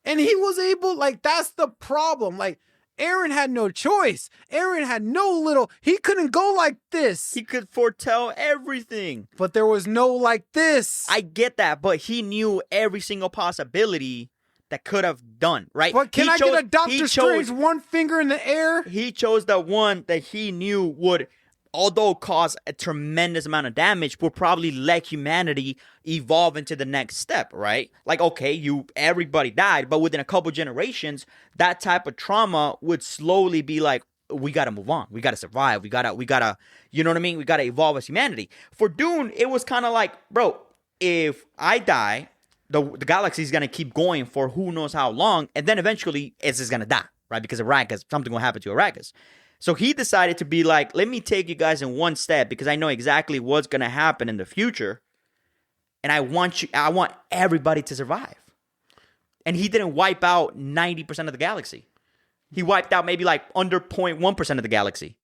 And he was able, like, that's the problem. Like, Aaron had no choice. Aaron had he couldn't go like this. He could foretell everything. But there was no like this. I get that, but he knew every single possibility that could have done, right? But can I get a Doctor Strange one finger in the air? He chose the one that he knew would, although cause a tremendous amount of damage, will probably let humanity evolve into the next step, right? Like, okay, everybody died, but within a couple generations, that type of trauma would slowly be like, we gotta move on, we gotta survive, we gotta, you know what I mean? We gotta evolve as humanity. For Dune, it was kind of like, bro, if I die, the galaxy is gonna keep going for who knows how long, and then eventually it's just gonna die, right? Because something will happen to Arrakis. So he decided to be like, let me take you guys in one step because I know exactly what's going to happen in the future. And I want everybody to survive. And he didn't wipe out 90% of the galaxy. He wiped out maybe like under 0.1% of the galaxy.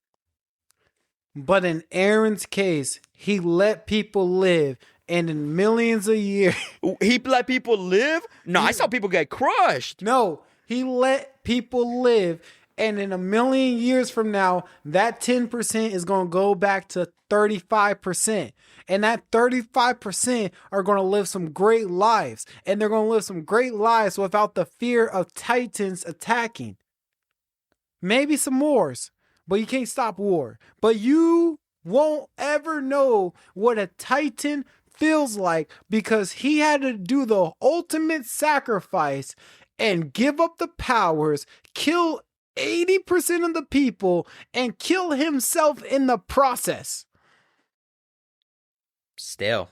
But in Aaron's case, he let people live. And in millions of years... He let people live? No, I saw people get crushed. No, he let people live. And in a million years from now, that 10% is going to go back to 35%. And that 35% are going to live some great lives. And they're going to live some great lives without the fear of titans attacking. Maybe some wars, but you can't stop war. But you won't ever know what a titan feels like because he had to do the ultimate sacrifice and give up the powers, kill 80% of the people, and kill himself in the process. Still,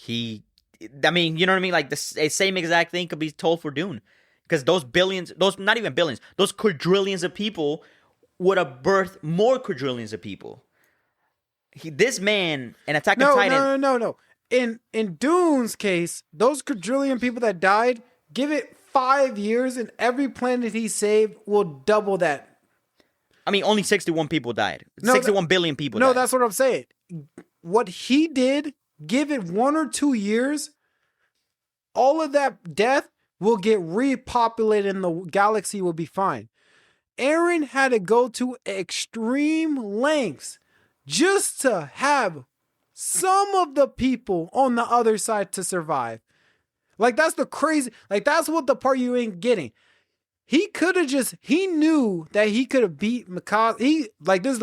you know what I mean? Like the same exact thing could be told for Dune. Because those billions, those not even billions, those quadrillions of people would have birthed more quadrillions of people. This man, an Attack on Titan. No. In Dune's case, those quadrillion people that died, give it 5 years and every planet he saved will double that. I mean, only 61 people died. 61 billion people died. No, that's what I'm saying. What he did, give it 1 or 2 years, all of that death will get repopulated and the galaxy will be fine. Eren had to go to extreme lengths just to have some of the people on the other side to survive. Like, that's the crazy, like, that's what the part you ain't getting. He could have he knew that he could have beat Mikasa. This is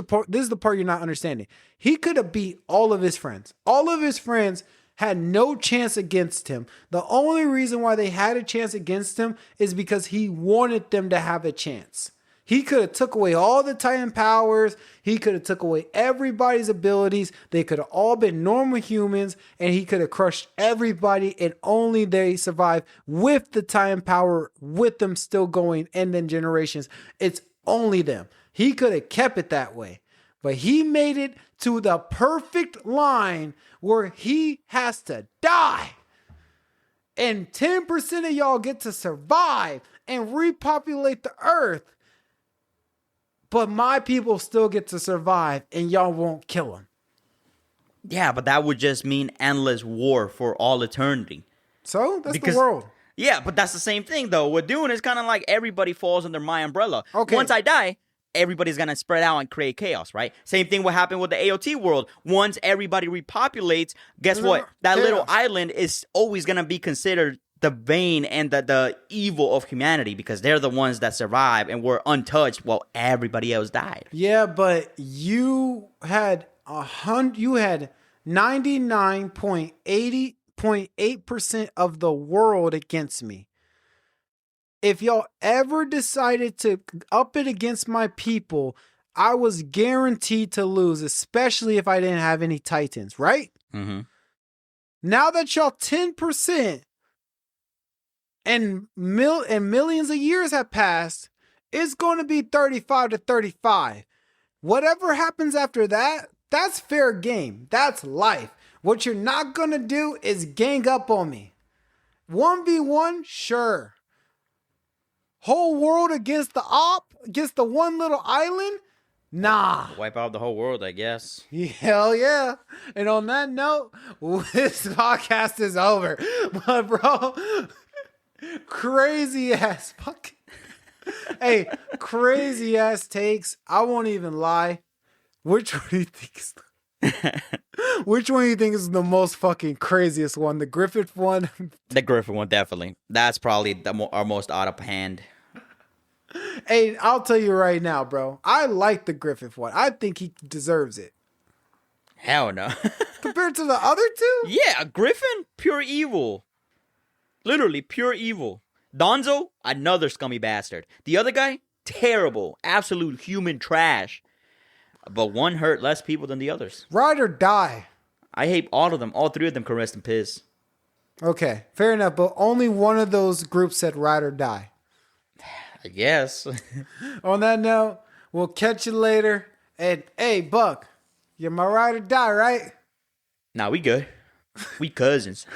the part you're not understanding. He could have beat all of his friends. All of his friends had no chance against him. The only reason why they had a chance against him is because he wanted them to have a chance. He could have took away all the Titan powers. He could have took away everybody's abilities. They could have all been normal humans, and he could have crushed everybody, and only they survived with the Titan power, with them still going, and then generations. It's only them. He could have kept it that way. But he made it to the perfect line where he has to die. And 10% of y'all get to survive and repopulate the earth. But my people still get to survive and y'all won't kill them. Yeah, but that would just mean endless war for all eternity. So, that's the world. Yeah, but that's the same thing, though. What doing is kind of like everybody falls under my umbrella. Okay. Once I die, everybody's going to spread out and create chaos, right? Same thing will happen with the AOT world. Once everybody repopulates, guess what? That little island is always going to be considered the bane and the evil of humanity because they're the ones that survive and were untouched while everybody else died. Yeah, but you had 99.8% of the world against me. If y'all ever decided to up it against my people, I was guaranteed to lose, especially if I didn't have any Titans, right? Mm-hmm. Now that y'all 10% and millions of years have passed, it's going to be 35 to 35. Whatever happens after that, that's fair game. That's life. What you're not going to do is gang up on me. 1v1, sure. Whole world against against the one little island? Nah. Wipe out the whole world, I guess. Hell yeah. And on that note, this podcast is over. But bro, crazy ass fucking hey, crazy ass takes. I won't even lie. Which one do you think is the most fucking craziest one? The Griffith one? The Griffith one, definitely. That's probably our most out of hand. Hey, I'll tell you right now, bro. I like the Griffith one. I think he deserves it. Hell no. Compared to the other two? Yeah, Griffin, pure evil. Literally, pure evil. Donzo, another scummy bastard. The other guy, terrible. Absolute human trash. But one hurt less people than the others. Ride or die. I hate all of them. All three of them can rest in piss. Okay, fair enough. But only one of those groups said ride or die. I guess. On that note, we'll catch you later. And hey, Buck, you're my ride or die, right? Nah, we good. We cousins.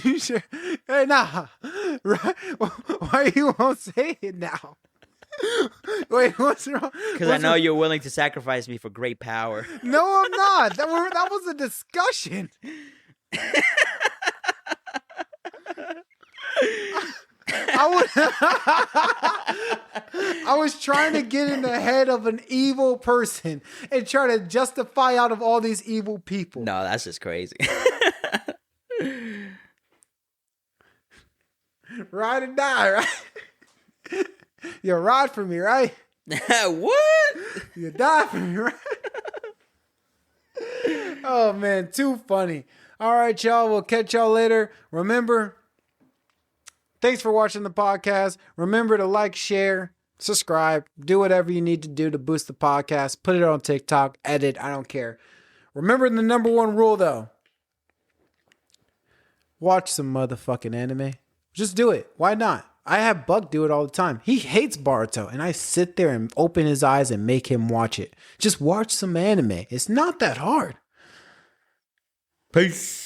You sure? Hey, nah. Right? Why you won't say it now? Wait, what's wrong? Because I know you're willing to sacrifice me for great power. No, I'm not. That was a discussion. I was trying to get in the head of an evil person and try to justify out of all these evil people. No, that's just crazy. Ride or die, right? You ride for me, right? What? You die for me, right? Oh, man, too funny. All right, y'all. We'll catch y'all later. Remember, thanks for watching the podcast. Remember to like, share, subscribe, do whatever you need to do to boost the podcast. Put it on TikTok, edit, I don't care. Remember the number one rule, though. Watch some motherfucking anime. Just do it. Why not? I have Buck do it all the time. He hates Boruto, and I sit there and open his eyes and make him watch it. Just watch some anime. It's not that hard. Peace.